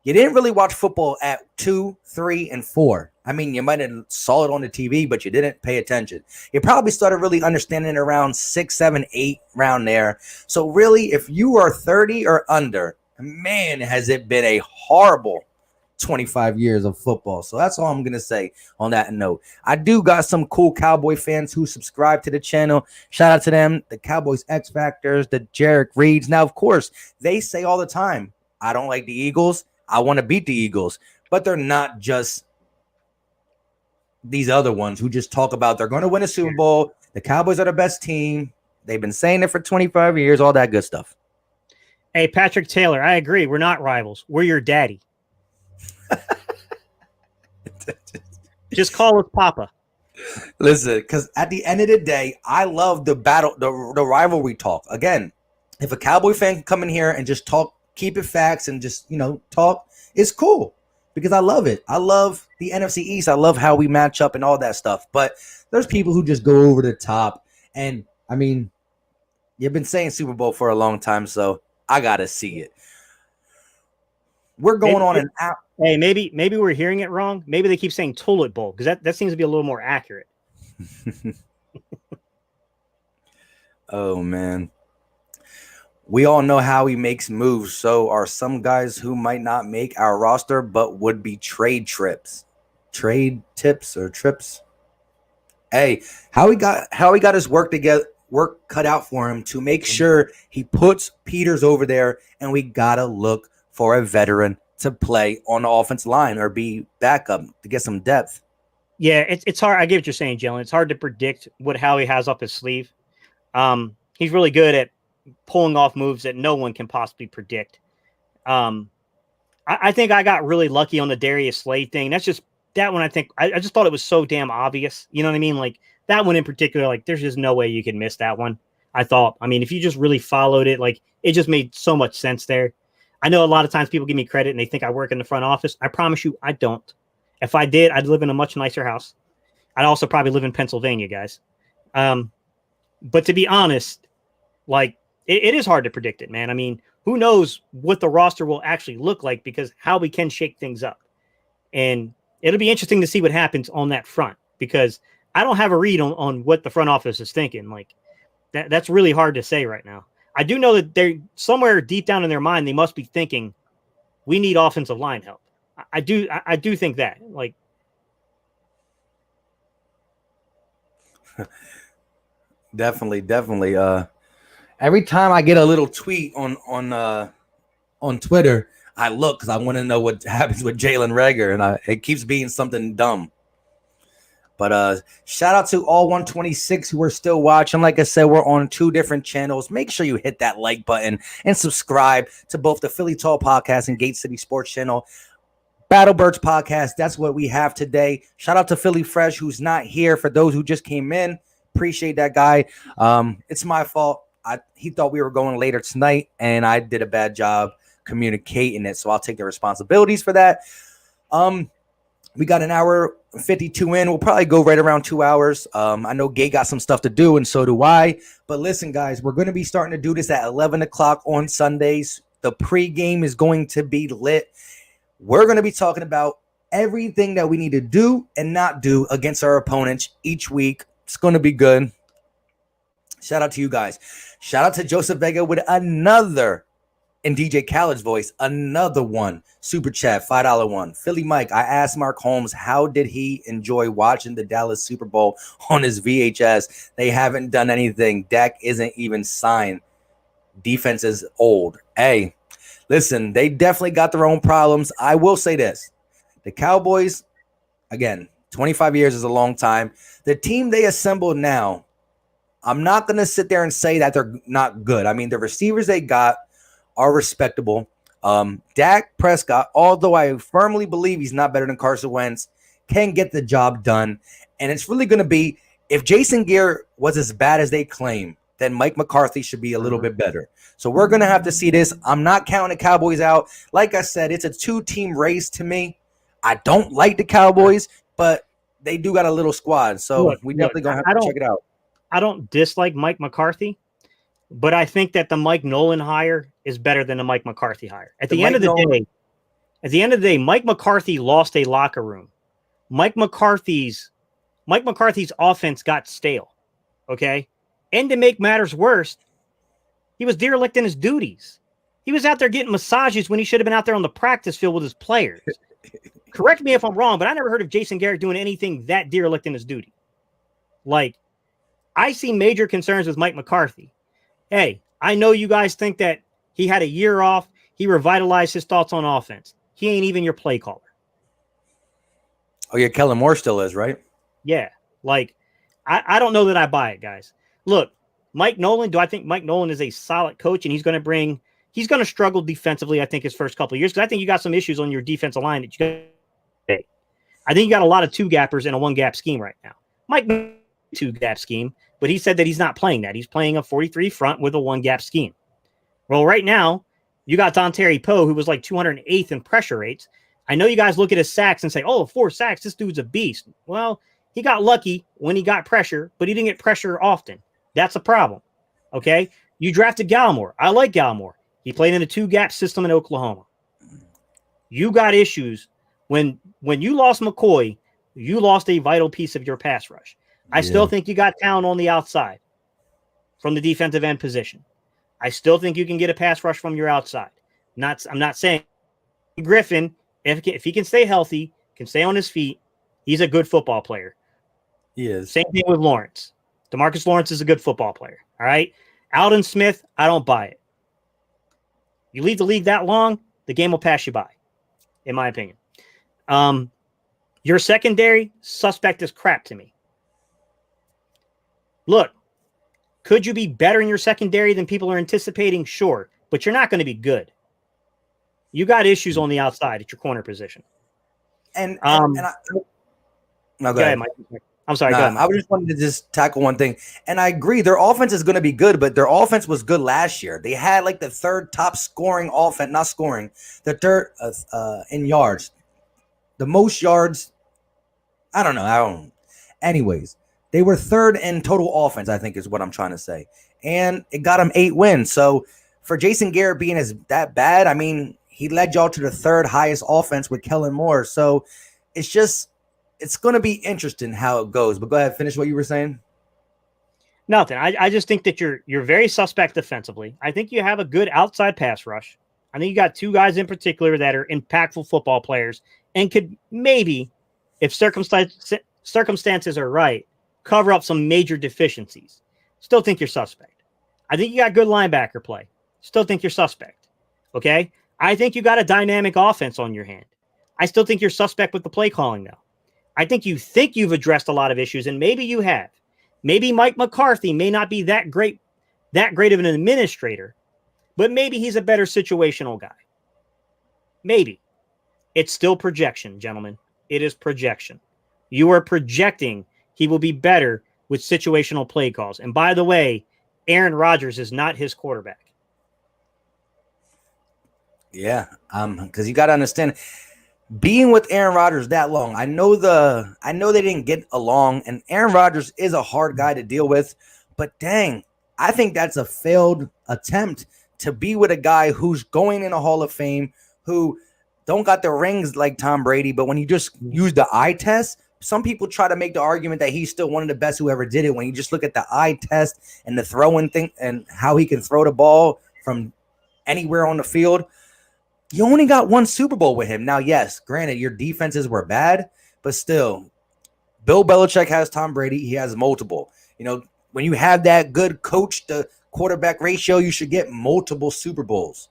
A: you didn't really watch football at 2, 3, and 4. I mean, you might have saw it on the TV, but you didn't pay attention. You probably started really understanding around 6, 7, 8, around there. So really, if you are 30 or under, man, has it been a horrible 25 years of football. So that's all I'm going to say on that note. I do got some cool Cowboy fans who subscribe to the channel. Shout out to them, the Cowboys X Factors, the Jarek Reeds. Now, of course, they say all the time, I don't like the Eagles. I want to beat the Eagles. But they're not just these other ones who just talk about they're going to win a Super Bowl. The Cowboys are the best team. They've been saying it for 25 years, all that good stuff.
B: Hey, Patrick Taylor, I agree. We're not rivals. We're your daddy. Just call us Papa.
A: Listen, because at the end of the day, I love the battle, the rivalry talk. Again, if a Cowboy fan can come in here and just talk, keep it facts, and just talk, it's cool because I love it. I love the NFC East. I love how we match up and all that stuff. But there's people who just go over the top, and I mean, you've been saying Super Bowl for a long time, so I gotta see it. We're going on an hour.
B: Hey, maybe we're hearing it wrong. Maybe they keep saying toilet bowl because that seems to be a little more accurate.
A: Oh man, we all know how he makes moves. So are some guys who might not make our roster but would be trade tips or trips. Hey, how he got his work cut out for him to make sure he puts Peters over there, and we gotta look for a veteran to play on the offensive line or be backup to get some depth.
B: Yeah, it's hard. I get what you're saying, Jalen. It's hard to predict what Howie has up his sleeve. He's really good at pulling off moves that no one can possibly predict. I think I got really lucky on the Darius Slade thing. That's just that one. I think I just thought it was so damn obvious. You know what I mean? Like that one in particular, like there's just no way you can miss that one. I thought, I mean, if you just really followed it, like it just made so much sense there. I know a lot of times people give me credit and they think I work in the front office. I promise you, I don't. If I did, I'd live in a much nicer house. I'd also probably live in Pennsylvania, guys. But to be honest, like it is hard to predict it, man. I mean, who knows what the roster will actually look like because how we can shake things up. And it'll be interesting to see what happens on that front because I don't have a read on what the front office is thinking. Like that's really hard to say right now. I do know that they're somewhere deep down in their mind, they must be thinking we need offensive line help. I do think that like,
A: definitely. Every time I get a little tweet on Twitter, I look because I want to know what happens with Jalen Reagor, and it keeps being something dumb. But shout out to all 126 who are still watching. Like I said, we're on 2 different channels. Make sure you hit that like button and subscribe to both the Philly Tall Podcast and Gate City Sports Channel. Battle Birds Podcast, that's what we have today. Shout out to Philly Fresh, who's not here. For those who just came in, appreciate that guy. It's my fault. He thought we were going later tonight, and I did a bad job communicating it, so I'll take the responsibilities for that. We got an hour 52 in. We'll probably go right around 2 hours. I know Gay got some stuff to do, and so do I. But listen, guys, we're going to be starting to do this at 11 o'clock on Sundays. The pregame is going to be lit. We're going to be talking about everything that we need to do and not do against our opponents each week. It's going to be good. Shout out to you guys. Shout out to Joseph Vega with another, in DJ Khaled's voice, another one. Super chat, $5 one. Philly Mike, I asked Mark Holmes, how did he enjoy watching the Dallas Super Bowl on his VHS? They haven't done anything. Dak isn't even signed. Defense is old. Hey, listen, they definitely got their own problems. I will say this. The Cowboys, again, 25 years is a long time. The team they assembled now, I'm not going to sit there and say that they're not good. I mean, the receivers they got are respectable. Dak Prescott, although I firmly believe he's not better than Carson Wentz, can get the job done. And it's really going to be, if Jason Garrett was as bad as they claim, then Mike McCarthy should be a little bit better. So we're going to have to see this. I'm not counting the Cowboys out. Like I said, it's a 2-team race to me. I don't like the Cowboys, but they do got a little squad. So we definitely going to have to check it out.
B: I don't dislike Mike McCarthy, but I think that the Mike Nolan hire is better than the Mike McCarthy hire. At the end of the day, Mike McCarthy lost a locker room. Mike McCarthy's offense got stale. Okay. And to make matters worse, he was derelict in his duties. He was out there getting massages when he should have been out there on the practice field with his players. Correct me if I'm wrong, but I never heard of Jason Garrett doing anything that derelict in his duty. Like, I see major concerns with Mike McCarthy. Hey, I know you guys think that he had a year off. He revitalized his thoughts on offense. He ain't even your play caller.
A: Oh, yeah, Kellen Moore still is, right?
B: Yeah. Like, I don't know that I buy it, guys. Look, Mike Nolan, do I think Mike Nolan is a solid coach and he's going to bring he's going to struggle defensively, I think, his first couple of years, because I think you got some issues on your defensive line that you got. I think you got a lot of two-gappers in a one-gap scheme right now. Mike, two-gap scheme, but he said that he's not playing that. He's playing a 43 front with a one-gap scheme. Well, right now, you got Dontari Poe, who was like 208th in pressure rates. I know you guys look at his sacks and say, oh, 4 sacks, this dude's a beast. Well, he got lucky when he got pressure, but he didn't get pressure often. That's a problem, okay? You drafted Gallimore. I like Gallimore. He played in a two-gap system in Oklahoma. You got issues. When you lost McCoy, you lost a vital piece of your pass rush. I still think you got talent on the outside from the defensive end position. I still think you can get a pass rush from your outside. I'm not saying Griffin, if he can stay healthy, can stay on his feet, he's a good football player.
A: He is.
B: Same thing with Lawrence. DeMarcus Lawrence is a good football player. All right. Alden Smith, I don't buy it. You leave the league that long, the game will pass you by, in my opinion. Your secondary, suspect as crap to me. Look, could you be better in your secondary than people are anticipating? Sure, but you're not going to be good. You got issues on the outside at your corner position.
A: Go
B: ahead, Mike. I'm sorry. Go ahead, Mike.
A: I just wanted to just tackle one thing. And I agree, their offense is going to be good, but their offense was good last year. They had like the third top scoring offense, not scoring, the third in yards. The most yards. I don't know. Anyways, they were third in total offense, I think is what I'm trying to say. And it got them 8 wins. So for Jason Garrett being that bad, I mean, he led y'all to the third highest offense with Kellen Moore. So it's going to be interesting how it goes. But go ahead, finish what you were saying.
B: Nothing. I just think that you're very suspect defensively. I think you have a good outside pass rush. I think you got 2 guys in particular that are impactful football players and could maybe, if circumstances are right, cover up some major deficiencies. Still think you're suspect. I think you got good linebacker play. Still think you're suspect. Okay? I think you got a dynamic offense on your hand. I still think you're suspect with the play calling, though. I think you've addressed a lot of issues, and maybe you have. Maybe Mike McCarthy may not be that great of an administrator, but maybe he's a better situational guy. Maybe. It's still projection, gentlemen. It is projection. You are projecting he will be better with situational play calls. And by the way, Aaron Rodgers is not his quarterback.
A: Yeah, because you got to understand, being with Aaron Rodgers that long, I know they didn't get along, and Aaron Rodgers is a hard guy to deal with. But dang, I think that's a failed attempt to be with a guy who's going in a Hall of Fame, who don't got the rings like Tom Brady, but when you just use the eye test, some people try to make the argument that he's still one of the best who ever did it. When you just look at the eye test and the throwing thing and how he can throw the ball from anywhere on the field, you only got 1 Super Bowl with him. Now, yes, granted, your defenses were bad, but still, Bill Belichick has Tom Brady. He has multiple. You know, when you have that good coach to quarterback ratio, you should get multiple Super Bowls.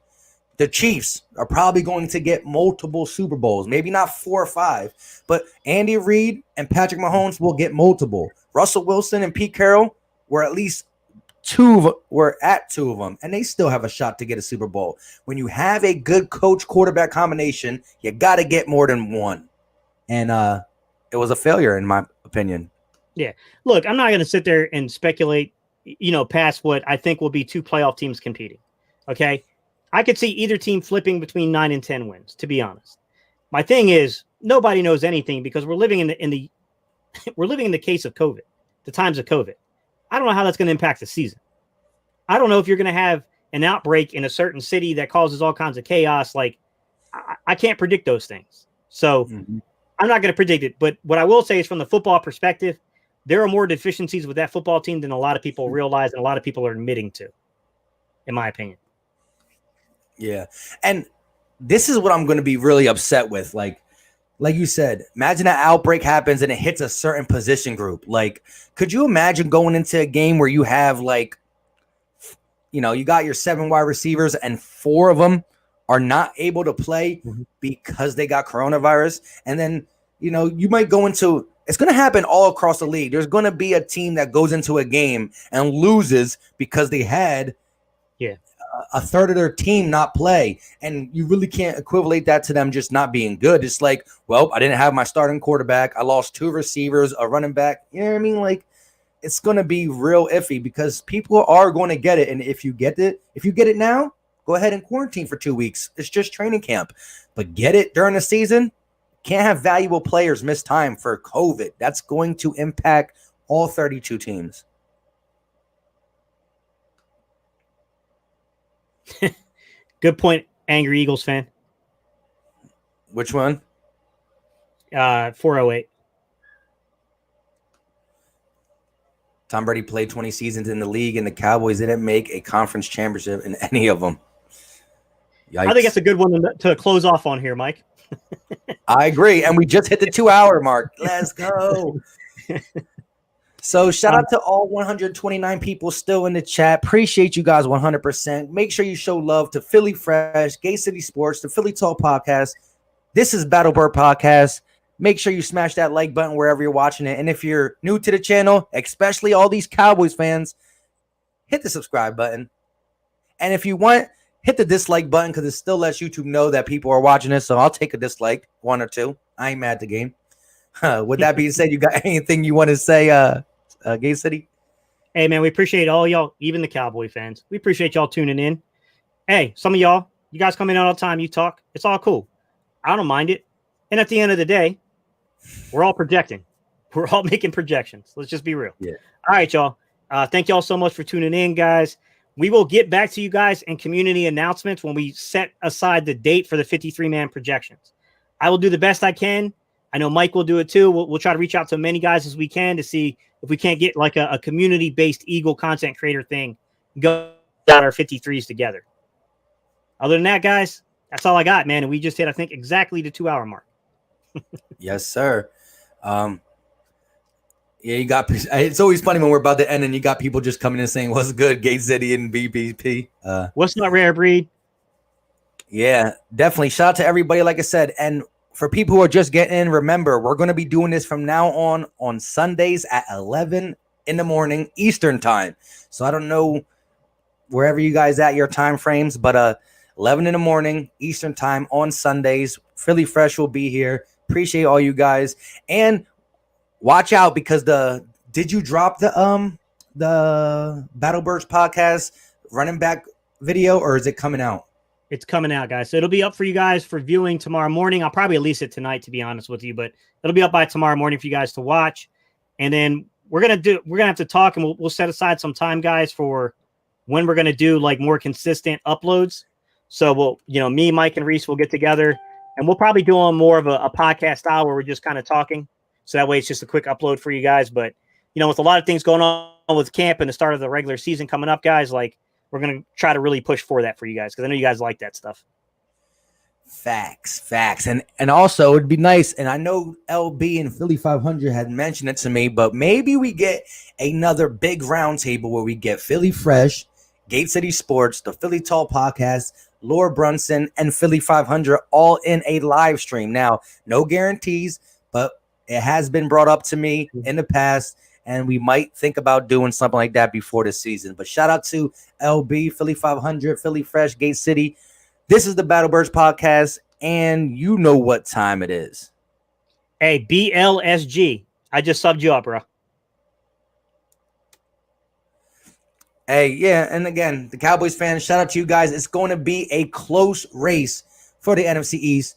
A: The Chiefs are probably going to get multiple Super Bowls, maybe not 4 or 5, but Andy Reid and Patrick Mahomes will get multiple. Russell Wilson and Pete Carroll were at least 2 of them, and they still have a shot to get a Super Bowl. When you have a good coach quarterback combination, you got to get more than 1. And it was a failure, in my opinion.
B: Yeah. Look, I'm not going to sit there and speculate, past what I think will be 2 playoff teams competing. Okay. I could see either team flipping between 9 and 10 wins, to be honest. My thing is, nobody knows anything because we're living in the we're living in the case of COVID, the times of COVID. I don't know how that's going to impact the season. I don't know if you're going to have an outbreak in a certain city that causes all kinds of chaos. Like, I can't predict those things. So I'm not going to predict it. But what I will say is, from the football perspective, there are more deficiencies with that football team than a lot of people realize and a lot of people are admitting to, in my opinion.
A: Yeah. And this is what I'm going to be really upset with. Like you said, imagine an outbreak happens and it hits a certain position group. Like, could you imagine going into a game where you have you got your 7 wide receivers and 4 of them are not able to play because they got coronavirus. And then, you might go into, it's going to happen all across the league. There's going to be a team that goes into a game and loses because they had a third of their team not play. And you really can't equivalent that to them just not being good. It's like, well, I didn't have my starting quarterback. I lost 2 receivers, a running back. You know what I mean? Like, it's going to be real iffy because people are going to get it. And if you get it now, go ahead and quarantine for 2 weeks. It's just training camp. But get it during the season. Can't have valuable players miss time for COVID. That's going to impact all 32 teams.
B: Good point, Angry Eagles fan.
A: Which one?
B: 408.
A: Tom Brady played 20 seasons in the league, and the Cowboys didn't make a conference championship in any of them. Yikes.
B: I think that's a good one to close off on here, Mike.
A: I agree. And we just hit the 2-hour mark. Let's go. So shout out to all 129 people still in the chat. Appreciate you guys 100%. Make sure you show love to Philly Fresh, Gay City Sports, the Philly Talk Podcast. This is Battlebird Podcast. Make sure you smash that like button wherever you're watching it. And if you're new to the channel, especially all these Cowboys fans, hit the subscribe button. And if you want, hit the dislike button because it still lets YouTube know that people are watching this. So I'll take a dislike, 1 or 2. I ain't mad at the game. With that being said, you got anything you want to say, Gay City?
B: Hey, man, we appreciate all y'all, even the Cowboy fans. We appreciate y'all tuning in. Hey, some of y'all, you guys come in all the time. You talk. It's all cool. I don't mind it. And at the end of the day, we're all projecting. We're all making projections. Let's just be real.
A: Yeah.
B: All right, y'all. Thank y'all so much for tuning in, guys. We will get back to you guys in community announcements when we set aside the date for the 53-man projections. I will do the best I can. I know Mike will do it too. We'll try to reach out to many guys as we can to see if we can't get like a community-based Eagle content creator thing, go out our 53s together. Other than that, guys, that's all I got, man. And we just hit, I think, exactly the 2-hour mark.
A: Yes, sir. Yeah, you got. It's always funny when we're about to end and you got people just coming in saying, "What's good, Gate City and BBP?"
B: What's not rare breed?
A: Yeah, definitely. Shout out to everybody, like I said. And for people who are just getting in, remember, we're going to be doing this from now on Sundays at 11 in the morning Eastern time. So I don't know wherever you guys at your time frames, but 11 in the morning Eastern time on Sundays. Philly Fresh will be here. Appreciate all you guys. And watch out because did you drop the Battlebirds podcast running back video, or is it coming out?
B: It's coming out, guys. So it'll be up for you guys for viewing tomorrow morning. I'll probably release it tonight, to be honest with you, but it'll be up by tomorrow morning for you guys to watch. And then we're gonna have to talk, and we'll set aside some time, guys, for when we're gonna do like more consistent uploads. So me, Mike, and Reese will get together, and we'll probably do on more of a podcast style where we're just kind of talking. So that way it's just a quick upload for you guys. But, with a lot of things going on with camp and the start of the regular season coming up, guys, like we're going to try to really push for that for you guys because I know you guys like that stuff.
A: Facts. And also it'd be nice. And I know LB and Philly 500 had mentioned it to me, but maybe we get another big round table where we get Philly Fresh, Gate City Sports, the Philly Tall Podcast, Laura Brunson, and Philly 500 all in a live stream. Now, no guarantees, but it has been brought up to me in the past, and we might think about doing something like that before the season. But shout out to LB, Philly 500, Philly Fresh, Gate City. This is the Battlebirds Podcast, and you know what time it is.
B: Hey, BLSG, I just subbed you up, bro.
A: Hey, yeah, and again, the Cowboys fans, shout out to you guys. It's going to be a close race for the NFC East.